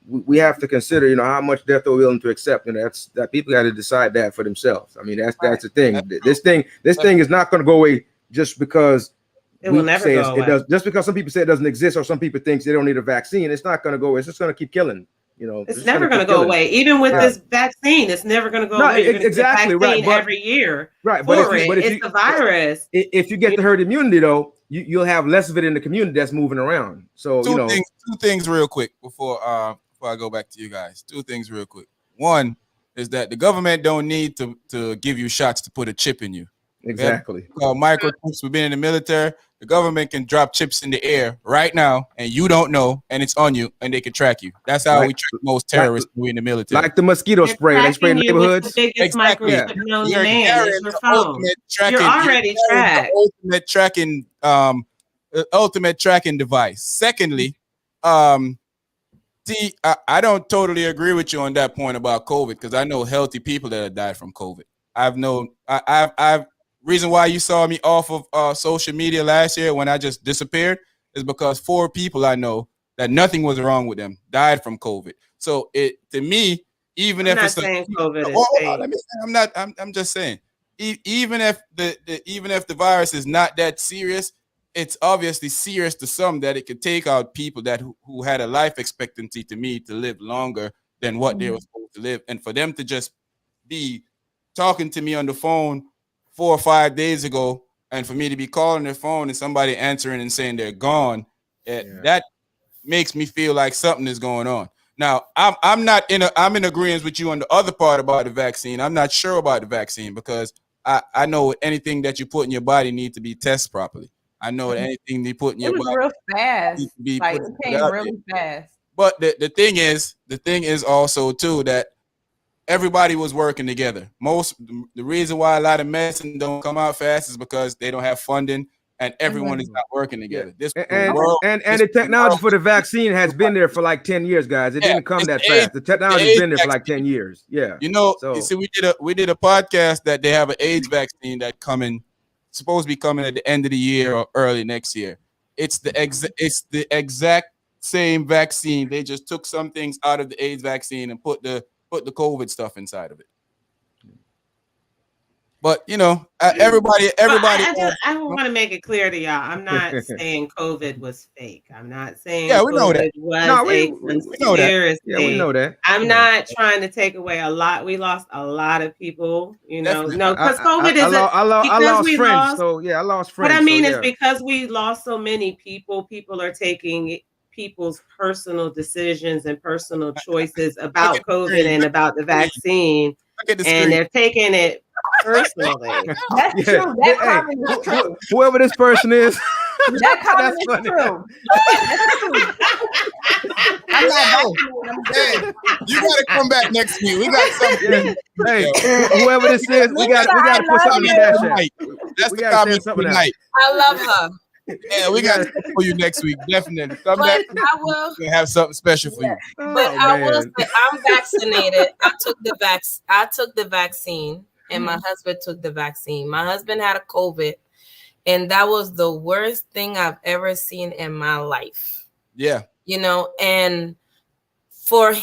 we have to consider how much death they're willing to accept, and that people got to decide that for themselves. I mean, that's the thing. This thing is not going to go away just because it will never go away. It does. Just because some people say it doesn't exist, or some people think they don't need a vaccine, it's not going to go away. It's just going to keep killing You know, it's never going to go away. Even with this vaccine, it's never going to go away. Exactly right. But, every year, right? But it's the virus. If you get the herd immunity, though, you'll have less of it in the community that's moving around. So two things real quick before I go back to you guys. Two things real quick. One is that the government don't need to give you shots to put a chip in you. Exactly. Microchips. We've been in the military. The government can drop chips in the air right now, and you don't know, and it's on you, and they can track you. That's how we track most terrorists in the military. Like the mosquito spray. They spray in neighborhoods. The biggest microchip known to man is your phone. You're already tracked. Ultimate tracking device. Secondly, I don't totally agree with you on that point about COVID, because I know healthy people that have died from COVID. I've reason why you saw me off of social media last year when I just disappeared is because 4 people I know that nothing was wrong with them died from COVID. So to me, even if it's COVID I'm just saying, even if the virus is not that serious, it's obviously serious to some that it could take out people that who had a life expectancy to live longer than what they were supposed to live, and for them to just be talking to me on the phone 4 or 5 days ago, and for me to be calling their phone and somebody answering and saying they're gone, that makes me feel like something is going on. Now, I'm in agreement with you on the other part about the vaccine. I'm not sure about the vaccine because I know anything that you put in your body needs to be tested properly. I know that anything they put in your body real fast. Needs to be like it came really fast. But the thing is also too that everybody was working together. The reason why a lot of medicine don't come out fast is because they don't have funding and everyone is not working together. And the technology for the vaccine has been there for like 10 years, guys. It didn't come that fast. The technology's been there for like 10 years. Yeah. You see, we did a podcast that they have an AIDS vaccine that supposed to be coming at the end of the year or early next year. It's the exact same vaccine. They just took some things out of the AIDS vaccine and put the COVID stuff inside of it. But everybody. I want to make it clear to y'all. I'm not saying COVID was fake. I'm not saying we know that. We know that. Yeah, we know that. I'm not trying to take away a lot. We lost a lot of people. Because COVID is. I lost friends. I lost friends. What I mean is because we lost so many people. People are taking people's personal decisions and personal choices about COVID and about the vaccine, and they're taking it personally. That's true. That comment is true. Whoever this person is, that comment is true. I'm not vaccinated. You gotta come back next week. We got something. Hey, whoever this is, we got to put something in that shit. That's the comment tonight. I love her. Yeah, we got something for you next week. Definitely. Come back. I will. We'll have something special for you. But I will say I'm vaccinated. I took the vaccine, and my husband took the vaccine. My husband had a COVID, and that was the worst thing I've ever seen in my life. Yeah. And for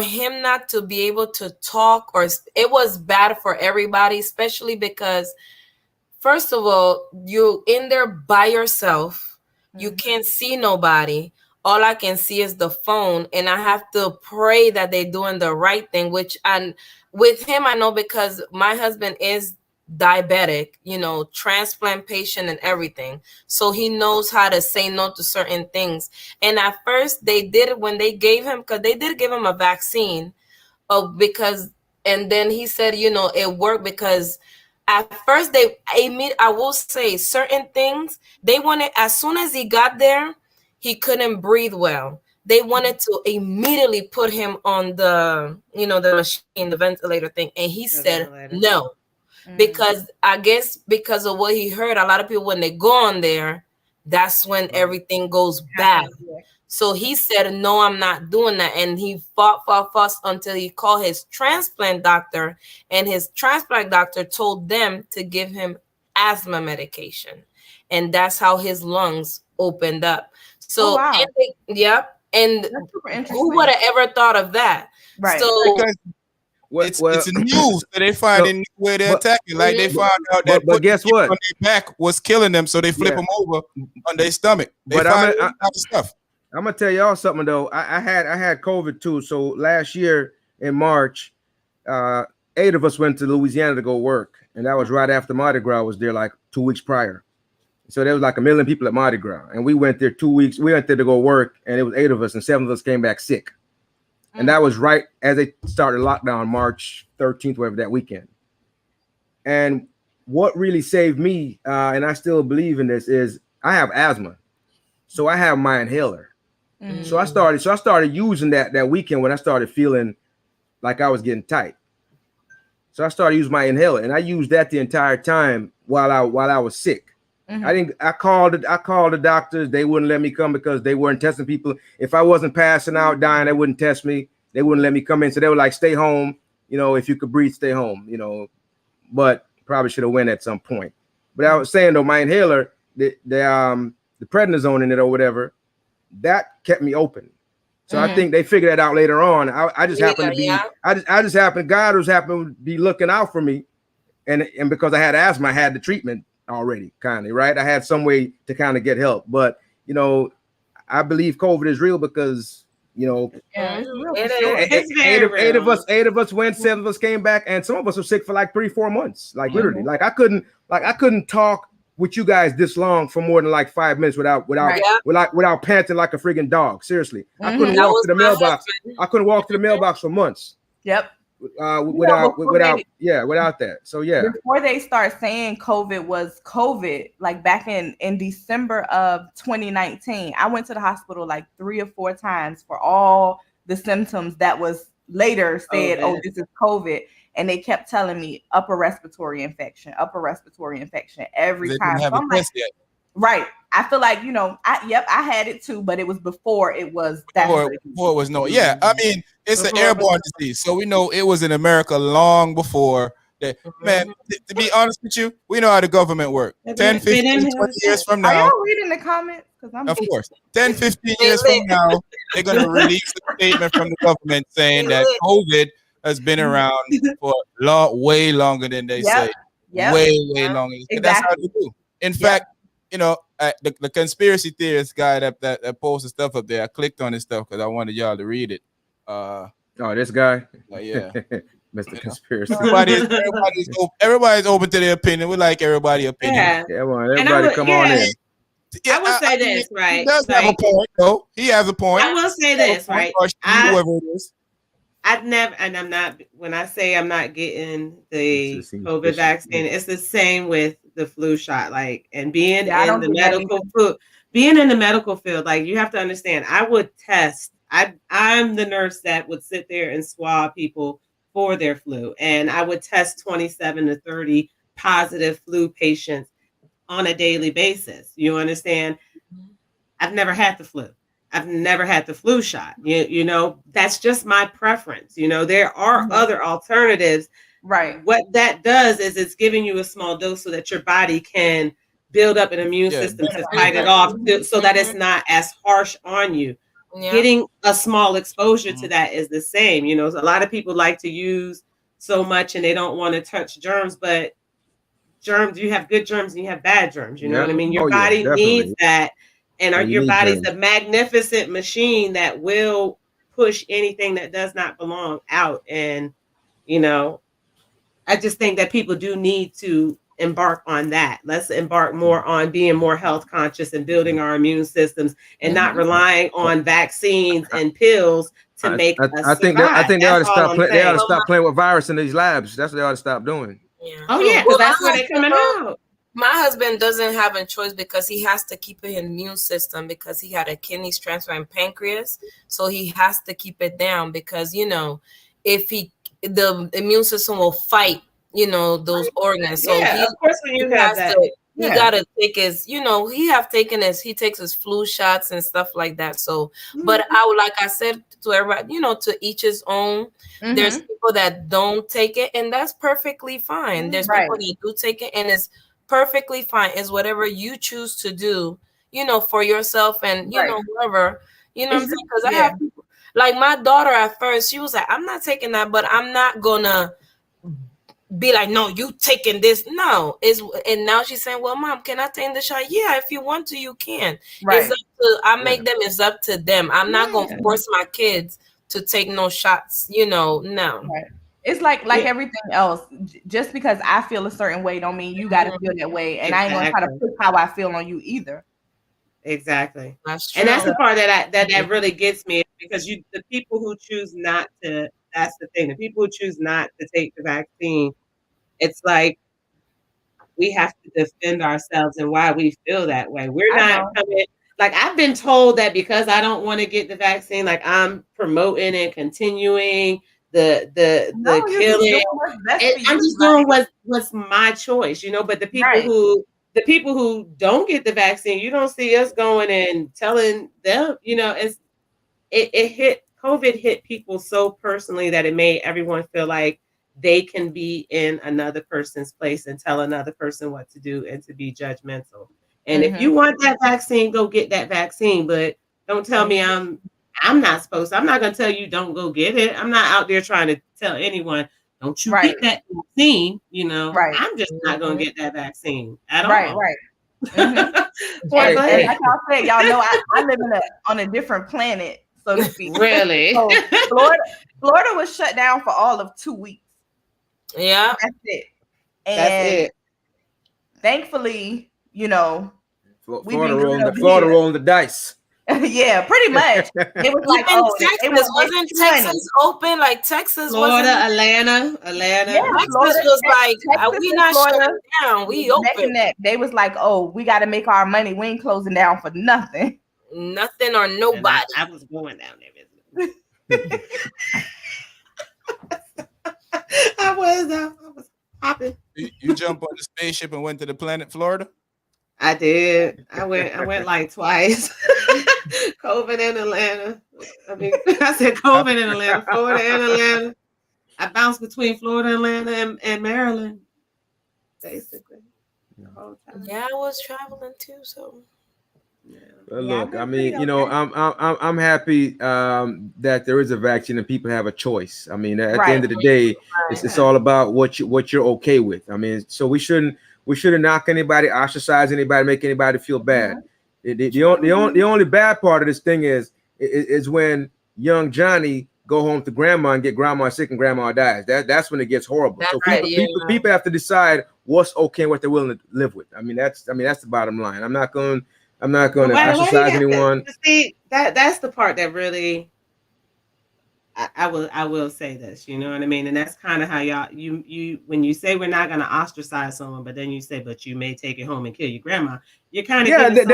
him not to be able to talk, it was bad for everybody, especially because first of all, you're in there by yourself. You can't see nobody. All I can see is the phone. And I have to pray that they're doing the right thing, with him, I know because my husband is diabetic, transplant patient and everything. So he knows how to say no to certain things. And at first they did it when they gave him, because they did give him a vaccine and then he said, it worked because at first I will say certain things they wanted. As soon as he got there, he couldn't breathe well. They wanted to immediately put him on the machine, the ventilator thing. And he said no, because I guess because of what he heard, a lot of people, when they go on there, that's when everything goes bad. So he said, no, I'm not doing that. And he fought until he called his transplant doctor, and his transplant doctor told them to give him asthma medication. And that's how his lungs opened up. So, and who would have ever thought of that? Right. So it's a news that they find in where they're attacking. Like they found out that but guess what? On their back was killing them, so they flip them over on their stomach. They find stuff. I'm gonna tell y'all something though. I had COVID too. So last year in March, 8 of us went to Louisiana to go work, and that was right after Mardi Gras was there, like 2 weeks prior. So there was like 1 million people at Mardi Gras, and we went there 2 weeks. We went there to go work, and it was 8 of us, and 7 of us came back sick. And that was right as they started lockdown, March 13th, whatever, that weekend. And what really saved me, and I still believe in this, is I have asthma, so I have my inhaler. So I started using that weekend when I started feeling like I was getting tight. So I started using my inhaler, and I used that the entire time while I was sick. I called the doctors. They wouldn't let me come because they weren't testing people. If I wasn't passing out, dying, they wouldn't test me. They wouldn't let me come in. So they were like, stay home. If you could breathe, stay home, but probably should have went at some point. But I was saying though, my inhaler, the prednisone in it or whatever, that kept me open. So I think they figured that out later on. I just happened to be, God was happened to be looking out for me. And because I had asthma, I had the treatment already, kind of, right? I had some way to kind of get help. But, I believe COVID is real because, eight of us went, 7 of us came back, and some of us were sick for like 3-4 months. Like literally, I couldn't talk with you guys this long for more than like 5 minutes without panting like a friggin' dog. Seriously, I couldn't walk to the mailbox. I couldn't walk to the mailbox for months. Yep. Without that. So yeah. Before they start saying COVID was COVID, like back in December of 2019, I went to the hospital like 3 or 4 times for all the symptoms that was later said, oh, this is COVID. And they kept telling me upper respiratory infection every time. So I'm like, right. I feel like, I had it too, but it was before it was that. Before it was no. Yeah. I mean, it's an airborne disease. So we know it was in America long before that. Man, to be honest with you, we know how the government works. 10, 15, 20 years from now. Are y'all reading the comments? Of course. 10, 15 years from now, they're going to release a statement from the government saying that COVID has been around for way longer than they say. Way longer. Exactly. That's how they do. In fact, the conspiracy theorist guy that posted stuff up there, I clicked on his stuff because I wanted y'all to read it. This guy? Yeah. Mr. Conspiracy. Everybody's open to their opinion. We like everybody's opinion. Yeah, everybody come on in. I will say this, right? He does have a point, though. He has a point. I will say this, right? Whoever it is. I've never, and I'm not, when I say I'm not getting the COVID vaccine, it's the same with the flu shot, and being in the medical field, like you have to understand, I would test, I'm the nurse that would sit there and swab people for their flu. And I would test 27 to 30 positive flu patients on a daily basis. You understand? I've never had the flu. I've never had the flu shot. That's just my preference. There are other alternatives. Right. What that does is it's giving you a small dose so that your body can build up an immune system to fight it off so that it's not as harsh on you. Yeah. Getting a small exposure to that is the same. A lot of people like to use so much and they don't want to touch germs, but germs, you have good germs and you have bad germs. You know what I mean? Your body needs that. And your body's a magnificent machine that will push anything that does not belong out. And, I just think that people do need to embark on that. Let's embark more on being more health conscious and building our immune systems and not relying on vaccines and pills to make us I think they ought to stop. They ought to stop playing with virus in these labs. That's what they ought to stop doing. Yeah. Oh yeah, because that's where they're coming out. My husband doesn't have a choice because he has to keep his immune system because he had a kidney transplant and pancreas. So he has to keep it down because, if the immune system will fight, those organs. So of course when you have that. He gotta take his, he takes his flu shots and stuff like that. So, but like I said to everybody, to each his own. There's people that don't take it, and that's perfectly fine. There's people that do take it, and it's perfectly fine. It's whatever you choose to do, for yourself and whoever, what I'm saying? Because I have people, like my daughter at first, she was like, I'm not taking that, but I'm not gonna be like, no, you taking this. No, and now she's saying, well, Mom, can I take the shot? Yeah, if you want to, you can. Right. It's up make them. It's up to them. I'm not gonna force my kids to take no shots. No. Right. It's like everything else. Just because I feel a certain way, don't mean you got to feel that way. And I ain't gonna try to push how I feel on you either. Exactly. That's true. And that's the part that really gets me, because the people who choose not to. That's the thing. The people who choose not to take the vaccine, it's like we have to defend ourselves and why we feel that way. We're not coming. Like, I've been told that because I don't want to get the vaccine, like I'm promoting and continuing the killing. I'm just doing what's my choice, But the people who don't get the vaccine, you don't see us going and telling them, COVID hit people so personally that it made everyone feel like they can be in another person's place and tell another person what to do and to be judgmental. And if you want that vaccine, go get that vaccine. But don't tell me I'm not supposed to. I'm not going to tell you don't go get it. I'm not out there trying to tell anyone, don't you get that vaccine, Right. I'm just not going to get that vaccine at all. Right. Mm-hmm. Like y'all said, y'all know I live on a different planet, so to speak. Really? So Florida was shut down for all of 2 weeks. Yeah. That's it. And that's it. Thankfully, Florida rolling the dice. Yeah, pretty much. It was like, Texas wasn't Texas open? Like Texas, Florida, Atlanta. Yeah, Texas was like, we not shutting down. We open. They was like, we got to make our money. We ain't closing down for nothing. Nothing or nobody. I was going down there. I was hopping. You jump on the spaceship and went to the planet Florida? I did. I went like twice. COVID in Atlanta. I said COVID in Atlanta, Florida and Atlanta. I bounced between Florida, Atlanta, and Maryland, basically. The whole time. Yeah, I was traveling too, so. Yeah. Well, look, I'm happy that there is a vaccine and people have a choice. At the end of the day, it's all about what you're okay with. So we shouldn't knock anybody, ostracize anybody, make anybody feel bad. The only bad part of this thing is when young Johnny go home to grandma and get grandma sick and grandma dies. That's when it gets horrible. That's so people have to decide what's okay and what they're willing to live with. That's the bottom line. I'm not going to ostracize anyone. See, that's the part that really I will say this, you know what I mean? And that's kind of how you when you say we're not going to ostricize someone, but then you say, but you may take it home and kill your grandma. You're kind of then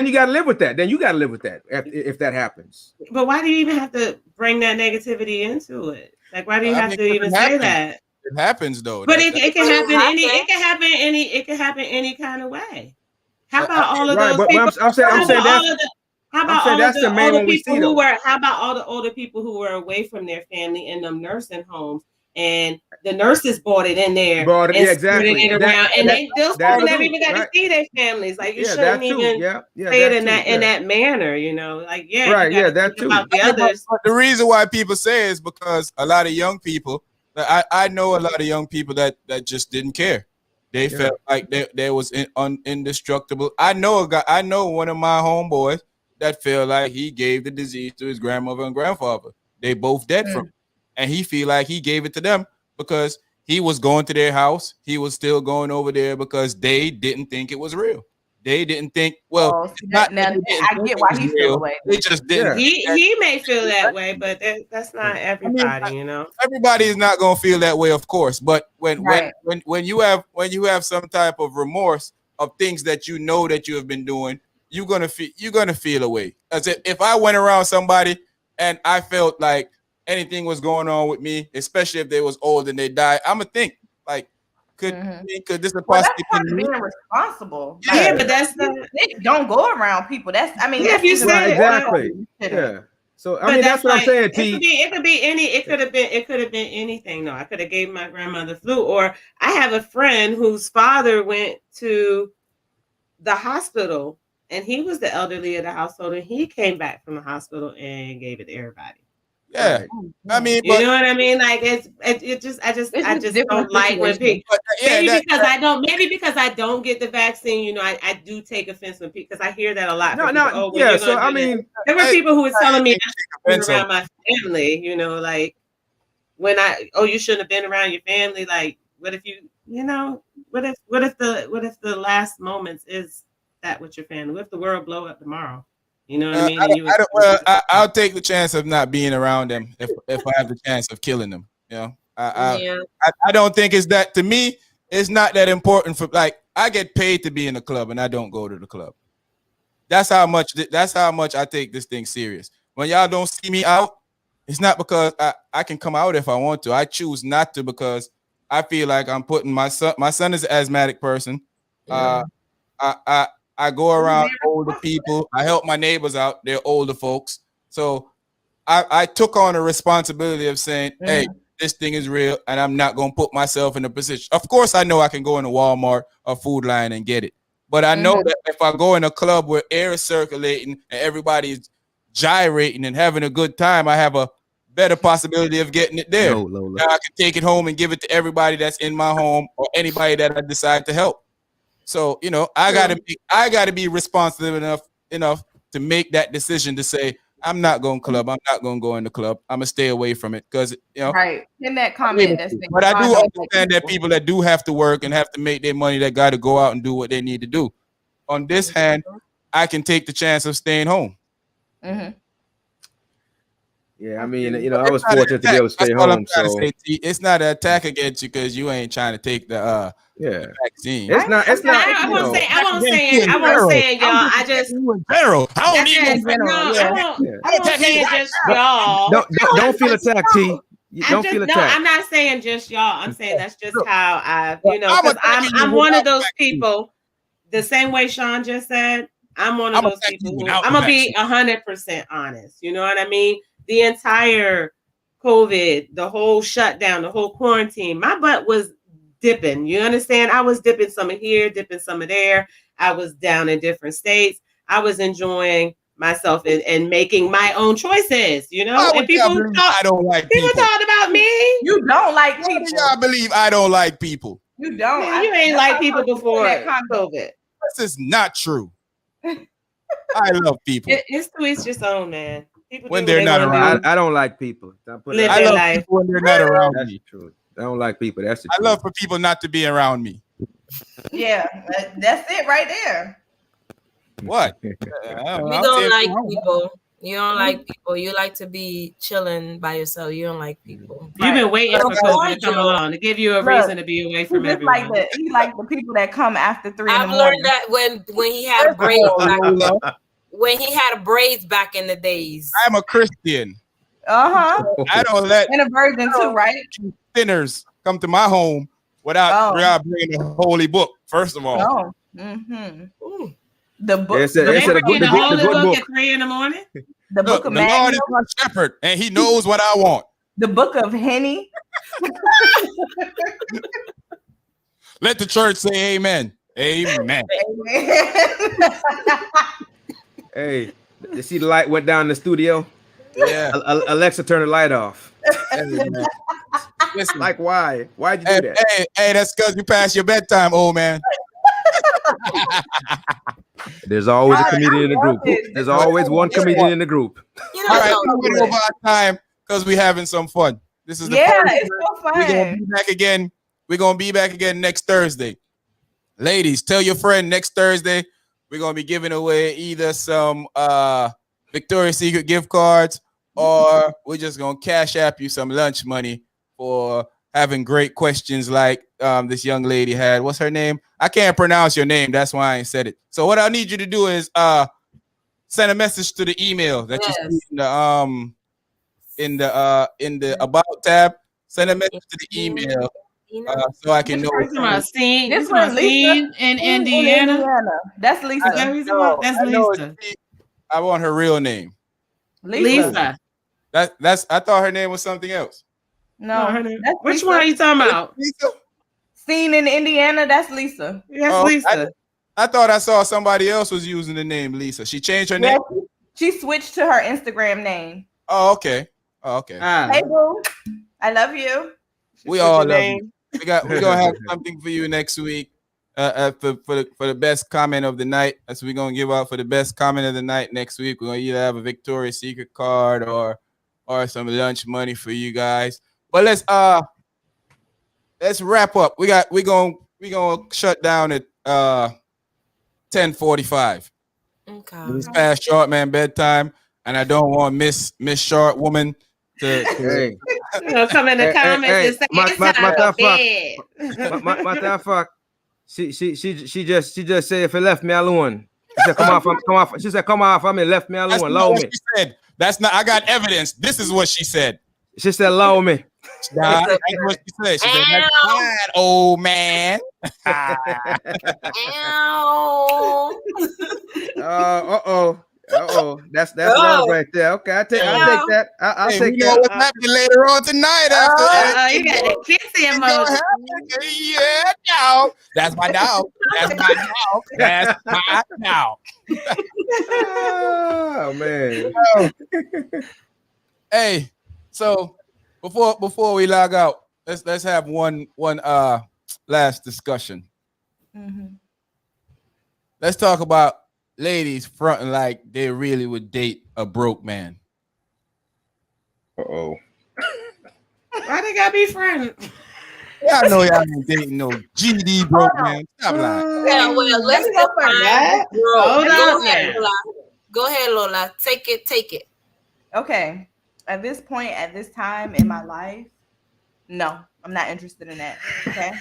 you got to live with that. Then you got to live with that if that happens. But why do you even have to bring that negativity into it? Like, why do you have to even say that? It happens though. But it can happen it can happen any kind of way. How about all of those people? I'm saying that's the main one we see. How about all the older people who were away from their family in them nursing homes, and the nurses brought it in there, exactly. It around, and they still never even got to see their families. Like, you shouldn't even say it in that manner, Like, that too. About the others. The reason why people say it is because a lot of young people. I know a lot of young people that just didn't care. They felt like they was indestructible. I know one of my homeboys that felt like he gave the disease to his grandmother and grandfather. They both dead from it. And he feel like he gave it to them because he was going to their house. He was still going over there because they didn't think it was real. They didn't think, I get why he feel away. They just didn't. He may feel that way, but that's not everybody, Everybody is not gonna feel that way, of course. But when you have some type of remorse of things that you know that you have been doing, you're gonna feel away. As if I went around somebody and I felt like anything was going on with me, especially if they was old and they died, I'm gonna think like, could this possibly be being responsible? But don't go around people. If you say exactly. Yeah. So that's what I'm saying. It could have been anything. No, I could have gave my grandmother flu, or I have a friend whose father went to the hospital, and he was the elderly of the household, and he came back from the hospital and gave it to everybody. Yeah, you know what I mean? Like, I just don't like when people. Maybe because I don't get the vaccine, you know, I do take offense when people, because I hear that a lot. So I mean, there were people who were telling me around my family, you know, like when you shouldn't have been around your family. Like, what if what if the last moments is that with your family? What if the world blow up tomorrow? You know what I mean? I'll take the chance of not being around them if I have the chance of killing them. You know, I don't think it's that. To me, it's not that important. For like, I get paid to be in the club and I don't go to the club. That's how much I take this thing serious. When y'all don't see me out, it's not because I can come out if I want to. I choose not to because I feel like I'm putting my son is an asthmatic person. Yeah. I go around older people. I help my neighbors out. They're older folks. So I took on a responsibility of saying, hey, this thing is real, and I'm not going to put myself in a position. Of course, I know I can go into Walmart or Food Line and get it. But I know that if I go in a club where air is circulating and everybody's gyrating and having a good time, I have a better possibility of getting it there. Now I can take it home and give it to everybody that's in my home or anybody that I decide to help. So, you know, I gotta be responsible enough to make that decision to say, I'm not going to club. I'm not going to go in the club. I'm gonna stay away from it because, you know. Right. In that comment, but I do understand that people that do have to work and have to make their money, that got to go out and do what they need to do. On this hand, I can take the chance of staying home. Mm-hmm. Yeah, I mean, you know, I was fortunate to be able to stay home. So it's not an attack against you because you ain't trying to take the vaccine. It's not. I won't say y'all. I just in general. I don't say just y'all. Don't feel attacked, T. Don't feel attacked. No, I'm not saying just y'all. I'm saying that's just how because I'm one of those people. The same way Sean just said, I'm one of those people who I'm gonna be 100% honest. You know what I mean? The entire COVID, the whole shutdown, the whole quarantine, my butt was dipping. You understand? I was dipping some of here, dipping some of there. I was down in different states. I was enjoying myself and making my own choices, you know? And people I don't like people. People talked about me. You don't like people. Y'all believe I don't like people. You don't. Man, you ain't like people before COVID. This is not true. I love people. It's to each its own, man. People when they're not around. I don't like people. I love people when they're not around That's me. True. I don't like people. That's the I truth. love for people not to be around me. Yeah, that's it right there. What? You don't like people. You don't like people. You like to be chilling by yourself. You don't like people. You've been waiting for COVID to come along to give you a reason to be away from everyone. He like the people that come after 3 in the morning. I've learned that when he had braids. When he had braids back in the days. I'm a Christian. I don't let and a virgin too, right? Sinners come to my home without bringing the holy book. First of all, the book. The holy book at 3 in the morning. The book of the Lord is my shepherd, and He knows what I want. The book of Henny. Let the church say amen. Amen. Hey, you see the light went down in the studio? Yeah. Alexa, turn the light off. Listen, like, why? Why'd you do that? Hey, that's because you passed your bedtime, old man. There's always a comedian in the group. There's always one comedian in the group. All right, we went over our time because we're having some fun. This is the it's so fun. We're gonna be back again. We're gonna be back again next Thursday. Ladies, tell your friend next Thursday we're gonna be giving away either some Victoria's Secret gift cards or we're just gonna cash app you some lunch money for having great questions like this young lady had. What's her name? I can't pronounce your name. That's why I ain't said it. So what I need you to do is send a message to the email that you see in the about tab. Send a message to the email so I can know. This was Lisa in Indiana. That's Lisa. That's Lisa. I want her real name. Lisa. That's. I thought her name was something else. No, her name. Which one are you talking about? Lisa. Seen in Indiana. That's Lisa. That's Lisa. I thought I saw somebody else was using the name Lisa. She changed her name. She switched to her Instagram name. Oh, okay. Oh, okay. Hey, boo. I love you. We all love you. we're gonna have something for you next week. For the best comment of the night. That's what we're gonna give out for the best comment of the night next week. We're gonna either have a Victoria's Secret card or some lunch money for you guys. But let's wrap up. We gonna shut down at 10:45. Okay. It's past short man bedtime, and I don't want Miss Short Woman to Hey, come in the comments and say it's time to bed. Matter of fact, she just said if it left me alone. She said come off. She said come off. I mean left me alone. That's Allow not what me. she said. That's not. I got evidence. This is what she said. She said allow me. That's what she said. She said that's fine, old man. Ow. That's love right there. Okay, I'll take that. I'll Hey, take we know that. what's happening later on tonight. You got the kissy emoji. Yeah, dog. That's my dog. That's my dog. That's my dog. Oh man. Hey, so before we log out, let's have one last discussion. Mhm. Let's talk about ladies fronting like they really would date a broke man. Uh-oh. Why they gotta be friends? Y'all know y'all ain't dating no GD broke man. Stop lying. Yeah, well, let's go for that. Hold Go on ahead, now. Lola. Go ahead, Lola. Take it. Okay. At this point, at this time in my life, no, I'm not interested in that. Okay.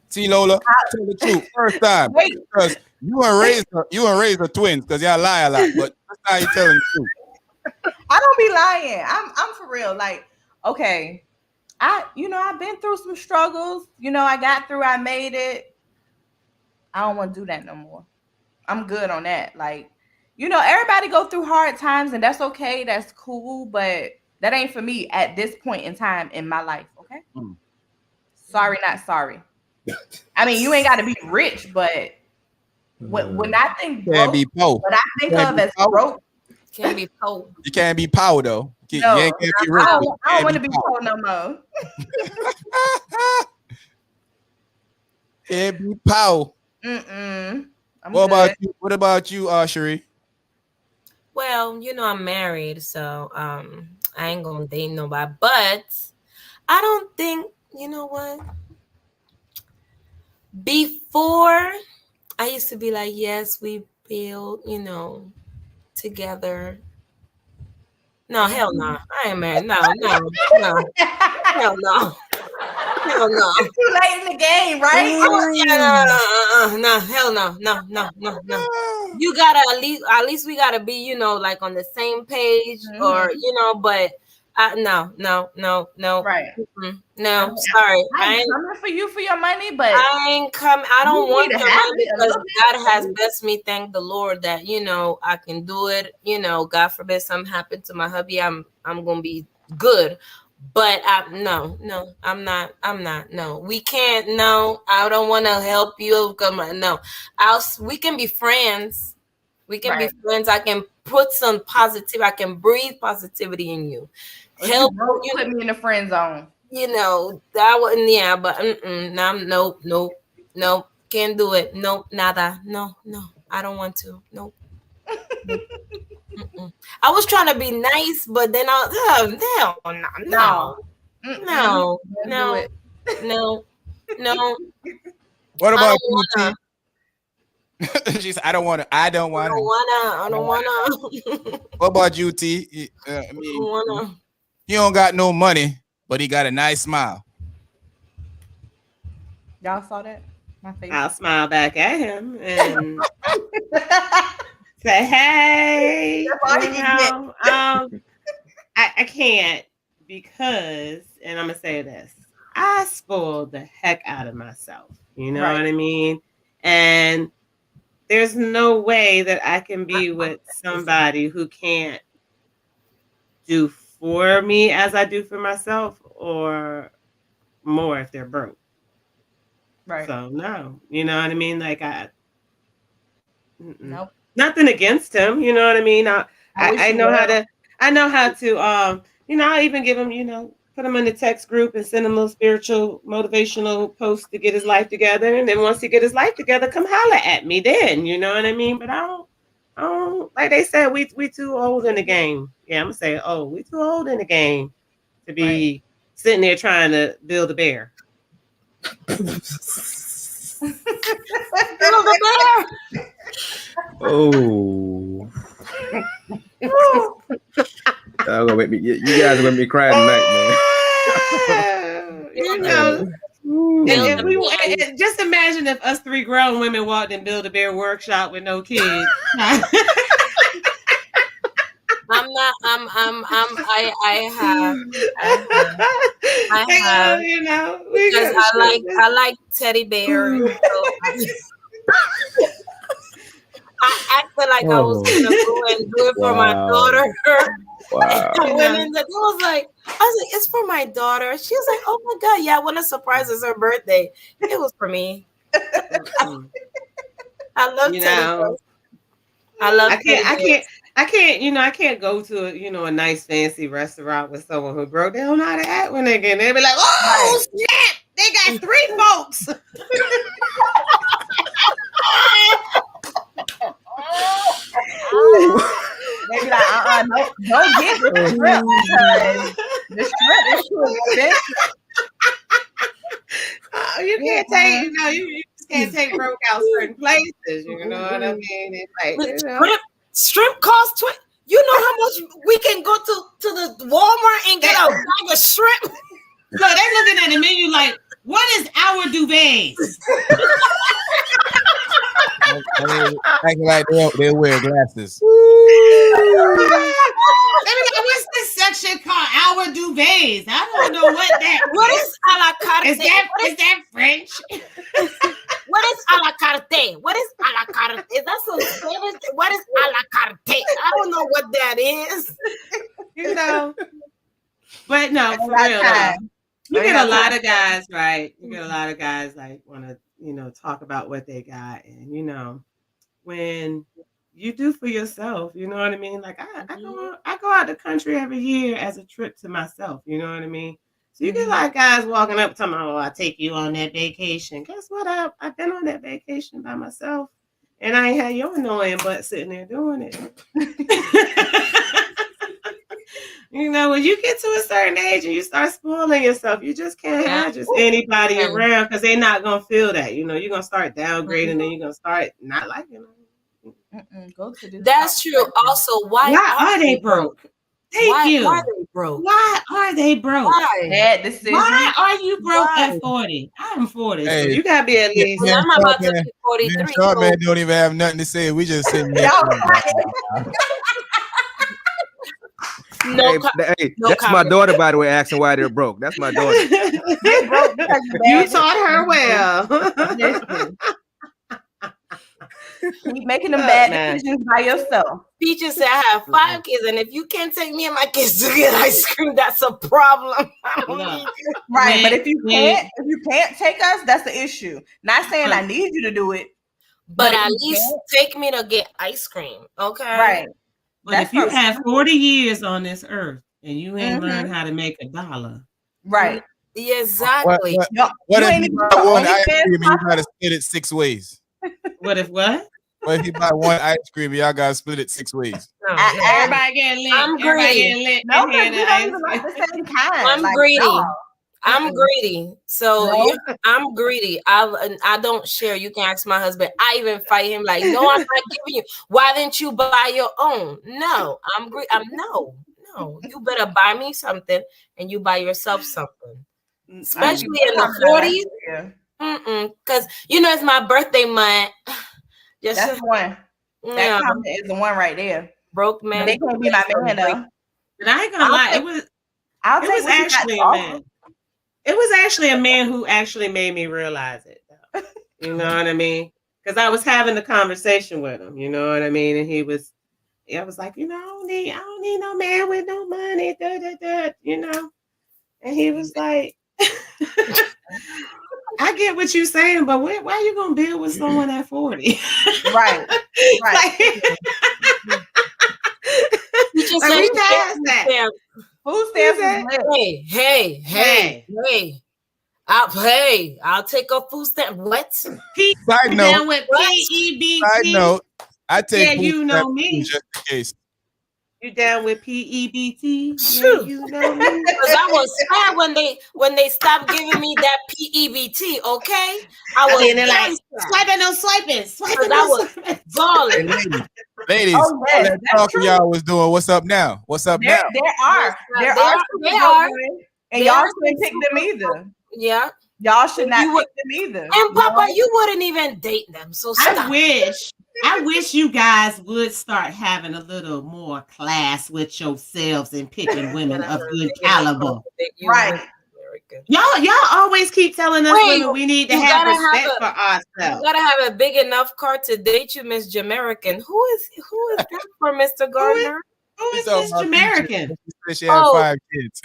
See, Lola, tell the truth. First time. Wait. Because you and Razor twins, because y'all lie a lot, but that's how you telling the truth. I don't be lying. I'm for real. Like, okay, I've been through some struggles. I got through. I made it. I don't want to do that no more. I'm good on that. Like, everybody go through hard times, and that's okay. That's cool, but that ain't for me at this point in time in my life. Okay. Sorry, not sorry. I mean, you ain't got to be rich, but when I think broke, Can't be poor. what I think Can't of be as poor. broke. Can't be cold. You can't be poor though. You No, ain't can't be rich. I but you don't can't want to be poor. poor no more. Can't be poor. What about you, Cherie? Well, I'm married, so I ain't gonna date nobody. But I don't think, you know what? Before, I used to be like, yes, we build, together. No, hell no. I ain't married. No. Hell no. Hell no. It's too late in the game, right? No, hell no. You gotta at least we gotta be, like on the same page, or but no. Right. No, sorry. I ain't coming for you for your money, but I ain't come. I don't you want need to your have money it a because little God has blessed me. Thank the Lord that I can do it. God forbid something happened to my hubby, I'm gonna be good. But no, I'm not. No, we can't. No, I don't want to help you. Come on, no. We can be friends. We can be friends. I can put some positive. I can breathe positivity in you. Help you put me in the friend zone. That wouldn't. Yeah, but nope. Can't do it. Nope, nada. No. I don't want to. Nope. I was trying to be nice, but then no. What about you, T? She said, I don't want to. I don't wanna. What about you, T? I mean, he don't got no money, but he got a nice smile. Y'all saw that? My face. I'll smile back at him and say, "Hey, I can't because," and I'm gonna say this: I spoiled the heck out of myself. You know what I mean? And there's no way that I can be with somebody who can't do for me as I do for myself, or more if they're broke. Right. So no, you know what I mean? Like nope. Nothing against him, you know what I mean? I know how to, I'll even give him, put him in the text group and send him a little spiritual, motivational post to get his life together. And then once he get his life together, come holler at me then. You know what I mean? But I don't like they said, we too old in the game. Yeah, I'm gonna say, we too old in the game to be sitting there trying to build a bear. Build a bear. Oh. Gonna make me, you guys are gonna be crying tonight, man. You know, and just imagine if us 3 grown women walked in Build a Bear workshop with no kids. I have, you know, because I like teddy bears. So I acted like I was gonna go and do it for my daughter. Wow. I went in the, I was like, it's for my daughter. She was like, oh my God, yeah, I want to surprise her. It's her birthday. It was for me. I love teddy bears. I can't go to a nice fancy restaurant with someone who broke. They don't know how to act when they get. They be like, oh snap! They got 3 folks. They be like, no, don't get the shrimp because the shrimp is too expensive. You can't take, you just can't take broke out certain places. You know what I mean? It's like, shrimp costs $20. You know how much we can go to the Walmart and get a bag of shrimp? So they looking at the menu like, what is our duvets? Acting like they wear glasses. What's this section called? Our duvets. I don't know what that. What is a la carte? Is that French? What is a la carte? What is a la carte? Is that some Spanish? What is a la carte? I don't know what that is. But no, for real. You get a lot of guys, right? You get a lot of guys like want to, talk about what they got, and when you do for yourself, you know what I mean? Like I go out the country every year as a trip to myself, you know what I mean? So you get a lot of guys walking up talking about, I take you on that vacation. Guess what? I've been on that vacation by myself, and I ain't had your annoying butt sitting there doing it. When you get to a certain age and you start spoiling yourself, you just can't have just anybody around because they're not going to feel that. You're going to start downgrading and you're going to start not liking them. Go to this. That's true. Also, why are they broke? Thank you. Why are they broke? Why are they broke? Bad decision. Why are you broke at 40? I'm 40. Hey, so you got to be at least. I'm about to be 43. Short man don't even have nothing to say. We just sitting there. That's my daughter, by the way, asking why they're broke. That's my daughter. They're broke because you taught her well. Keep making them bad decisions by yourself. Peaches said I have 5 kids, and if you can't take me and my kids to get ice cream, that's a problem. Right, but if you can't take us, that's the issue. Not saying I need you to do it, but at least take me to get ice cream. Okay, right. But if you have 40 years on this earth and you ain't learned how to make $1, right? Yeah, exactly. What if you buy one ice cream and you gotta split it 6 ways? What if what? Well, if you buy one ice cream, y'all gotta split it 6 ways. Everybody getting lit. I'm greedy. No, because we don't even like the same kind. I'm greedy. No. I'm greedy. So I'm greedy. I don't share. You can ask my husband. I even fight him like, no, I'm not giving you. Why didn't you buy your own? No, I'm greedy. No. You better buy me something and you buy yourself something. Especially in the 40s. Because it's my birthday month. That's the one. That comment is the one right there. Broke man. They can't be my man though. But I ain't gonna lie. It was actually a man. It was actually a man who actually made me realize it. You know what I mean? Because I was having a conversation with him. You know what I mean? And I was like, I don't need no man with no money. And he was like, I get what you're saying, but why are you gonna build with someone at 40? Right. You just said Food stamps is lit. Hey. I'll take a food stamp. What? Side note. Down with PEBT. Side note. I take Yeah, food you know stamps me. just in case. You down with PEBT? Yeah, you know me. Because I was sad when they stopped giving me that PEBT. Okay, I was And they're like, swiping. Because I was balling. Ladies, Oh, yeah, let's talk to y'all was doing. What's up now? There are and y'all shouldn't pick them either. Yeah, y'all should not pick them either. And Papa, you wouldn't even date them. So stop. I wish you guys would start having a little more class with yourselves and picking women of good caliber. Right. Y'all always keep telling us women we need to have respect for ourselves. You gotta have a big enough car to date you, Miss Jamaican. Who is that for, Mr. Gardner? Who is Miss Jamaican? She had 5 kids.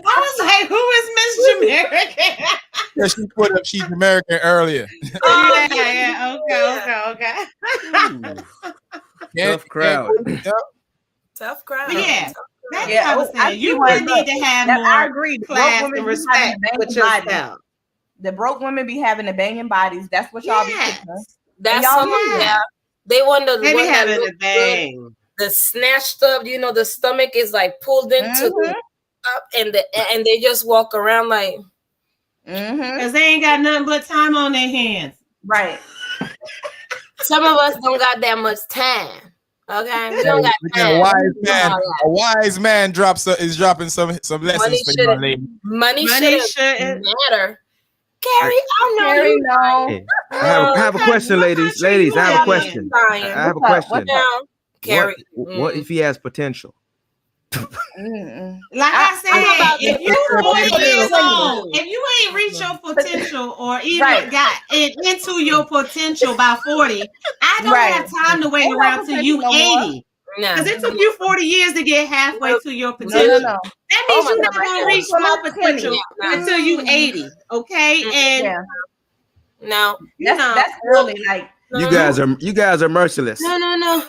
I was like, who is Miss Jamaican? Yeah, she put up she's American earlier. Yeah. Okay. Tough crowd. Tough crowd. Yeah. That's what I was saying. You would need to have more I agree. class and respect with yourself. The broke women be having the banging bodies. That's what y'all be picking. That's yeah. They want the they be having the bang. The snatched up, the stomach is like pulled into the up, and they just walk around like because they ain't got nothing but time on their hands. Right. Some of us don't got that much time. Okay, we don't got time. A wise man is dropping some lessons for you, lady. Money shouldn't matter. Carrie, I know Carrie, you. no. Hey, I have a question, ladies. Ladies, I have a question. I have a question. Carrie, what if he has potential? Like I said, if you're 40 years old, if you ain't reached your potential or even got into your potential by 40, I don't have time to wait around till you 80. Because it took you 40 years to get halfway to your potential. No. That means you're not going to reach your potential until you 80. Okay? And no, that's really like you guys are merciless. No.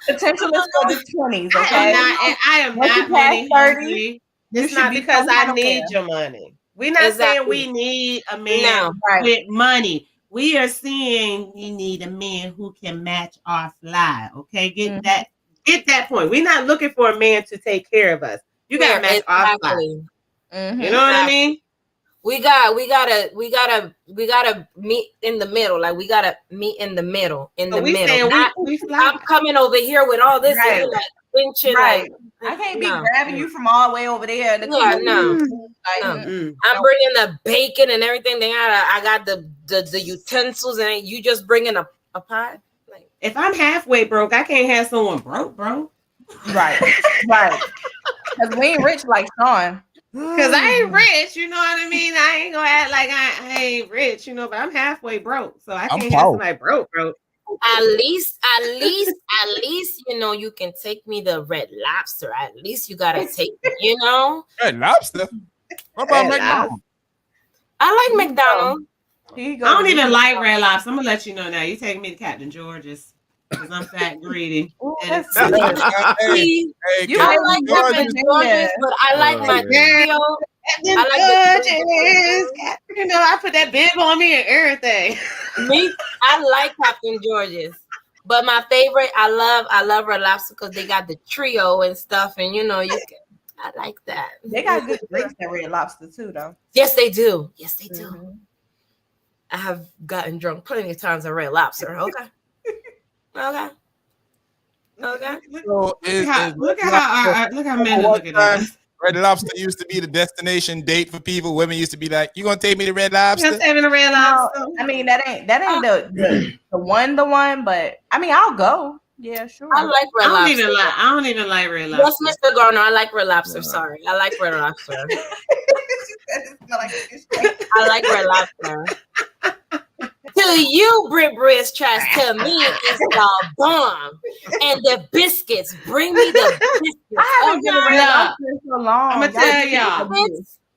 Potential is for the 20s. Okay, I am not money hungry. It's not because I need your money. We're not saying we need a man with money. We are saying we need a man who can match our fly. Okay, get that point. We're not looking for a man to take care of us. You gotta match our fly. You know what I mean? We gotta meet in the middle. Like we gotta meet in the middle. I'm coming over here with all this like pinching. Right. I can't be grabbing you from all the way over there. I'm bringing the bacon and everything. I got the utensils, and you just bringing a pot. Like, if I'm halfway broke, I can't have someone broke. Right. Because we ain't rich like Sean. Because I ain't rich, you know what I mean? I ain't gonna act like I ain't rich, but I'm halfway broke, so I can't have somebody broke. At least, you can take me the Red Lobster. At least you gotta take me, Red Lobster? What about McDonald's? I like McDonald's. I don't even like Red Lobster. I'm gonna let you know now. You take me to Captain George's. Because I'm fat and greedy. I like Captain George's, but I like my cereal. I put that bib on me and everything. I like Captain George's, but my favorite, I love Red Lobster because they got the trio and stuff, and I like that. They got good drinks at Red Lobster too, though. Yes, they do. Mm-hmm. I have gotten drunk plenty of times at Red Lobster. Okay. So look how men are looking at us. Red Lobster used to be the destination date for people. Women used to be like, "You gonna take me to Red Lobster?" You gonna take me to Red Lobster? No, I mean that ain't the one. But I mean, I'll go. Yeah, sure. I like Red Lobster. I don't even like Red Lobster. Yes, Mr. Gardner, I like Red Lobster. Sorry, I like Red Lobster. I like Red Lobster. To you, Brit tries to tell me it's a bomb. And the biscuits. Bring me the biscuits. I haven't been Red Lobster in so long. I'm going to tell y'all.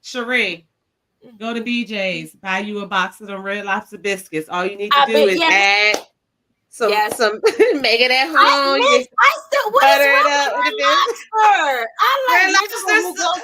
Cherie, go to BJ's. Buy you a box of them Red Lobster biscuits. All you need to do is add some make it at home. I still what butter is it wrong up with with red lobster? I like Red Lobster.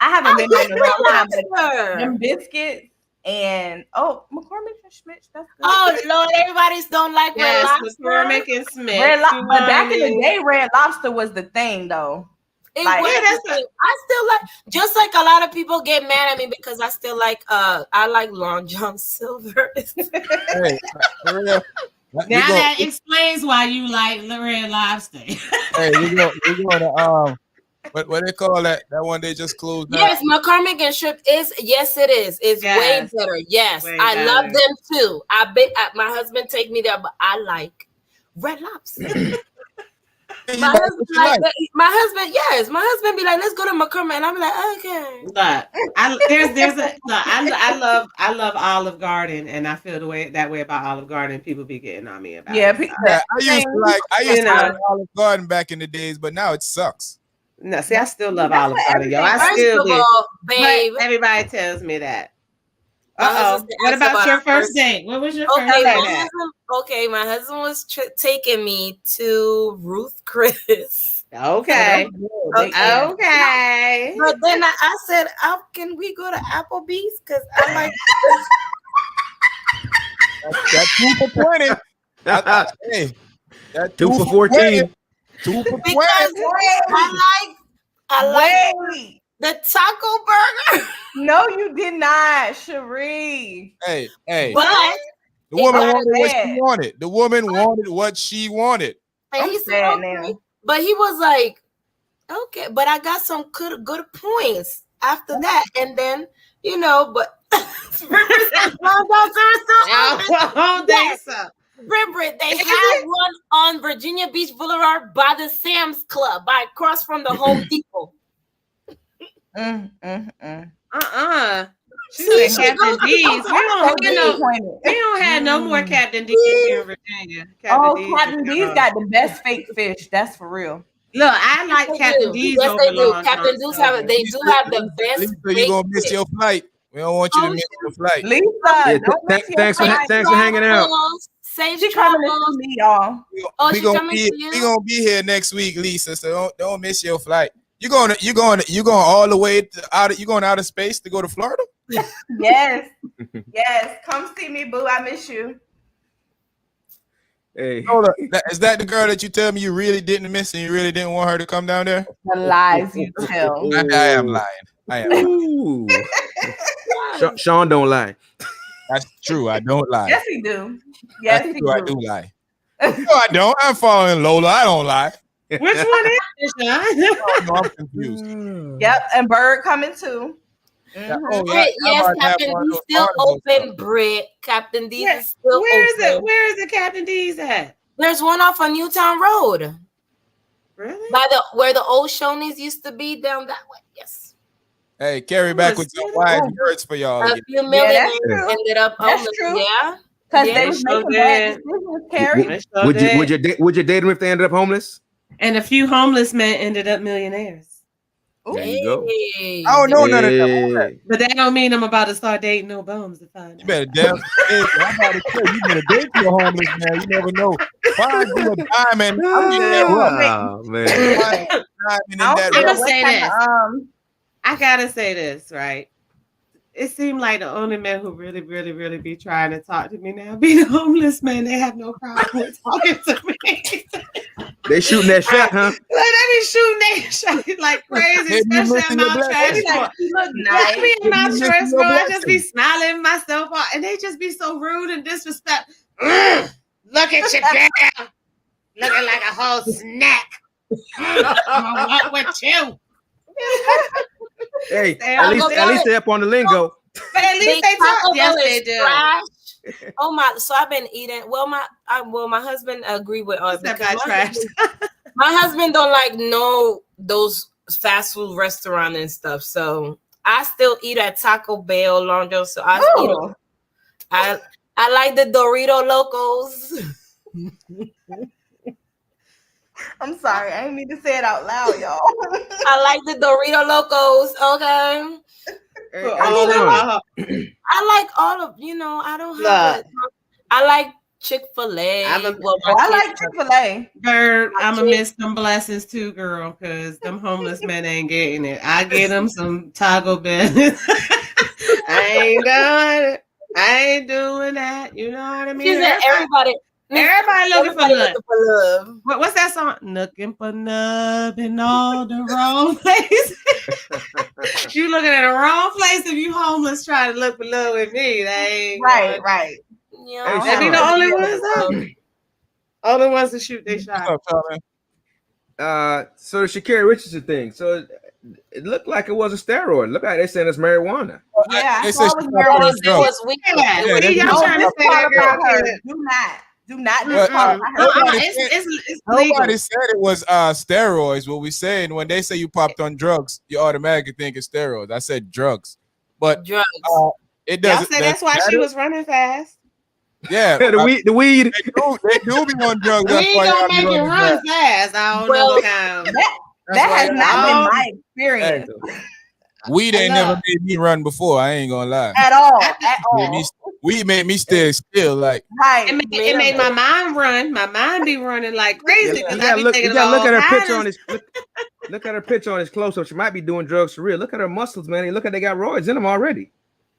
I haven't been there in a long time, but lobster. them biscuits and McCormick and Schmitz. That's good. Oh Lord, everybody's don't like red lobster. McCormick and Smith. But back in the day, Red Lobster was the thing, though. It Like, was the thing. I still like, just like a lot of people get mad at me because I still like I like Long John Silver. Hey, for real. Now that explains why you like Red Lobster. Hey, we go to what they call that one they just closed down? Yes, McCormick and Shrimp is it is. It's way better. Yes, Way I better. love them too. My husband take me there, but I like Red Lobster. My husband be like, let's go to McCormick, and I'm like, okay. Look, I love Olive Garden, and I feel that way about Olive Garden. People be getting on me about it. I used to like Olive Garden back in the days, but now it sucks. No, see, I still love Olive Garden, yo. I First still of do. all, babe. But everybody tells me that. What about your first date? What was your first date? My husband was taking me to Ruth Chris. Okay. But then I said, can we go to Applebee's? Because I like that 2 for 20. Hey, that 2 for 14. 2 for 20. Because I like the taco burger. No, you did not, Cherie. Hey. But the woman wanted what she wanted. The woman wanted what she wanted. And he said, okay. But he was like, okay, but I got some good points after that. And then, but I don't think so. Remember, they had one on Virginia Beach Boulevard by the Sam's Club, across from the Home Depot. She said Captain D's. We don't have no more Captain D's here in Virginia. Captain D's got the best fake fish. That's for real. Look, I like Captain D's. Yes, they do. Captain D's they do have the best. Lisa, you're gonna miss your flight. We don't want you to miss your flight. Lisa, thanks for hanging out. Safe She coming to see me, y'all. She's coming to you. We gonna be here next week, Lisa. So don't miss your flight. You going all the way you going out of space to go to Florida? Yes. Come see me, boo. I miss you. Hey. Hold up. Is that the girl that you tell me you really didn't miss and you really didn't want her to come down there? The lies you tell. I am lying. Ooh. Sean don't lie. That's true. I don't lie. Yes, he do. Yes, he do. I do lie. No, I don't. I'm following Lola. I don't lie. Which one is it, Sean? No, I'm confused. Yep, and Bird coming too. Yes, Captain D still open, Britt. Captain D is still open. Where is the Captain D's at? There's one off on Newtown Road. Really? By where the old Shoney's used to be, down that way. Yes. Hey, carry back with some wise words for y'all. A few million ended up That's true. Yeah. Because they was making bad decisions, Carrie. Would you date them if they ended up homeless? And a few homeless men ended up millionaires. There you go. I don't know none of that. But that don't mean I'm about to start dating no bums. You better I'm about to tell you better date your homeless man. You never know. Find you a diamond. Oh, man. I gotta say this, right? It seemed like the only men who really, really, really be trying to talk to me now be the homeless men. They have no problem with talking to me. They shooting that shot, huh? Like they be shooting that shot like crazy, especially in Mount Trashmore. Just be in Mount Trashmore, I just be smiling myself off, and they just be so rude and disrespectful. Look at you, girl, looking like a whole snack. What with you? Hey, at least they're up on the lingo. But at least they talk. Yes, they do. Trash. Oh my! So I've been eating. Well, my husband agree with us. My husband don't like those fast food restaurant and stuff. So I still eat at Taco Bell, Lonjo. So I like the Dorito Locos. I'm sorry, I didn't mean to say it out loud, y'all. I like the Dorito Locos. Okay. I like all of, I don't have it. I like Chick-fil-A. I like Chick-fil-A. Bird, I'm gonna miss them blessings too, girl, because them homeless men ain't getting it. I get them some Taco Bell. I ain't doing that. You know what I mean? She said everybody looking for love. love. What's that song? Looking for love in all the wrong places. You looking at the wrong place if you homeless trying to look for love with me. They ain't right. Yeah, they be the only ones up. Only ones to shoot they shot. So the Sha'Carri Richardson thing. So it looked like it was a steroid. Look like they saying it's marijuana. Yeah, They I saw said it was marijuana. It was weak. Y'all trying to say that girl? Do not. Nobody said it was steroids. What we saying when they say you popped on drugs, you automatically think it's steroids. I said drugs, but drugs. It Y'all doesn't. said that's why she was running fast. Yeah, the weed. They do be on drugs. We ain't gonna make it run fast. I don't know how. That has not been my experience. Weed ain't never made me run before. I ain't gonna lie. At all. Weed made me stay still. Like it made my mind run. My mind be running like crazy. You gotta look at her picture on his. Look at her picture on his close up. She might be doing drugs for real. Look at her muscles, man. Look at they got roids in them already.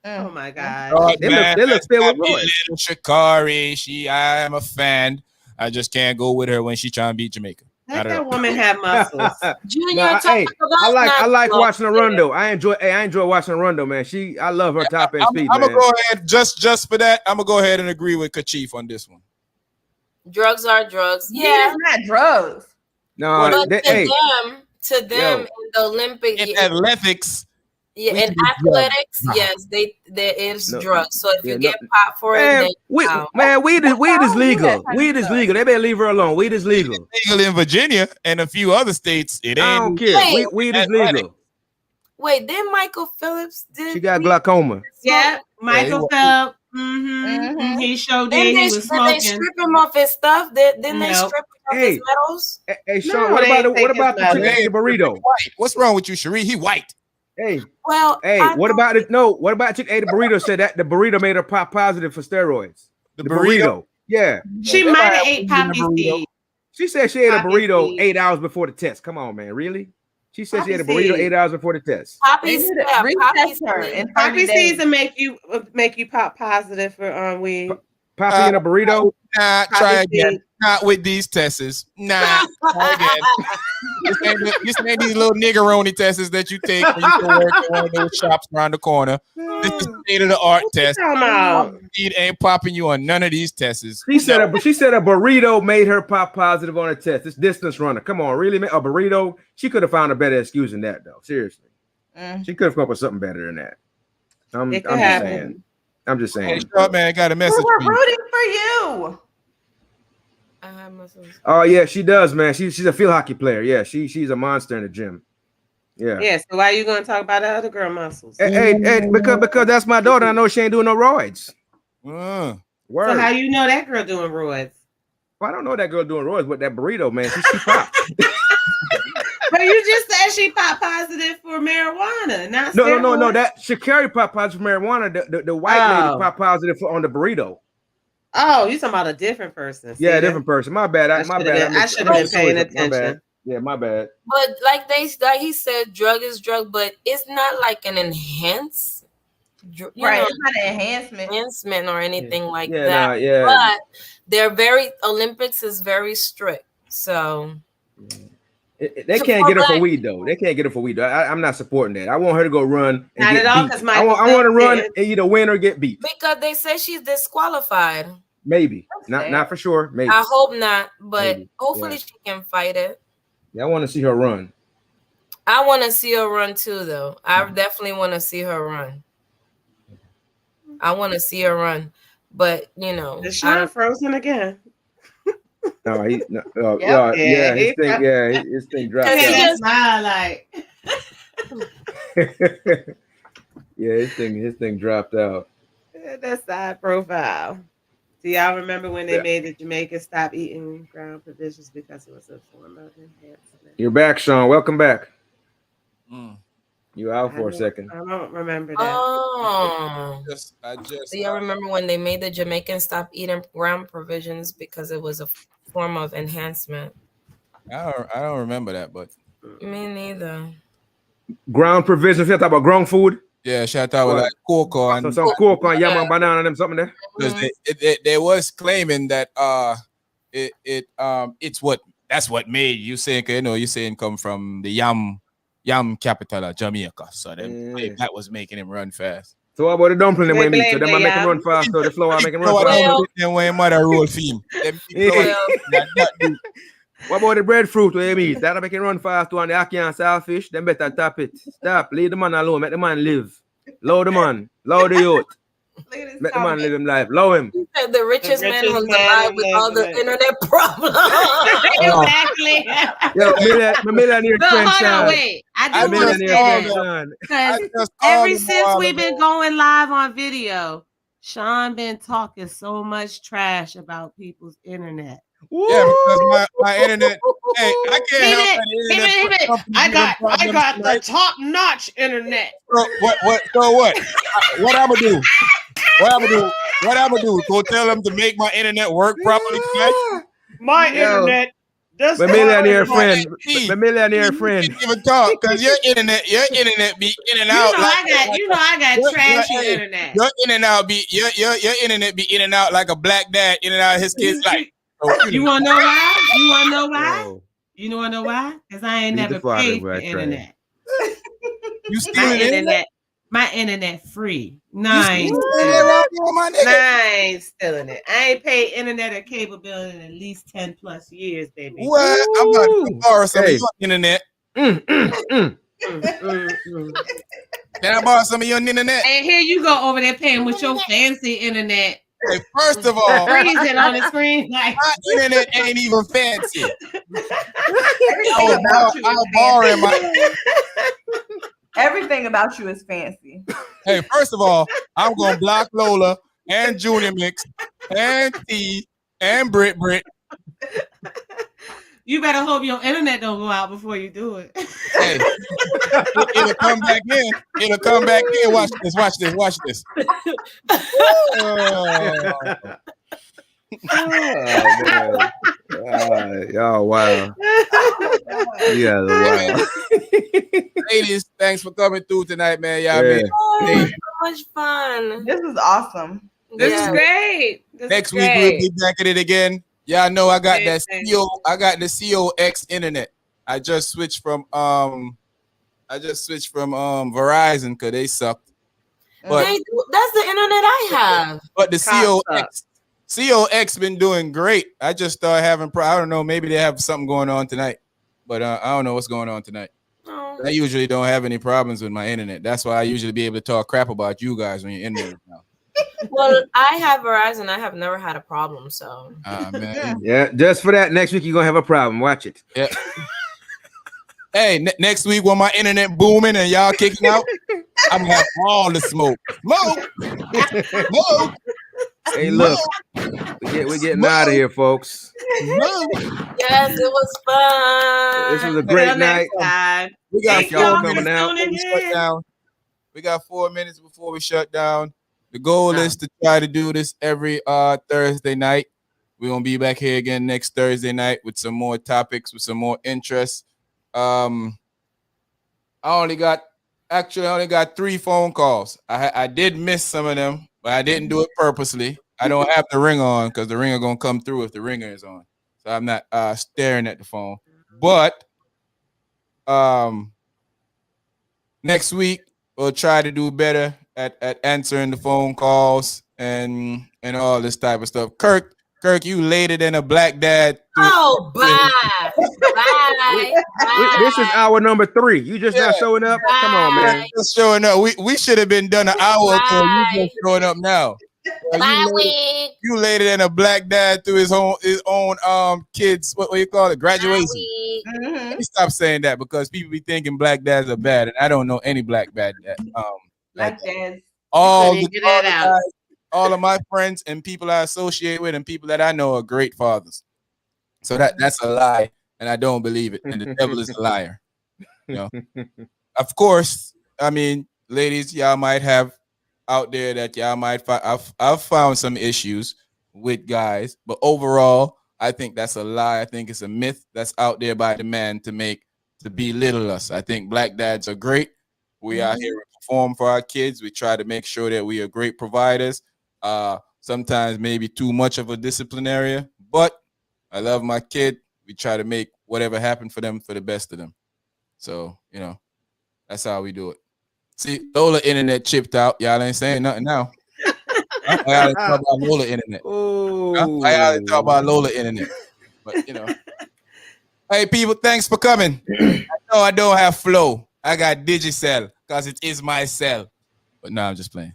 Oh my God! They look filled with roids. Little Sha'Carri, I am a fan. I just can't go with her when she trying to beat Jamaica. Let that woman have muscles. Junior, I like watching her run though. I enjoy watching her run though, man. I love her top end speed. I'm gonna go ahead just for that. I'm gonna go ahead and agree with Kashif on this one. Drugs are drugs. Yeah, it's not drugs. No, but to them in the Olympics, in athletics. Yeah, in athletics, yes, there is drugs. So if you get popped for it, weed is legal. Weed is legal. They better leave her alone. Weed is legal. It's legal in Virginia and a few other states. It ain't. I don't care. Weed is legal. Wait, then Michael Phillips did. She got glaucoma. Yeah, Michael Phelps. He showed did. He was smoking. Did they strip him off his stuff? Didn't they strip him of his medals? Hey, Sean, what about the chick ate the burrito? What's wrong with you, Cherie? He white. Hey, well, what about it? No, what about chick ate a burrito? Said that the burrito made her pop positive for steroids. The burrito. Yeah. She might have ate poppy seed. She said she ate a burrito 8 hours before the test. Come on, man. Really? She said she ate a burrito 8 hours before the test. Poppy seeds will make you pop positive for weed. Poppy in a burrito. Nah, try again. Not with these tests. Nah. This ain't these little niggeroni tests that you take when you go work at one of those shops around the corner. This is state-of-the-art test. It ain't popping you on none of these tests. She said a burrito made her pop positive on a test. This distance runner. Come on, really? A burrito? She could have found a better excuse than that, though. Seriously. She could have come up with something better than that. I'm just saying. Hey, short man got a message for you. We're rooting for you. Oh yeah, she does, man. She's a field hockey player. Yeah, she's a monster in the gym. Yeah. Yeah. So why are you gonna talk about the other girl muscles? Hey, because that's my daughter. I know she ain't doing no roids. So how you know that girl doing roids? Well, I don't know that girl doing roids, but that burrito, man, she popped. But you just said she popped positive for marijuana, not no. That Sha'Carri popped positive for marijuana. The white lady popped positive on the burrito. Oh, you talking about a different person? Yeah, a different person. My bad. I should have been paying attention. Yeah, my bad. But like he said, drug is drug, but it's not like an enhancement. It's not an enhancement or anything like that. But they're Olympics is very strict, so. They can't get her for weed though. They can't get her for weed. I'm not supporting that. I want her to go run. Not at all, because I want to run and either win or get beat. Because they say she's disqualified. Maybe not for sure. Maybe I hope not, but hopefully she can fight it. Yeah, I want to see her run. I want to see her run too, though. I definitely want to see her run. I want to see her run, but is Sean frozen again? No, his thing dropped out. He just smiled like. Yeah, his thing dropped out. That side profile. Do y'all remember when they made the Jamaicans stop eating ground provisions because it was a form of enhancement? You're back, Sean. Welcome back. You out for a second. I don't remember that. Oh. I just Do y'all remember when they made the Jamaicans stop eating ground provisions because it was a form of enhancement? I don't remember that, but Me neither. Ground provisions. You talk about ground food. yeah, shout out with What? like cocoa and Some cocoa and yam and banana and them something there. because they was claiming that it's what made you saying, you saying come from the yam capital of Jamaica, so that was making him run fast. So what about the dumpling They they meat? So blame them the make him run yam. faster. The flour make him run What faster. them when mother roll film? What about the breadfruit where you eat? That'll make it run fast on the ackee and saltfish. Then better tap it. Stop. Leave the man alone. Make the man live. Low the man. Low the youth. Make the man live him life. Low him. You said the richest man richest was man alive with all the alive. internet problems. Exactly. Yo, my millionaire But friend hold on, Sean. wait. I My just want to millionaire say friend that Sean. because ever since we've been going live on video, Sean been talking so much trash about people's internet. Yeah, because my internet. Hey, I can't help that the internet. I got the top notch internet. Bro, what? So what? What I'm gonna do? What I'm gonna do? Go tell them to make my internet work properly tonight? My internet. My millionaire friend. My millionaire friend. You can't even talk because your internet be in and out. I got trashy internet. Your internet be your internet be in and out like a black dad in and out of his kids' life. You wanna know why? You wanna know why? You wanna know why? Because I ain't never paid for internet. You stealing internet? My internet free. Nine stealing it. I ain't paid internet or cable bill in at least 10 plus years, baby. What? I'm about to borrow some of your internet. Can I borrow some of your internet? And here you go over there paying with your fancy internet. Hey, first of all, freezing on the screen like my internet ain't even fancy. I'm borrowing my. Everything about you is fancy. Hey, first of all, I'm gonna block Lola and Junior Mix and T and Brit. You better hope your internet don't go out before you do it. Hey, it'll come back in. It'll come back in. Watch this. Oh wow. Yeah, wow. Ladies, thanks for coming through tonight, man. Y'all so much fun. This is awesome. This is great. Next week we'll be back at it again. Y'all know I got that CO. I got the COX internet. I just switched from Verizon because they sucked. But that's the internet I have. But the COX been doing great. I just started having. I don't know. Maybe they have something going on tonight, but I don't know what's going on tonight. Oh. I usually don't have any problems with my internet. That's why I usually be able to talk crap about you guys when you're in there now. Well, I have Verizon. I have never had a problem. So, man. Yeah, just for that, next week you're gonna have a problem. Watch it. Yeah. Hey, next week when my internet booming and y'all kicking out, I'm gonna have all the smoke. Smoke. Hey, look, we're getting out of here, folks. Yes, it was fun. This was a great night. We got y'all coming out. We got 4 minutes before we shut down. The goal is to try to do this every Thursday night. We're gonna be back here again next Thursday night with some more topics, with some more interest. I only got 3 phone calls. I did miss some of them, but I didn't do it purposely. I don't have the ring on because the ringer gonna come through if the ringer is on. So I'm not staring at the phone. But next week we'll try to do better at answering the phone calls and all this type of stuff. Kirk, you later than a black dad. Oh, bye. Bye. This is hour number 3. You just not showing up? Bye. Come on, man. Just showing up. We should have been done an hour ago. You just showing up now. You later than a black dad through his own kids. What you call it? Graduation. Let me stop saying that because people be thinking black dads are bad, and I don't know any black bad dad. Black dads. All of my friends and people I associate with and people that I know are great fathers. So that's a lie, and I don't believe it. And the devil is a liar. You know? Of course, I mean, ladies, y'all might have out there that y'all might find. I've found some issues with guys, but overall, I think that's a lie. I think it's a myth that's out there by the man to belittle us. I think black dads are great. We are here to perform for our kids. We try to make sure that we are great providers. Sometimes maybe too much of a disciplinarian, but I love my kid. We try to make whatever happened for them for the best of them. So, that's how we do it. See, Lola internet chipped out. Y'all ain't saying nothing now. I ain't talk about Lola internet. Oh, I ain't talk about Lola internet. But, hey, people, thanks for coming. I know I don't have flow. I got Digicel because it is my cell. But no, I'm just playing.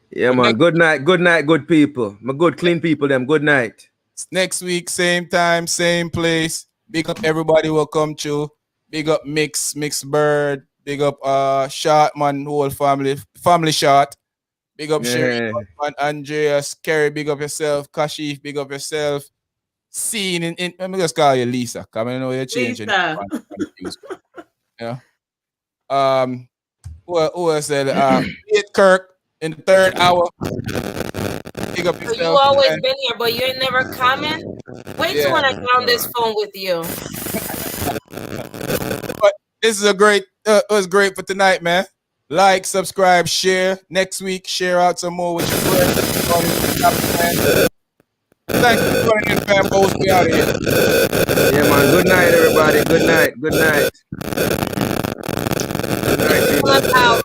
Yeah, man. Good night, good people. My good, clean people, them. Good night. Next week, same time, same place. Big up everybody who will come to. Big up Mix Bird. Big up Shot, man, whole family Shot. Big up Sherry, man, Andreas, Kerry, big up yourself. Kashif, big up yourself. Scene in let me just call you Lisa. Come on, I know you're changing. Who else said Kirk in the third hour. Big up yourself. So you always been here, but you ain't never comment. Wait till when I get on this phone with you. But this is it was great for tonight, man. Like, subscribe, share. Next week, share out some more with your friends. Thanks for joining in, fam. Both be out of here. Yeah, man. Good night, everybody. Good night. Good night. Good night, people.